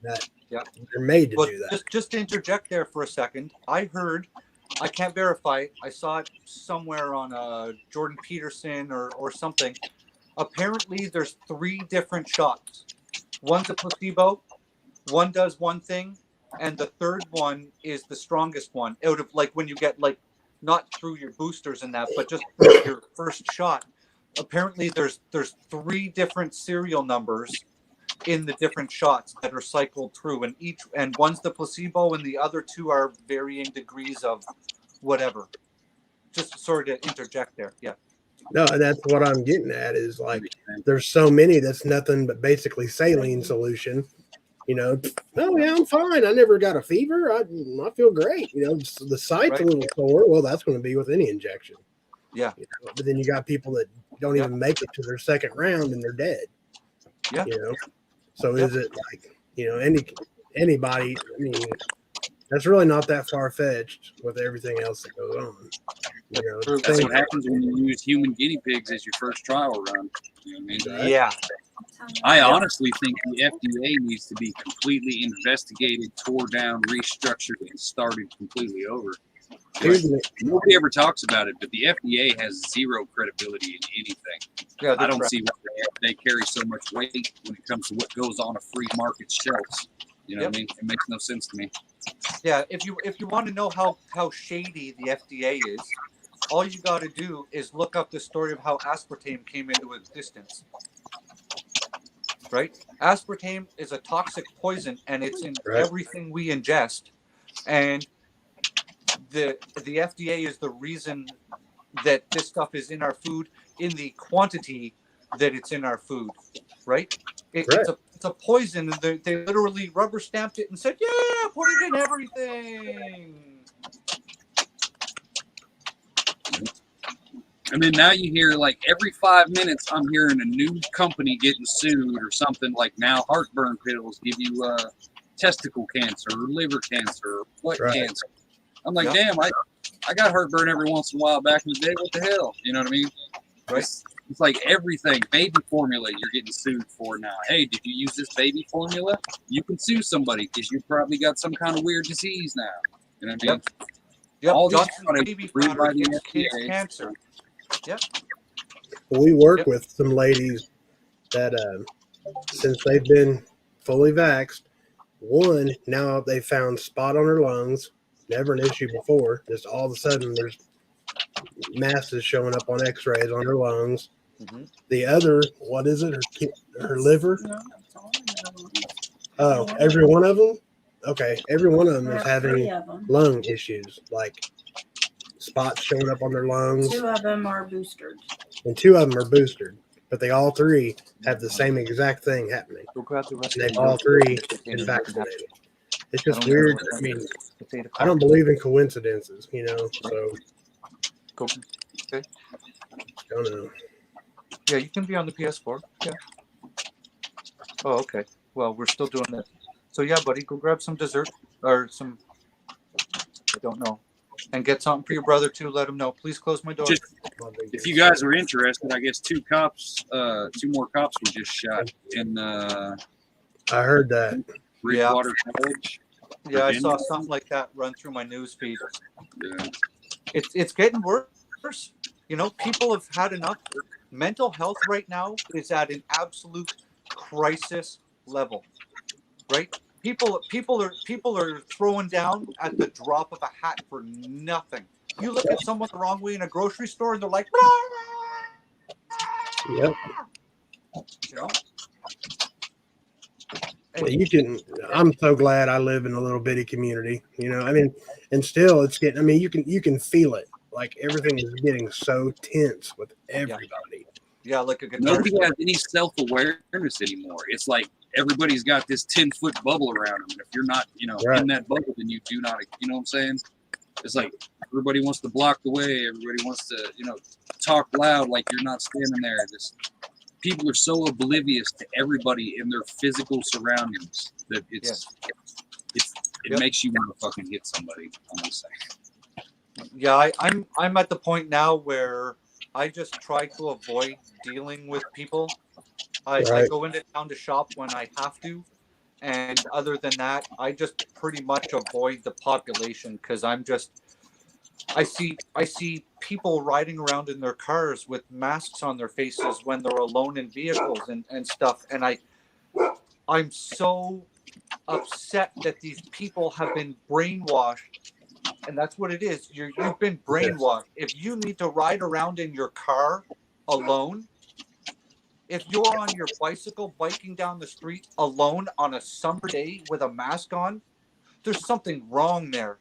that they're made to do that. Just to interject there for a second, I heard, I can't verify, I saw it somewhere on Jordan Peterson or something. Apparently, there's 3 different shots. One's a placebo, one does one thing, and the third one is the strongest one. Out of like when you get like not through your boosters and that, but just through your first shot. Apparently, there's 3 different serial numbers in the different shots that are cycled through, and one's the placebo, and the other 2 are varying degrees of whatever. Just sort of interject there, yeah. No, that's what I'm getting at is like there's so many that's nothing but basically saline solution. Oh yeah, I'm fine. I never got a fever. I feel great. The site's a little sore. Well, that's going to be with any injection. Yeah. But then you got people that don't even make it to their second round and they're dead. Yeah. So is it like anybody? I mean, that's really not that far fetched with everything else that goes on. That's what happens when you use human guinea pigs as your first trial run. You know what I mean? Yeah. I honestly think the FDA needs to be completely investigated, tore down, restructured, and started completely over. Nobody ever talks about it, but the FDA has zero credibility in anything. Yeah, I don't see why they carry so much weight when it comes to what goes on a free market shelves. You know what I mean? It makes no sense to me. Yeah, if you want to know how shady the FDA is, all you got to do is look up the story of how aspartame came into existence. Right? Aspartame is a toxic poison, and it's in everything we ingest. And the FDA is the reason that this stuff is in our food in the quantity that it's in our food. Right? It's a poison, and they literally rubber stamped it and said, "Yeah, put it in everything." And then now you hear like every 5 minutes, I'm hearing a new company getting sued or something. Like now, heartburn pills give you testicle cancer or liver cancer or butt cancer. I'm like, damn, I got heartburn every once in a while back in the day. What the hell? You know what I mean? Right. It's like everything. Baby formula you're getting sued for now. Hey, did you use this baby formula? You can sue somebody because you probably got some kind of weird disease now. You know what I mean? Yep. All Johnson's these baby approved powder by the gives kids FDA. cancer. Yep. We work with some ladies that, since they've been fully vaxxed, one, now they found spot on her lungs, never an issue before. Just all of a sudden, there's masses showing up on x-rays on her lungs. Mm-hmm. The other, what is it, her liver? Oh, every one of them? Okay, every one of them is having lung issues, like spots showing up on their lungs. 2 of them are boosted. And 2 of them are boosted, but they all 3 have the same exact thing happening. And they've all 3 been vaccinated. It's just weird. I mean, I don't believe in coincidences, you know, so. Okay. I don't know. Yeah, you can be on the PS4. Yeah. Oh, okay. Well, we're still doing that. So yeah, buddy, go grab some dessert or some. I don't know, and get something for your brother too. Let him know. Please close my door. Just, if you guys are interested, I guess 2 more cops were just shot in. I heard that. Bridgewater College. Yeah, I saw something like that run through my news feed. Yeah. It's getting worse. You know, people have had enough. Mental health right now is at an absolute crisis level. Right? People are throwing down at the drop of a hat for nothing. You look at someone the wrong way in a grocery store and they're like, yep. You know? Well, I'm so glad I live in a little bitty community, you know, I mean, and still it's getting, I mean, you can feel it. Like everything is getting so tense with everybody. Yeah, like a guitar. Nobody has any self-awareness anymore. It's like everybody's got this 10-foot bubble around them. And if you're not, you know, in that bubble, then you do not, you know what I'm saying? It's like everybody wants to block the way. Everybody wants to, you know, talk loud like you're not standing there. People are so oblivious to everybody in their physical surroundings that it makes you want to fucking hit somebody. I'm just saying. Yeah, I'm at the point now where I just try to avoid dealing with people. I go into town to shop when I have to, and other than that, I just pretty much avoid the population because I see people riding around in their cars with masks on their faces when they're alone in vehicles and stuff, and I'm so upset that these people have been brainwashed. And that's what it is. You've been brainwashed. If you need to ride around in your car alone, if you're on your bicycle biking down the street alone on a summer day with a mask on, there's something wrong there.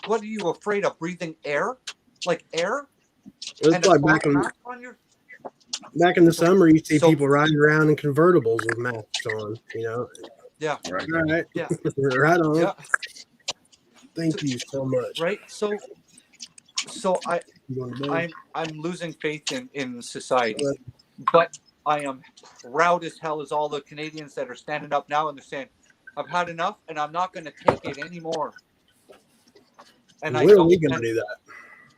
What are you afraid of? Breathing air? Like air? It's like back in the summer, you see people riding around in convertibles with masks on, you know? Yeah. Right. All right. Yeah. Right on. Yeah. Thank you so much. Right. So I'm losing faith in society, but I am proud as hell as all the Canadians that are standing up now and they're saying, "I've had enough, and I'm not going to take it anymore." And when are we going to do that?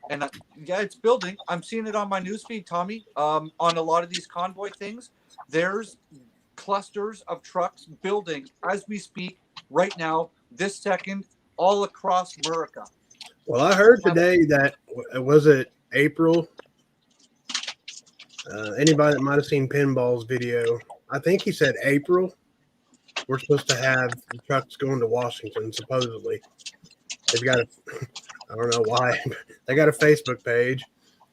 And yeah, it's building. I'm seeing it on my newsfeed, Tommy. On a lot of these convoy things, there's clusters of trucks building as we speak right now, this second, all across America. Well, I heard today that, was it April? Anybody that might have seen Pinball's video, I think he said April. we're supposed to have the trucks going to Washington. Supposedly, they've got a. I don't know why they got a Facebook page.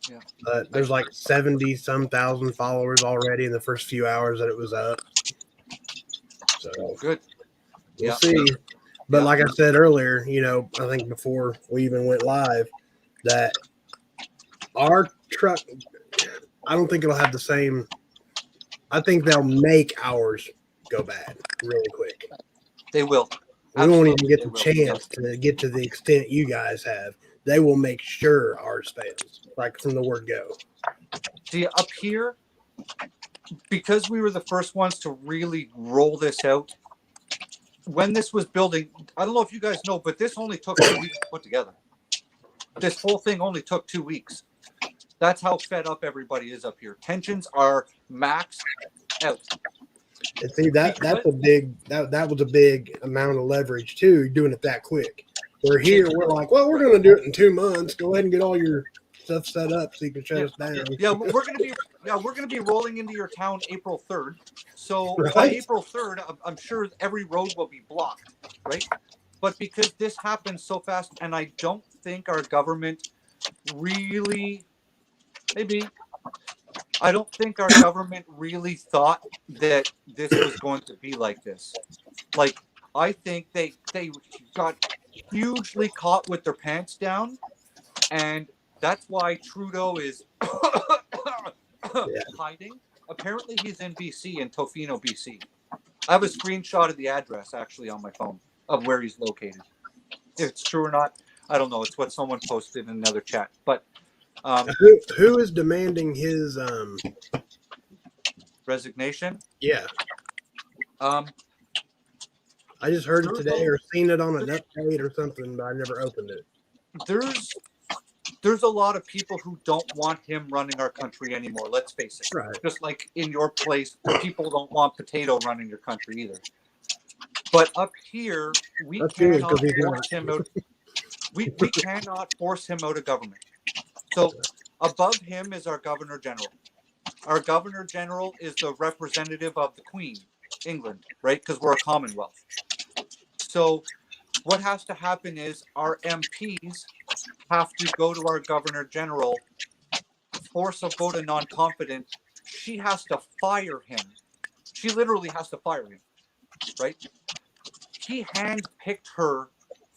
Yeah. But there's like 70 some thousand followers already in the first few hours that it was up. So Good. we'll Yeah. see. But Yeah. like I said earlier, I think before we even went live, that our truck, I don't think it'll have the same. I think they'll make ours go bad really quick. They will. We won't even Absolutely, get they the will. chance to get to the extent you guys have. They will make sure ours fails, like from the word go. See, up here, because we were the first ones to really roll this out, when this was building, I don't know if you guys know, but this only took 2 weeks to put together. This whole thing only took 2 weeks. That's how fed up everybody is up here. Tensions are maxed out. And see that's a big that was a big amount of leverage too, doing it that quick. We're here, we're like, well, we're gonna do it in 2 months. Go ahead and get all your stuff set up so you can shut us down. Yeah, we're gonna be rolling into your town April 3rd. So by Right. April 3rd, I'm sure every road will be blocked, right? But because this happened so fast, and I don't think our government really, I don't think our government really thought that this was going to be like this. Like, I think they got hugely caught with their pants down, and that's why Trudeau is hiding. Apparently, he's in BC, in Tofino, BC. I have a screenshot of the address actually on my phone of where he's located. If it's true or not, I don't know. It's what someone posted in another chat. But who is demanding his resignation? Yeah. I just heard it today or seen it on an update or something, but I never opened it. There's a lot of people who don't want him running our country anymore. Let's face it. Right. Just like in your place, people don't want Potato running your country either. But up here, we cannot force him out. We cannot force him out of government. So above him is our Governor General. Our Governor General is the representative of the Queen, England, right? Because we're a Commonwealth. So what has to happen is our MPs have to go to our Governor General, force a vote of non-confidence. She has to fire him. She literally has to fire him, right? He handpicked her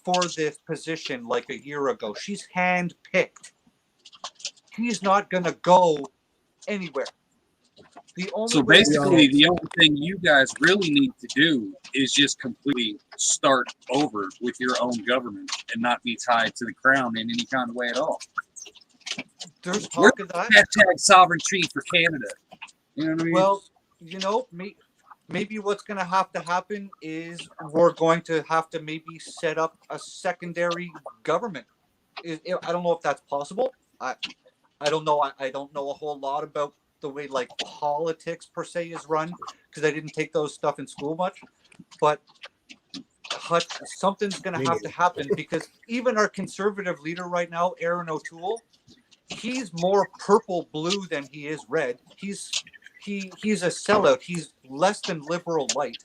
for this position like a year ago. She's handpicked. He's not going to go anywhere. So basically, the only thing you guys really need to do is just completely start over with your own government and not be tied to the crown in any kind of way at all. There's talk of that. Hashtag sovereignty for Canada. You know what I mean? Well, maybe what's going to happen is we're going to have to maybe set up a secondary government. I don't know if that's possible. I don't know. I don't know a whole lot about the way like politics per se is run because I didn't take those stuff in school much. But something's going to have to happen because even our conservative leader right now, Aaron O'Toole, he's more purple blue than he is red. He's a sellout. He's less than liberal light.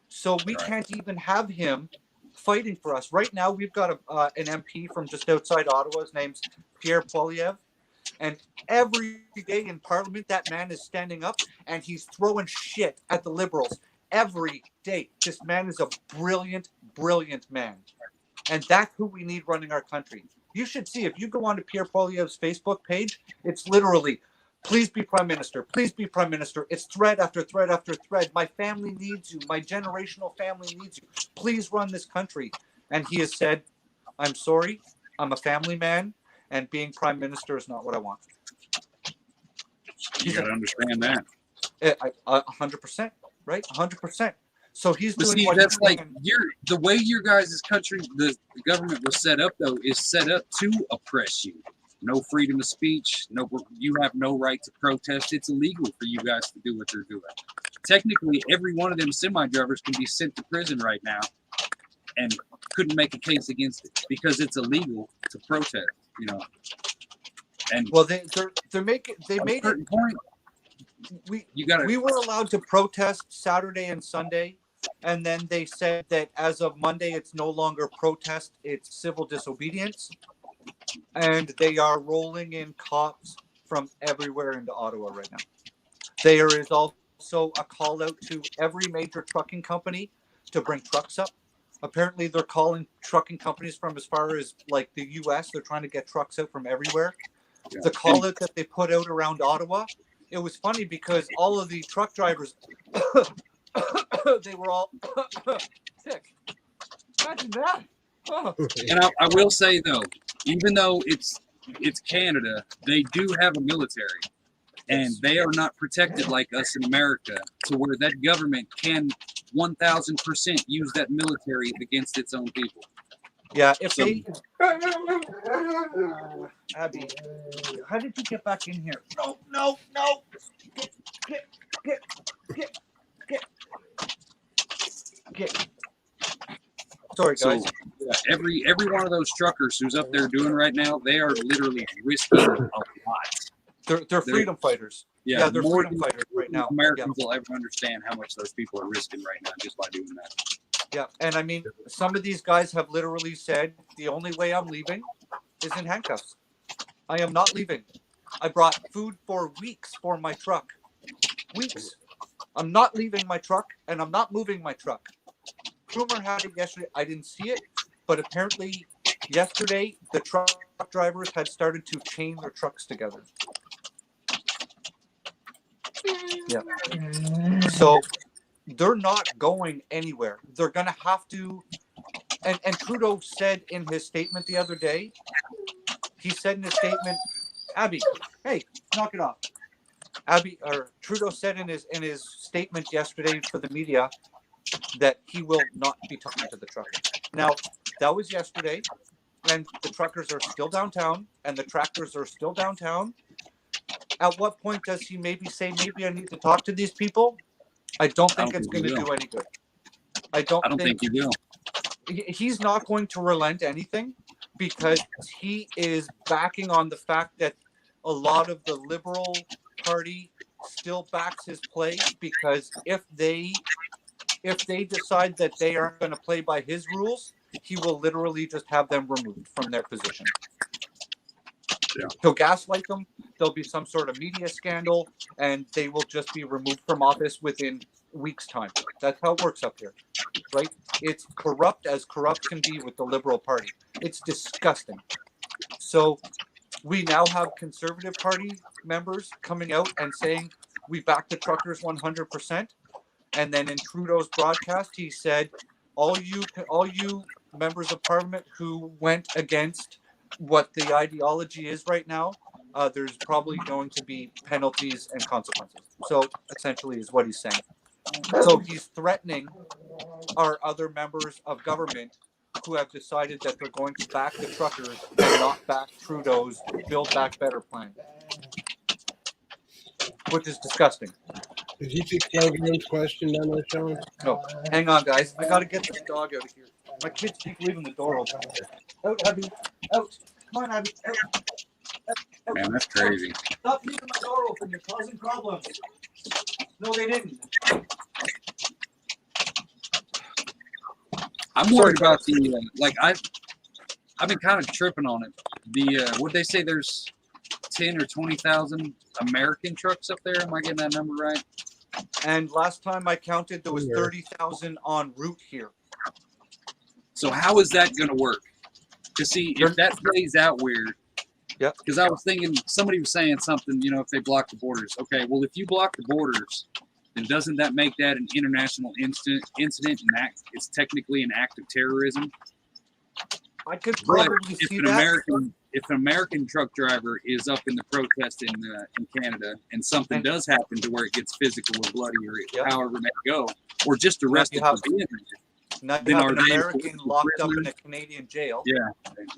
So we can't even have him fighting for us. Right now, we've got an MP from just outside Ottawa. His name's Pierre Poilievre. And every day in Parliament, that man is standing up and he's throwing shit at the Liberals every day. This man is a brilliant, brilliant man. And that's who we need running our country. You should see, if you go on to Pierre Poilievre's Facebook page, it's literally, please be Prime Minister. Please be Prime Minister. It's thread after thread after thread. My family needs you. My generational family needs you. Please run this country. And he has said, I'm sorry. I'm a family man. And being Prime Minister is not what I want. You got to understand that. 100%, right? 100%. So he's doing what that's like. The way your guys' country, the government was set up, though, is set up to oppress you. No freedom of speech. No, you have no right to protest. It's illegal for you guys to do what you're doing. Technically, every one of them semi-drivers can be sent to prison right now, and couldn't make a case against it because it's illegal to protest. You know, and well, they made it. Point, we were allowed to protest Saturday and Sunday And then they said that as of Monday, it's no longer protest, it's civil disobedience. And they are rolling in cops from everywhere into Ottawa right now. There is also a call out to every major trucking company to bring trucks up. Apparently, they're calling trucking companies from as far as like the U.S. They're trying to get trucks out from everywhere. Yeah. The call out that they put out around Ottawa, it was funny because all of the truck drivers, they were all sick. Imagine that. Oh. And I will say though, even though it's Canada, they do have a military, and they are not protected like us in America, to where that government can 1,000% use that military against its own people. Yeah, if So- they. Abby, how did you get back in here? No. Get. Sorry, So guys. yeah, every one of those truckers who's up there doing right now, they are literally risking a lot. They're freedom fighters. Yeah, they're more freedom than fighters right now. Americans will ever understand how much those people are risking right now just by doing that. Yeah, and I mean, some of these guys have literally said the only way I'm leaving is in handcuffs. I am not leaving. I brought food for weeks for my truck. Weeks. I'm not leaving my truck, and I'm not moving my truck. Rumor had it yesterday. I didn't see it, but apparently yesterday the truck drivers had started to chain their trucks together. Yeah. So they're not going anywhere. They're going to have to. And Trudeau said in his statement the other day, he said in his statement, Abby, hey, knock it off. Trudeau said in his statement yesterday for the media that he will not be talking to the truckers. Now, that was yesterday, and the truckers are still downtown, and the tractors are still downtown. At what point does he maybe say, maybe I need to talk to these people? I don't think it's going to do any good. I don't think he will. He's not going to relent anything because he is backing on the fact that a lot of the Liberal Party still backs his play, because if they decide that they aren't going to play by his rules, he will literally just have them removed from their position. Yeah. He'll gaslight them. There'll be some sort of media scandal, and they will just be removed from office within weeks' time. That's how it works up here, right? It's corrupt as corrupt can be with the Liberal Party. It's disgusting. So we now have Conservative Party members coming out and saying we back the truckers 100%. And then in Trudeau's broadcast, he said, all you members of Parliament who went against what the ideology is right now, there's probably going to be penalties and consequences. So essentially is what he's saying. So he's threatening our other members of government who have decided that they're going to back the truckers and not back Trudeau's Build Back Better plan, which is disgusting. Did you see Slogan's question down there, Sean? No, hang on, guys. I got to get this dog out of here. My kids keep leaving the door open. Out, Abby. Out. Come on, Abby. Out. Out. Man, that's crazy. Stop leaving my door open. You're causing problems. No, they didn't. I'm worried about the I've been kind of tripping on it. The would they say there's 10 or 20,000 American trucks up there? Am I getting that number right? And last time I counted, there was 30,000 en route here. So how is that going to work? To see if that plays out weird. Yep. Because I was thinking, somebody was saying something, if they block the borders. Okay, well, if you block the borders, then doesn't that make that an international incident and act? It's technically an act of terrorism. I could But probably if see an that. American truck driver is up in the protest in Canada, and something does happen to where it gets physical or bloody or however it may go, or just arrested for being there, now then you have are an they American locked up in prisoners? a Canadian jail. Yeah,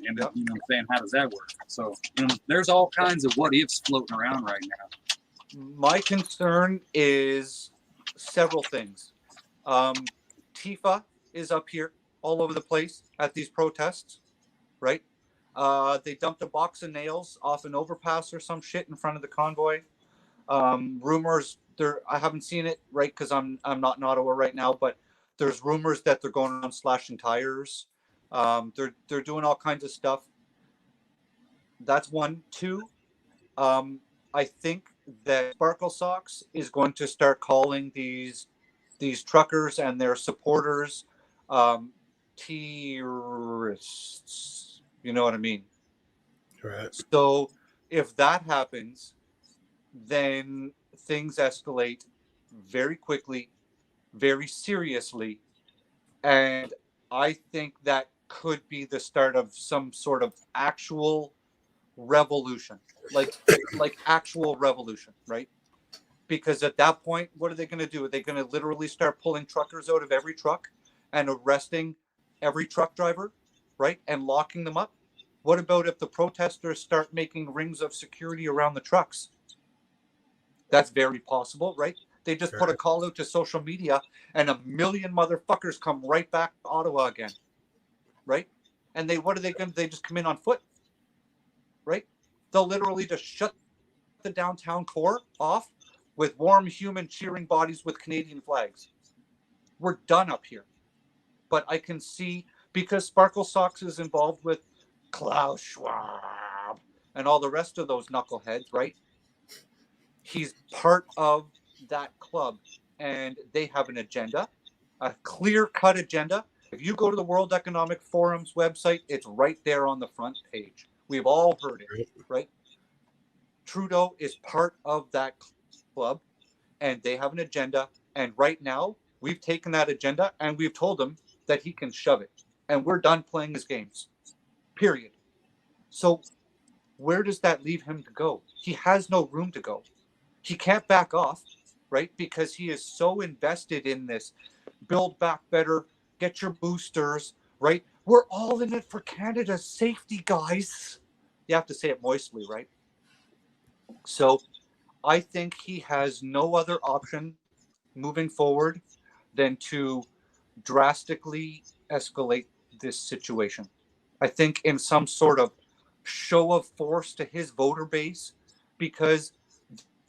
and what I'm saying, how does that work? So there's all kinds of what ifs floating around right now. My concern is several things. Tifa is up here all over the place at these protests, right? They dumped a box of nails off an overpass or some shit in front of the convoy. Rumors, I haven't seen it, right, because I'm not in Ottawa right now, but There's rumors that they're going around slashing tires. They're doing all kinds of stuff. That's one. Two, I think that Sparkle Socks is going to start calling these truckers and their supporters terrorists. You know what I mean? Right. So if that happens, then things escalate very quickly, very seriously, and I think that could be the start of some sort of actual revolution, like actual revolution, right? Because at that point, what are they going to do? Are they going to literally start pulling truckers out of every truck and arresting every truck driver, right, and locking them up? What about if the protesters start making rings of security around the trucks? That's very possible, right? They just put a call out to social media and a million motherfuckers come right back to Ottawa again, right? And what are they going to, they just come in on foot, right? They'll literally just shut the downtown core off with warm human cheering bodies with Canadian flags. We're done up here. But I can see, because Sparkle Socks is involved with Klaus Schwab and all the rest of those knuckleheads, right? He's part of that club, and they have an agenda, a clear-cut agenda. If you go to the World Economic Forum's website, it's right there on the front page. We've all heard it, right? Trudeau is part of that club, and they have an agenda. And right now, we've taken that agenda and we've told him that he can shove it. And we're done playing his games, period. So where does that leave him to go? He has no room to go. He can't back off, right? Because he is so invested in this build back better, get your boosters, right? We're all in it for Canada's safety, guys. You have to say it moistly, right? So I think he has no other option moving forward than to drastically escalate this situation. I think in some sort of show of force to his voter base, because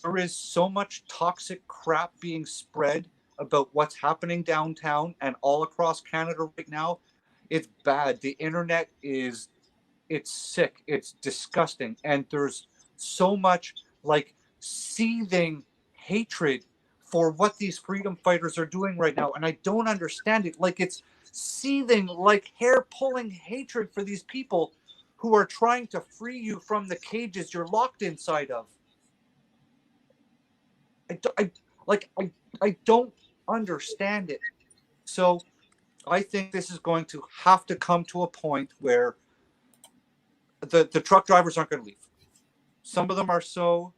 there is so much toxic crap being spread about what's happening downtown and all across Canada right now. It's bad. The internet it's sick. It's disgusting. And there's so much like seething hatred for what these freedom fighters are doing right now. And I don't understand it. Like, it's seething, like hair pulling hatred for these people who are trying to free you from the cages you're locked inside of. I don't understand it. So I think this is going to have to come to a point where the truck drivers aren't going to leave. Some of them are so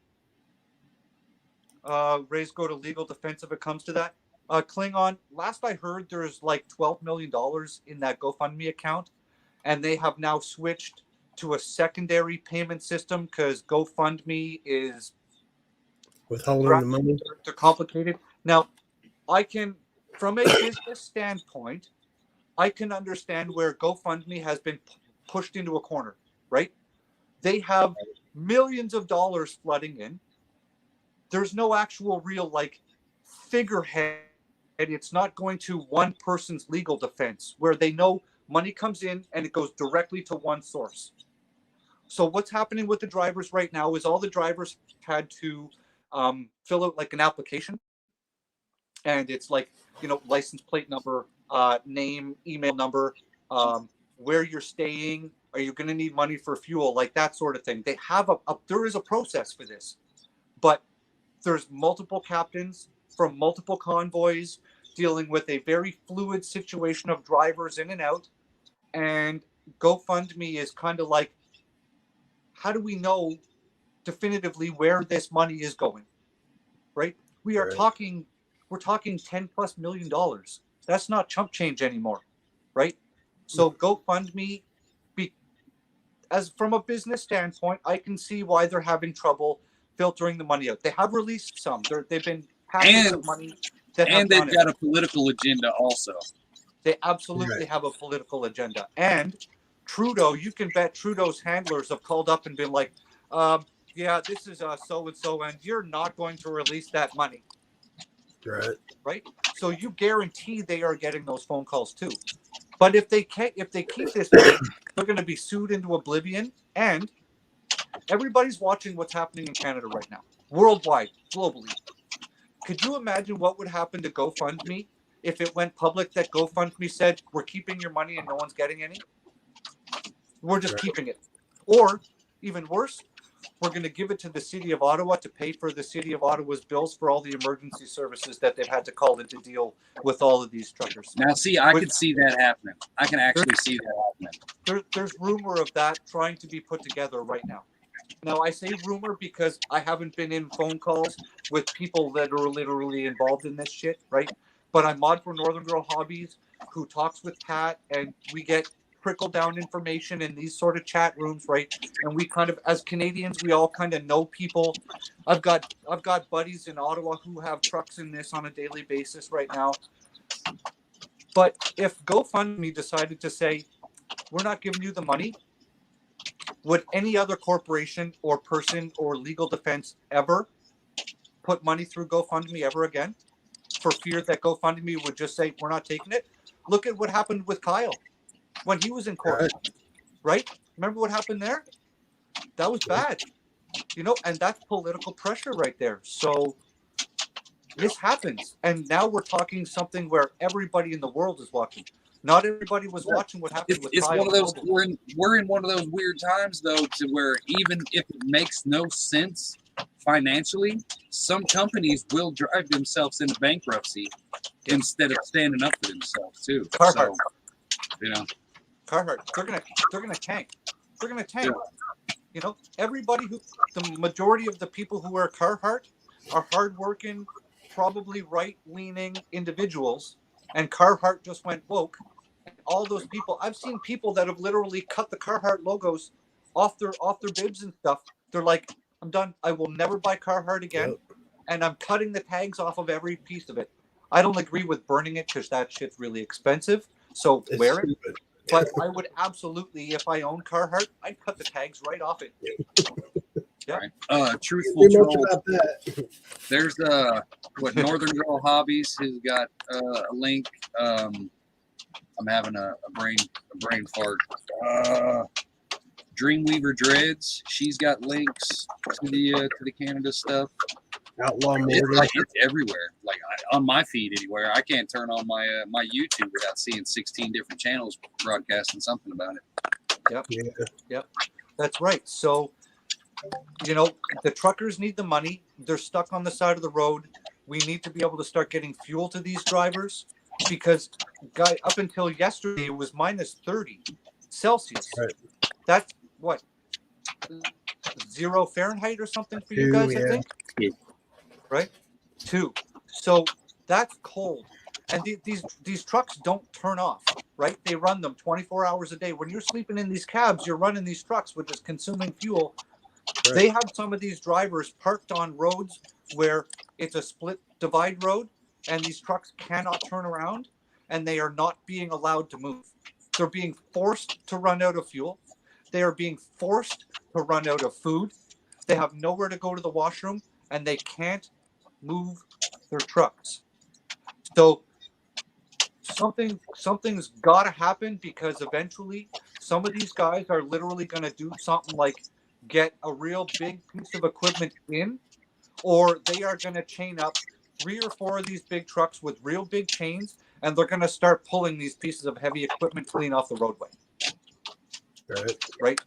raised go to legal defense if it comes to that. Klingon, last I heard, there's like $12 million in that GoFundMe account, and they have now switched to a secondary payment system because GoFundMe is withholding the money. They're complicated. Now, I can, from a business standpoint, I can understand where GoFundMe has been pushed into a corner, right? They have millions of dollars flooding in. There's no actual real like figurehead. It's not going to one person's legal defense where they know money comes in and it goes directly to one source. So what's happening with the drivers right now is all the drivers had to fill out like an application, and it's like, license plate number, name, email number, where you're staying, are you going to need money for fuel, like that sort of thing. They have there is a process for this, but there's multiple captains from multiple convoys dealing with a very fluid situation of drivers in and out. And GoFundMe is kind of like, how do we know definitively where this money is going? Right? We're talking $10+ million. That's not chump change anymore, right? So GoFundMe, as from a business standpoint, I can see why they're having trouble filtering the money out. They have released some. They've been packets of money and they've got a political agenda also. They absolutely have a political agenda. And Trudeau, you can bet Trudeau's handlers have called up and been like, yeah, this is so-and-so, and you're not going to release that money. Right. Right? So you guarantee they are getting those phone calls too. But if they keep this way, they're going to be sued into oblivion. And everybody's watching what's happening in Canada right now, worldwide, globally. Could you imagine what would happen to GoFundMe if it went public that GoFundMe said, we're keeping your money and no one's getting any? We're just keeping it. Or, even worse, we're going to give it to the city of Ottawa to pay for the city of Ottawa's bills for all the emergency services that they've had to call in to deal with all of these truckers. Now, see, I could see that happening. I can actually see that happening. There's rumor of that trying to be put together right now. Now, I say rumor because I haven't been in phone calls with people that are literally involved in this shit, right? But I'm mod for Northern Girl Hobbies, who talks with Pat, and we get trickle down information in these sort of chat rooms, right? And we kind of, as Canadians, we all kind of know people. I've got buddies in Ottawa who have trucks in this on a daily basis right now. But if GoFundMe decided to say, we're not giving you the money, would any other corporation or person or legal defense ever put money through GoFundMe ever again for fear that GoFundMe would just say, we're not taking it? Look at what happened with Kyle when he was in court, right? Remember what happened there? That was bad, you know, and that's political pressure right there. So this happens. And now we're talking something where everybody in the world is watching. Not everybody was watching what happened with It's Kyle. one of those. We're in one of those weird times, though, to where even if it makes no sense financially, some companies will drive themselves into bankruptcy instead of standing up for themselves too. Carhartt. So, you know, Carhartt, they're gonna tank. They're gonna tank. Yeah. You know, everybody the majority of the people who wear Carhartt are hardworking, probably right-leaning individuals, and Carhartt just went woke. And all those people, I've seen people that have literally cut the Carhartt logos off their bibs and stuff. They're like, I'm done. I will never buy Carhartt again, and I'm cutting the tags off of every piece of it. I don't agree with burning it because that shit's really expensive. So it's wear it. Stupid. But I would absolutely, if I owned Carhartt, I'd cut the tags right off it. Yeah. Right. Truthful Troll. There's Northern Girl Hobbies has got a link. I'm having a brain fart. Dreamweaver Dreads. She's got links to the Canada stuff. Outlaw it's everywhere. Like on my feed anywhere. I can't turn on my my YouTube without seeing 16 different channels broadcasting something about it. Yep. Yeah. Yep. That's right. So, you know, the truckers need the money. They're stuck on the side of the road. We need to be able to start getting fuel to these drivers because, up until yesterday, it was minus 30 Celsius. Right. That's what, 0 Fahrenheit or something for you guys, I think? Yeah. Right? 2. So that's cold. And these trucks don't turn off, right? They run them 24 hours a day. When you're sleeping in these cabs, you're running these trucks, which is consuming fuel. Right. They have some of these drivers parked on roads where it's a split divide road, and these trucks cannot turn around, and they are not being allowed to move. They're being forced to run out of fuel. They are being forced to run out of food. They have nowhere to go to the washroom, and they can't move their trucks. So something's got to happen because eventually some of these guys are literally going to do something like get a real big piece of equipment in, or they are going to chain up 3 or 4 of these big trucks with real big chains, and they're going to start pulling these pieces of heavy equipment clean off the roadway. Right?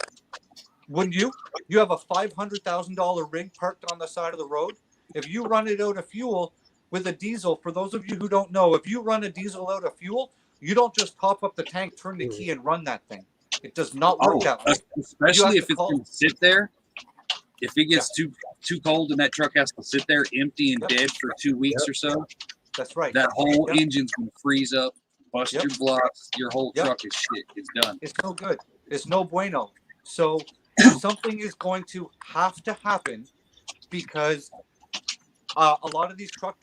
Wouldn't you? You have a $500,000 rig parked on the side of the road. If you run it out of fuel with a diesel, for those of you who don't know, if you run a diesel out of fuel, you don't just pop up the tank, turn the key, and run that thing. It does not work that way. Especially if it's going to sit there. If it gets too cold and that truck has to sit there empty and dead for 2 weeks or so, that's right. That whole engine's going to freeze up, bust your blocks. Your whole truck is shit. It's done. It's no good. It's no bueno. So something is going to have to happen because a lot of these truck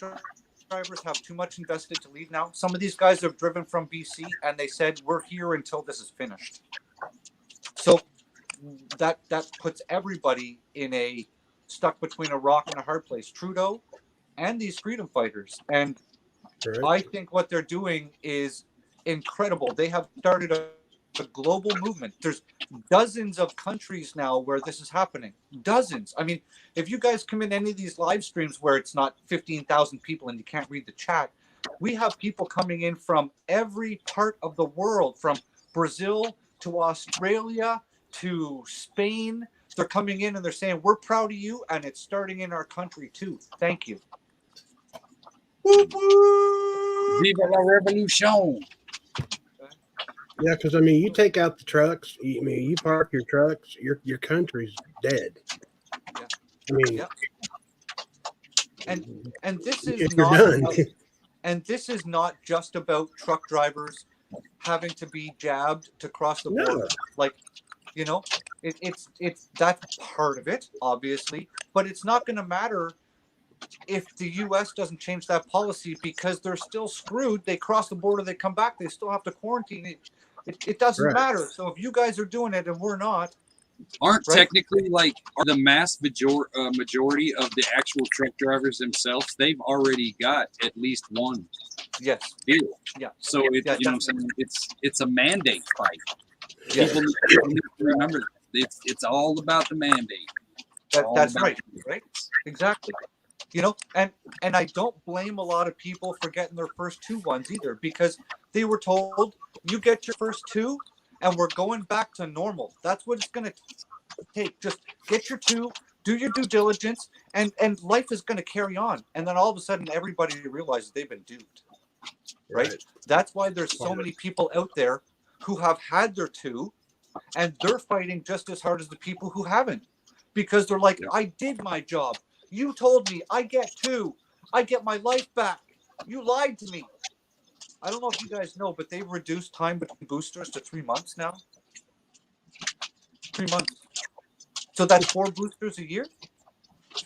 drivers have too much invested to leave now. Some of these guys have driven from BC and they said, we're here until this is finished. So that puts everybody in a stuck between a rock and a hard place. Trudeau and these freedom fighters. And Correct. I think what they're doing is incredible. They have started a global movement. There's dozens of countries now where this is happening. Dozens. I mean, if you guys come in any of these live streams where it's not 15,000 people and you can't read the chat, we have people coming in from every part of the world, from Brazil to Australia to Spain. They're coming in and they're saying, we're proud of you, and it's starting in our country too. Thank you. Whoop, whoop. Viva la revolution. Yeah, because I mean, you take out the trucks. You park your trucks. Your country's dead. Yeah. I mean, Yeah. And this is if you're not done. and this is not just about truck drivers having to be jabbed to cross the No. border. Like, you know, it's that's part of it, obviously, but it's not going to matter if the U.S. doesn't change that policy, because they're still screwed. They cross the border, they come back, they still have to quarantine. It doesn't Right. matter. So if you guys are doing it and we're not, Aren't right? technically are the mass majority of the actual truck drivers themselves? They've already got at least one Yes. deal. Yeah. So Yeah, you know what I'm saying? It's a mandate fight. Yes. People need to remember that. It's all about the mandate. That's right. Right. Exactly. You know, and I don't blame a lot of people for getting their first 2 ones either, because they were told, you get your first 2 and we're going back to normal. That's what it's going to take. Just get your 2, do your due diligence, and life is going to carry on. And then all of a sudden everybody realizes they've been duped. Right? That's why there's so many people out there who have had their 2 and they're fighting just as hard as the people who haven't, because they're like, I did my job. You told me I get 2. I get my life back. You lied to me. I don't know if you guys know, but they've reduced time between boosters to 3 months now. 3 months. So that's 4 boosters a year?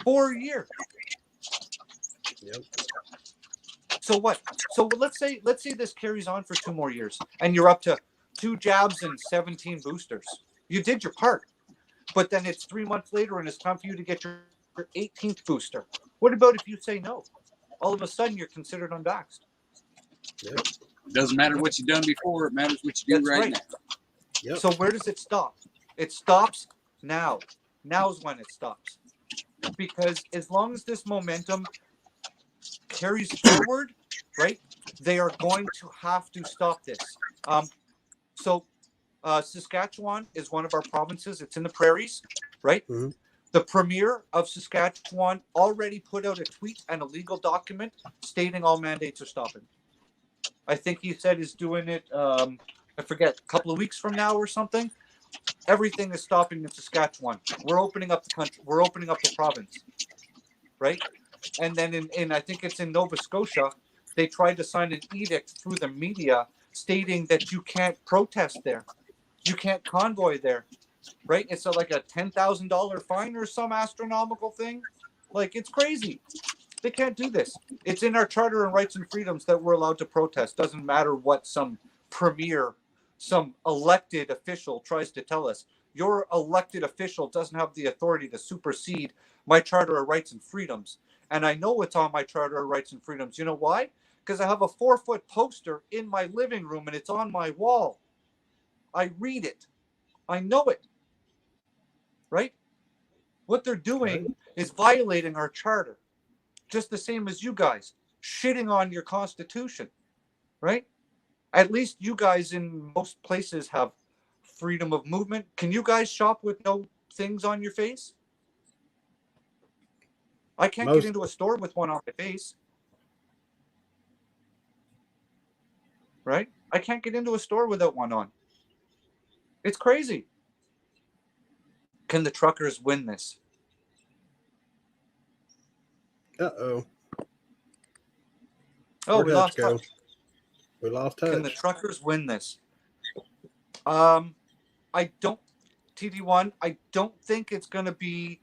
4 a year. Yep. So what? So let's say this carries on for 2 more years and you're up to 2 jabs and 17 boosters. You did your part. But then it's 3 months later and it's time for you to get your 18th booster. What about if you say no? All of a sudden you're considered unvaxxed. Yep. It doesn't matter what you've done before. It matters what you do right now. Yep. So where does it stop? It stops now. Now's when it stops. Because as long as this momentum carries forward, right, they are going to have to stop this. Saskatchewan is one of our provinces. It's in the prairies, right? Mm-hmm. The premier of Saskatchewan already put out a tweet and a legal document stating all mandates are stopping. I think he said he's doing it, I forget, a couple of weeks from now or something. Everything is stopping in Saskatchewan. We're opening up the country. We're opening up the province, right? And then in I think it's in Nova Scotia, they tried to sign an edict through the media stating that you can't protest there. You can't convoy there, right? It's like a $10,000 fine or some astronomical thing. Like, it's crazy. They can't do this. It's in our Charter and Rights and Freedoms that we're allowed to protest. Doesn't matter what some premier, some elected official tries to tell us. Your elected official doesn't have the authority to supersede my Charter of Rights and Freedoms. And I know it's on my Charter of Rights and Freedoms. You know why? Because I have a 4-foot poster in my living room and it's on my wall. I read it. I know it. Right? What they're doing is violating our charter, just the same as you guys, shitting on your Constitution, right? At least you guys in most places have freedom of movement. Can you guys shop with no things on your face? I can't get into a store with one on my face. Right? I can't get into a store without one on. It's crazy. Can the truckers win this? Uh-oh. Oh, we lost touch. We lost touch. Can the truckers win this? I don't, TD1, I don't think it's going to be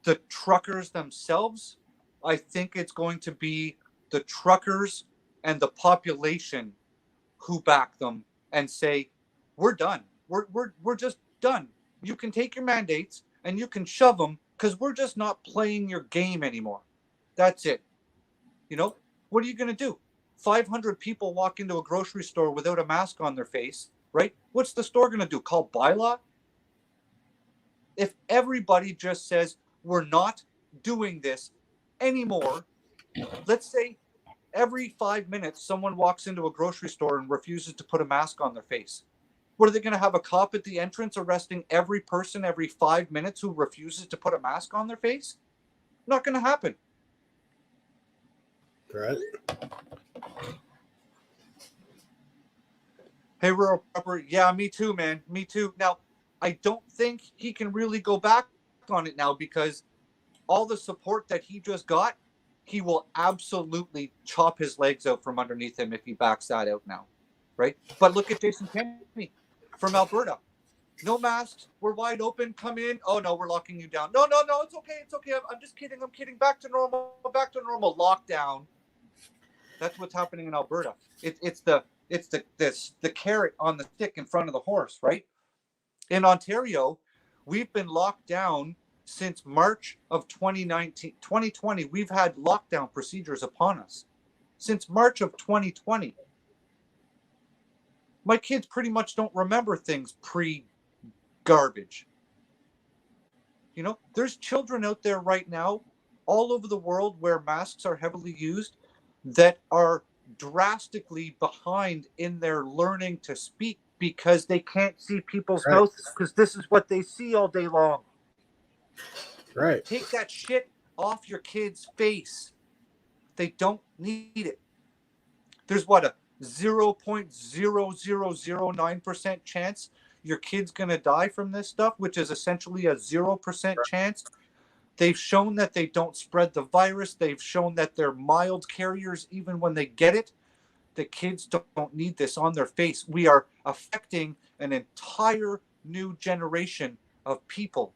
the truckers themselves. I think it's going to be the truckers and the population who back them and say, we're done. We're just done. You can take your mandates and you can shove them because we're just not playing your game anymore. That's it. You know, what are you going to do? 500 people walk into a grocery store without a mask on their face, right? What's the store going to do? Call bylaw? If everybody just says, we're not doing this anymore, let's say every 5 minutes someone walks into a grocery store and refuses to put a mask on their face. What, are they going to have a cop at the entrance arresting every person every 5 minutes who refuses to put a mask on their face? Not going to happen. Right. Hey, Rural Pepper. Yeah, me too, man. Me too. Now, I don't think he can really go back on it now because all the support that he just got, he will absolutely chop his legs out from underneath him if he backs that out now, right? But look at Jason Kennedy from Alberta. No masks. We're wide open. Come in. Oh, no, we're locking you down. No, it's okay. It's okay. I'm just kidding. I'm kidding. Back to normal. Back to normal. Lockdown. That's what's happening in Alberta. It's the carrot on the stick in front of the horse, right? In Ontario, we've been locked down since March of 2020. We've had lockdown procedures upon us since March of 2020. My kids pretty much don't remember things pre-garbage. You know, there's children out there right now all over the world where masks are heavily used that are drastically behind in their learning to speak because they can't see people's Right. mouths because this is what they see all day long. Right. Take that shit off your kid's face. They don't need it. There's what, a 0.0009% chance your kid's going to die from this stuff, which is essentially a 0% chance. They've shown that they don't spread the virus. They've shown that they're mild carriers even when they get it. The kids don't need this on their face. We are affecting an entire new generation of people,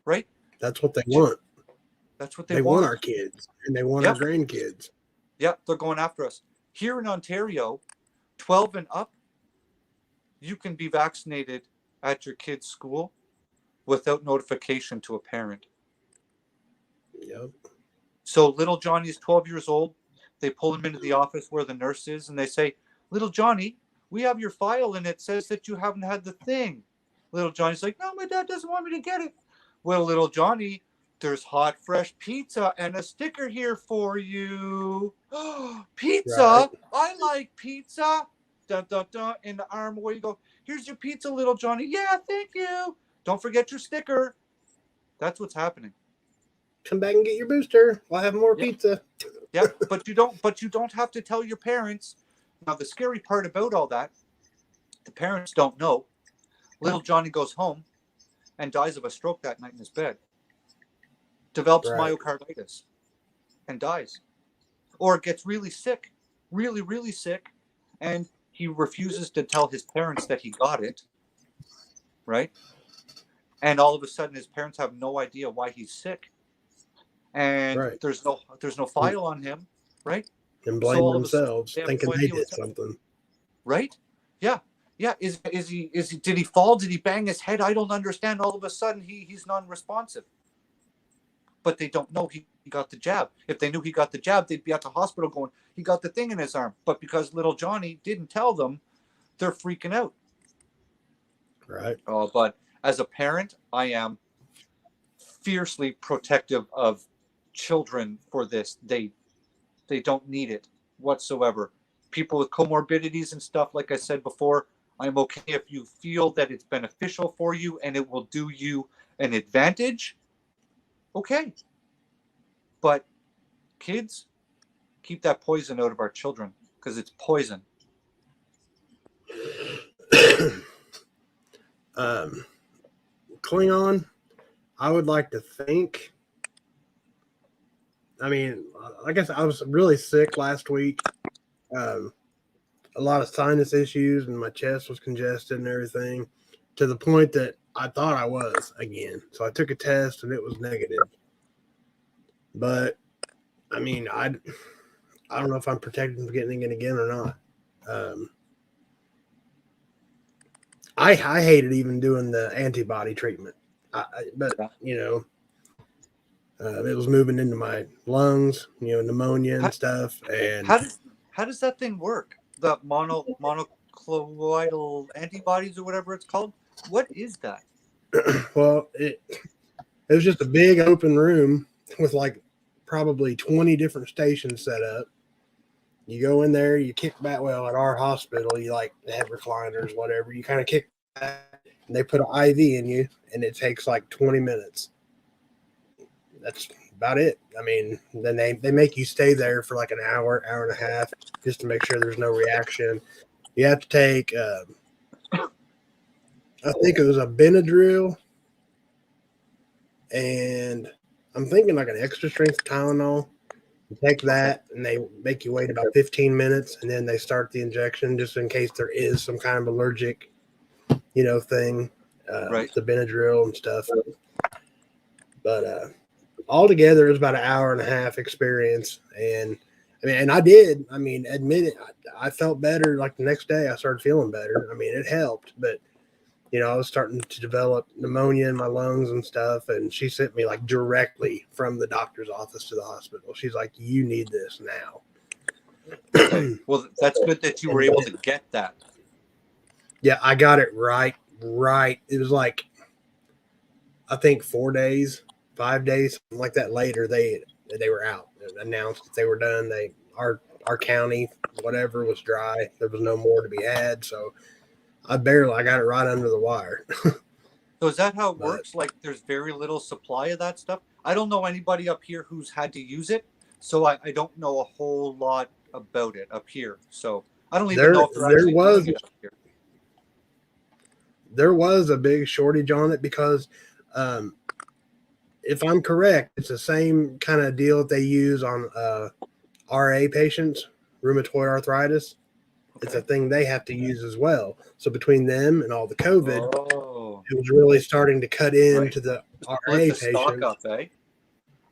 right? That's what they want. That's what They want our kids, and they want our grandkids. Yep, they're going after us. Here in Ontario, 12 and up, you can be vaccinated at your kid's school without notification to a parent. Yep. So little Johnny is 12 years old. They pull him into the office where the nurse is, and they say, little Johnny, we have your file, and it says that you haven't had the thing. Little Johnny's like, no, my dad doesn't want me to get it. Well, little Johnny, there's hot, fresh pizza and a sticker here for you. Pizza? Right. I like pizza. Dun, dun, dun. In the arm away you go. Here's your pizza, little Johnny. Yeah, thank you. Don't forget your sticker. That's what's happening. Come back and get your booster. We'll have more pizza. Yeah, but you don't have to tell your parents. Now, the scary part about all that, the parents don't know. Little Johnny goes home and dies of a stroke that night in his bed. Develops myocarditis and dies. Or gets really sick, really, really sick, and he refuses to tell his parents that he got it, right? And all of a sudden his parents have no idea why he's sick. And there's no file on him, right? And blame themselves, thinking they did something. Right? Yeah. Yeah. Is he did he fall? Did he bang his head? I don't understand. All of a sudden he's non-responsive. But they don't know he got the jab. If they knew he got the jab, they'd be at the hospital going, he got the thing in his arm. But because little Johnny didn't tell them, they're freaking out. Right. Oh, but as a parent, I am fiercely protective of children for this. They don't need it whatsoever. People with comorbidities and stuff, like I said before, I'm okay if you feel that it's beneficial for you and it will do you an advantage. Okay. But kids, keep that poison out of our children because it's poison. Klingon, I would like to think. I mean, I guess I was really sick last week. A lot of sinus issues, and my chest was congested and everything, to the point that I thought I was again. So I took a test, and it was negative. But I mean, I don't know if I'm protected from getting it again or not. I hated even doing the antibody treatment, but you know. It was moving into my lungs, you know, pneumonia and stuff. And how How does that thing work? The monoclonal antibodies or whatever it's called. What is that? Well, it was just a big open room with like probably 20 different stations set up. You go in there, you kick back. Well, at our hospital, you like have recliners, whatever. You kind of kick back, and they put an IV in you, and it takes like 20 minutes. That's about it. I mean, then they make you stay there for like an hour, hour and a half, just to make sure there's no reaction. You have to take, I think it was a Benadryl, and I'm thinking like an extra strength Tylenol. You take that, and they make you wait about 15 minutes, and then they start the injection just in case there is some kind of allergic, thing, Right. the Benadryl and stuff. But altogether, it was about an hour and a half experience, and I did. Admit it, I felt better. Like the next day, I started feeling better. It helped, but I was starting to develop pneumonia in my lungs and stuff. And she sent me like directly from the doctor's office to the hospital. She's like, "You need this now." Okay. Well, that's good that you were able to get that. Yeah, I got it right. It was like, I think 4 days, 5 days, something like that later, they were out. They announced that they were done. Our county, whatever, was dry. There was no more to be had. So I got it right under the wire. So is that how it works? Like there's very little supply of that stuff? I don't know anybody up here who's had to use it, so I don't know a whole lot about it up here. So I don't even know if they're actually doing it up here. There was a big shortage on it because, if I'm correct, it's the same kind of deal that they use on RA patients, rheumatoid arthritis. Okay. It's a thing they have to use as well. So between them and all the COVID, it was really starting to cut into the RA patients. Stock up, eh?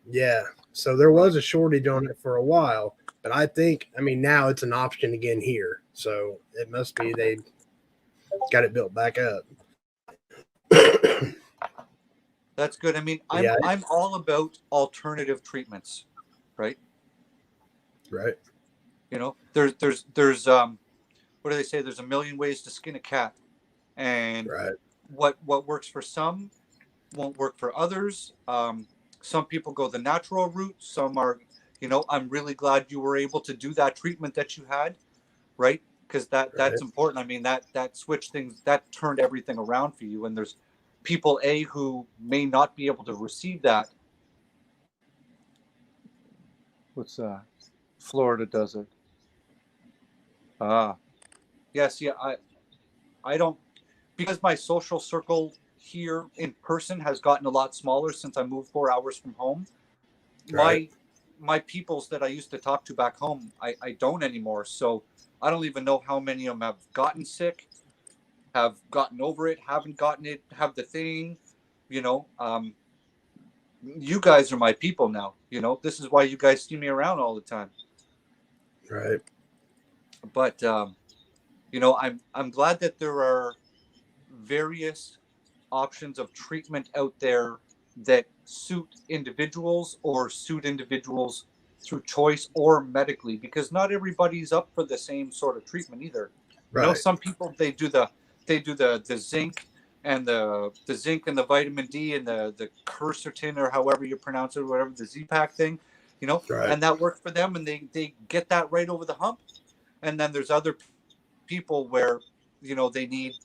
Yeah. So there was a shortage on it for a while, but I think, now it's an option again here. So it must be they got it built back up. That's good. I'm all about alternative treatments, right? Right. There's what do they say? There's a million ways to skin a cat, and what works for some won't work for others. Some people go the natural route. Some are, I'm really glad you were able to do that treatment that you had, right? Because that's important. That switched things, that turned everything around for you. And there's people who may not be able to receive that. What's that? Florida does it. Yes, yeah. I don't, because my social circle here in person has gotten a lot smaller since I moved 4 hours from home. Right. My peoples that I used to talk to back home, I don't anymore. So I don't even know how many of them have gotten sick, have gotten over it, haven't gotten it, have the thing, you guys are my people now, this is why you guys see me around all the time. Right. But, I'm glad that there are various options of treatment out there that suit individuals through choice or medically, because not everybody's up for the same sort of treatment either. Right. Some people, they do the zinc and the zinc and the vitamin D and the quercetin, or however you pronounce it, whatever, the Z-Pack thing, and that works for them, and they get that right over the hump. And then there's other people where, they need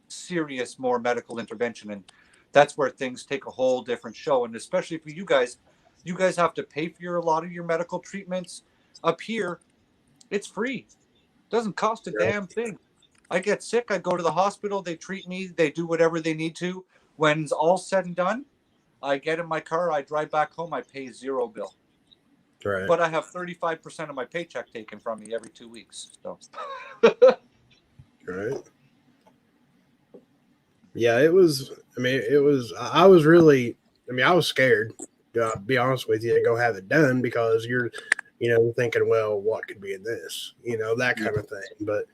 serious, more medical intervention, and that's where things take a whole different show. And especially for you guys have to pay for a lot of your medical treatments. Up here, it's free. Doesn't cost a damn thing. I get sick, I go to the hospital, they treat me, they do whatever they need to. When it's all said and done, I get in my car, I drive back home, I pay zero bill. Right. But I have 35% of my paycheck taken from me every 2 weeks. So right. Yeah, I was really, I was scared, to be honest with you, to go have it done, because you're, thinking, well, what could be in this, that kind of thing. But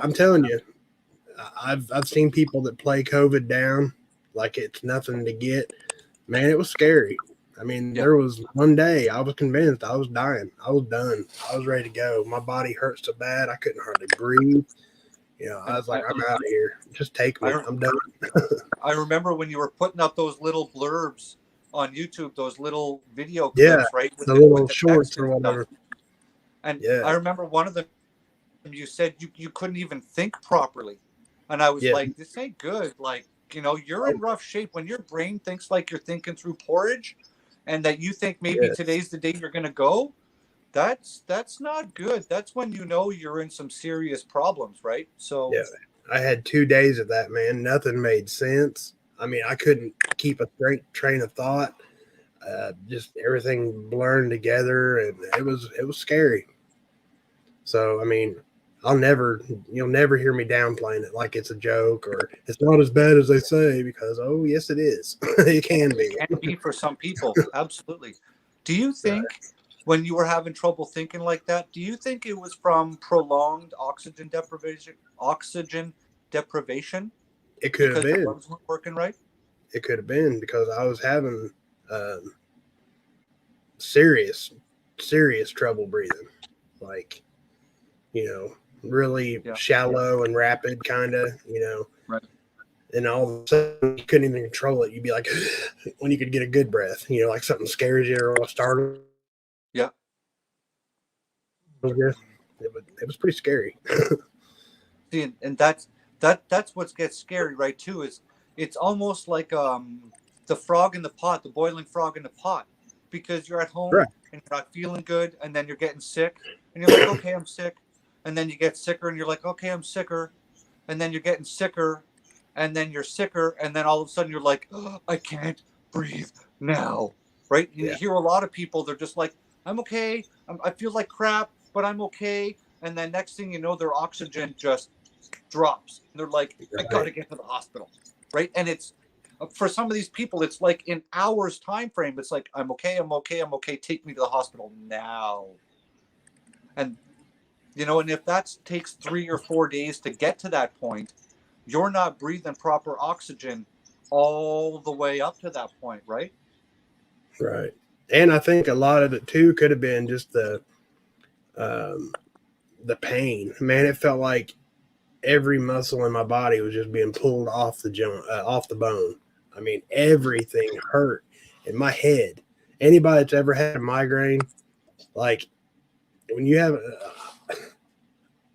I'm telling you, I've seen people that play COVID down like it's nothing to get. Man, it was scary. I mean, Yeah. there was one day I was convinced I was dying. I was done. I was ready to go. My body hurt so bad I couldn't hardly breathe. You know, I was like, I'm out of here. Just take me. I'm done. I remember when you were putting up those little blurbs on YouTube, those little video Yeah, clips, right? the little text shorts and or stuff. whatever. And Yeah. I remember one of them, you said you couldn't even think properly. And I was Yeah. like, this ain't good. Like, you know, you're in rough shape when your brain thinks like you're thinking through porridge and that you think maybe Yes. today's the day you're going to go. That's not good. That's when you know you're in some serious problems, right? So Yeah. I had 2 days of that, man. Nothing made sense. I mean, I couldn't keep a straight train of thought. Just everything blurring together, and it was scary. So I mean, you'll never hear me downplaying it like it's a joke or it's not as bad as they say, because oh yes it is. It can be. it can be for some people. Absolutely. Do you think when you were having trouble thinking like that, do you think it was from prolonged oxygen deprivation? It could have Because your been. lungs weren't working right? It could have been because I was having um, serious trouble breathing, like really Yeah. shallow and rapid, kind of, Right. And all of a sudden you couldn't even control it. You'd be like, when you could get a good breath, like something scares you or startles. Yeah. It was pretty scary. See, and that's what gets scary, right? Too, is it's almost like the frog in the pot, the boiling frog in the pot, because you're at home Right. and you're not feeling good, and then you're getting sick, and you're like, okay, I'm sick, and then you get sicker, and you're like, okay, I'm sicker, and then you're getting sicker, and then you're sicker, and then all of a sudden you're like, oh, I can't breathe now, right? And Yeah. you hear a lot of people, they're just like, I'm okay, I feel like crap, but I'm okay, and then next thing you know, their oxygen just drops. And they're like, I gotta get to the hospital, right? And it's for some of these people, it's like in hours time frame. It's like, I'm okay, I'm okay, I'm okay. Take me to the hospital now. And and if that takes 3 or 4 days to get to that point, you're not breathing proper oxygen all the way up to that point, right? Right. And I think a lot of it too could have been just the pain. Man, it felt like every muscle in my body was just being pulled off off the bone. I mean, everything hurt in my head. Anybody that's ever had a migraine, like when you have,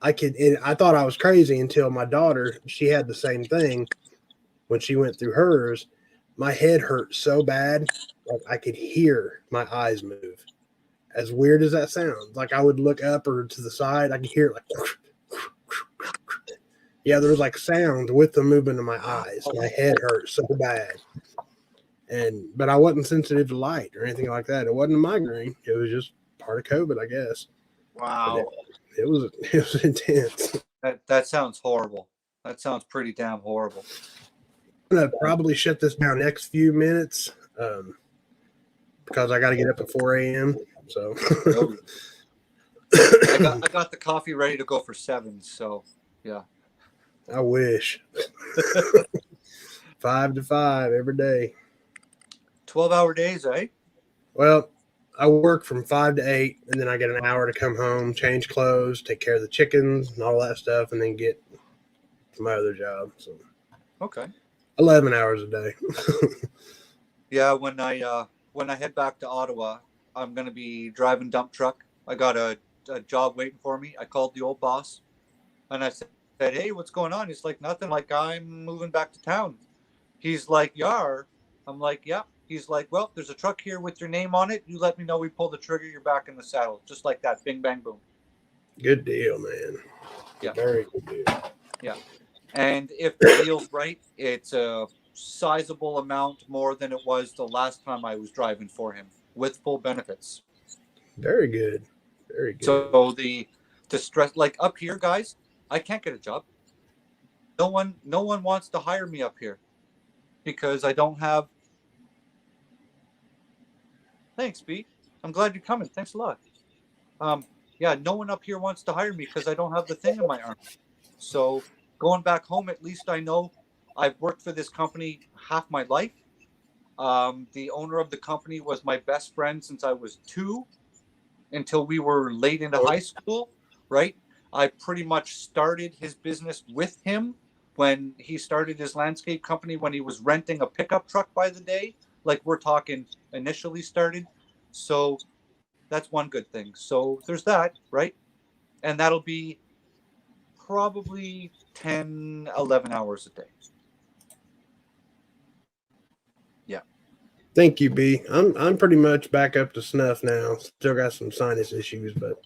I thought I was crazy until my daughter, she had the same thing when she went through hers. My head hurt so bad, like I could hear my eyes move. As weird as that sounds, like I would look up or to the side, I could hear it like, yeah, there was like sound with the movement of my eyes. My head hurt so bad. But I wasn't sensitive to light or anything like that. It wasn't a migraine. It was just part of COVID, I guess. Wow. It was intense. That sounds horrible. That sounds pretty damn horrible. I'm gonna probably shut this down next few minutes because I got to get up at 4 a.m. So I got the coffee ready to go for 7. So yeah. I wish. 5 to 5 every day. 12-hour days, eh? Well, I work from 5 to 8, and then I get an hour to come home, change clothes, take care of the chickens and all that stuff, and then get to my other job. So Okay. 11 hours a day. Yeah, when I head back to Ottawa, I'm gonna be driving dump truck. I got a job waiting for me. I called the old boss, and I said, "Hey, what's going on?" He's like, "Nothing. Like, I'm moving back to town." He's like, "Yar." I'm like, "Yeah." He's like, "Well, there's a truck here with your name on it. You let me know. We pull the trigger. You're back in the saddle, just like that. Bing, bang, boom." Good deal, man. Yeah. Very good deal. Yeah. And if the deal's right, it's a sizable amount more than it was the last time I was driving for him with full benefits. Very good. Very good. So the stress, like up here, guys, I can't get a job. No one wants to hire me up here because I don't have. Thanks, B. I'm glad you're coming. Thanks a lot. Yeah, no one up here wants to hire me because I don't have the thing in my arm. So going back home, at least I know I've worked for this company half my life. The owner of the company was my best friend since I was 2 until we were late into high school, right? I pretty much started his business with him when he started his landscape company when he was renting a pickup truck by the day. Like we're talking initially started. So that's one good thing. So there's that, right? And that'll be probably 10, 11 hours a day. Yeah. Thank you, B. I'm pretty much back up to snuff now. Still got some sinus issues, but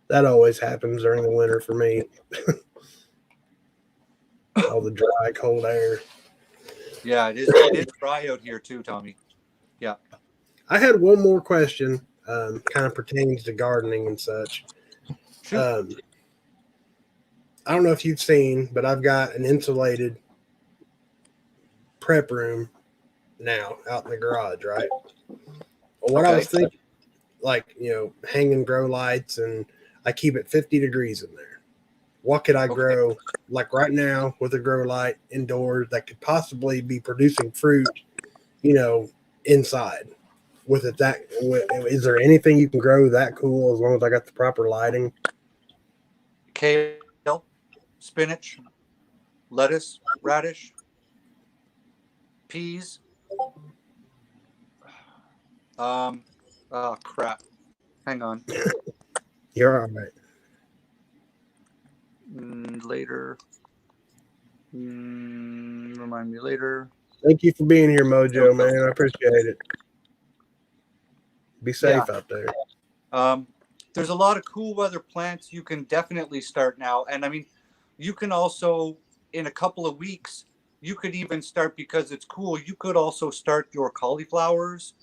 that always happens during the winter for me. All the dry, cold air. Yeah, it is dry out here too, Tommy. Yeah. I had one more question, kind of pertains to gardening and such. I don't know if you've seen, but I've got an insulated prep room now out in the garage, right? Well, what I was thinking, like, hanging grow lights, and I keep it 50 degrees in there. What could I grow, like right now, with a grow light indoors that could possibly be producing fruit, inside? With it, is there anything you can grow that cool as long as I got the proper lighting? Kale, spinach, lettuce, radish, peas. Oh crap. Hang on. You're all right. Later. Remind me later. Thank you for being here, Mojo, man. I appreciate it. Be safe out there. There's a lot of cool weather plants you can definitely start now. And I mean, you can also, in a couple of weeks, you could even start, because it's cool, you could also start your cauliflowers,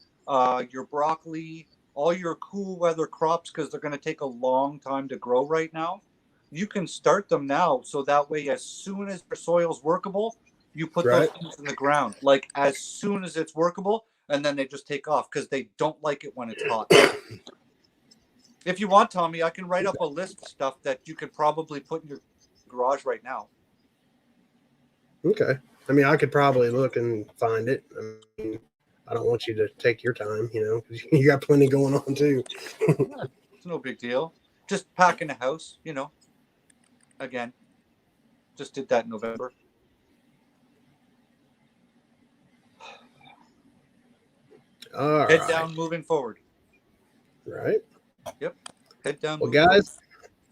your broccoli, all your cool weather crops, because they're going to take a long time to grow right now. You can start them now, so that way, as soon as your soil's workable, you put those things in the ground, like as soon as it's workable, and then they just take off because they don't like it when it's hot. If you want, Tommy, I can write up a list of stuff that you could probably put in your garage right now. Okay. I mean, I could probably look and find it. I mean, I don't want you to take your time, because you got plenty going on too. It's no big deal. Just packing a house, Again, just did that in November. Head down, moving forward. Right. Yep. Head down. Well, guys,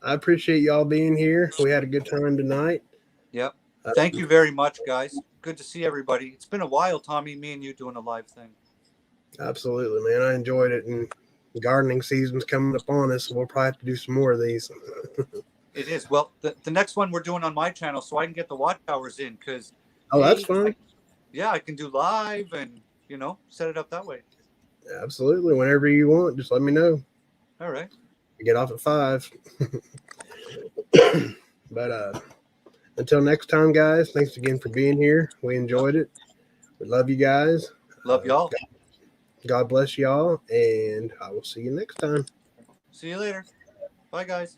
I appreciate y'all being here. We had a good time tonight. Yep. Thank you very much, guys. Good to see everybody. It's been a while, Tommy, me and you doing a live thing. Absolutely, man. I enjoyed it. And gardening season's coming up on us, so we'll probably have to do some more of these. It is. Well, the next one we're doing on my channel, so I can get the watch hours in, because that's fine. I can do live and, set it up that way. Absolutely. Whenever you want, just let me know. All right. I get off at 5. But until next time, guys, thanks again for being here. We enjoyed it. We love you guys. Love y'all. God bless y'all, and I will see you next time. See you later. Bye, guys.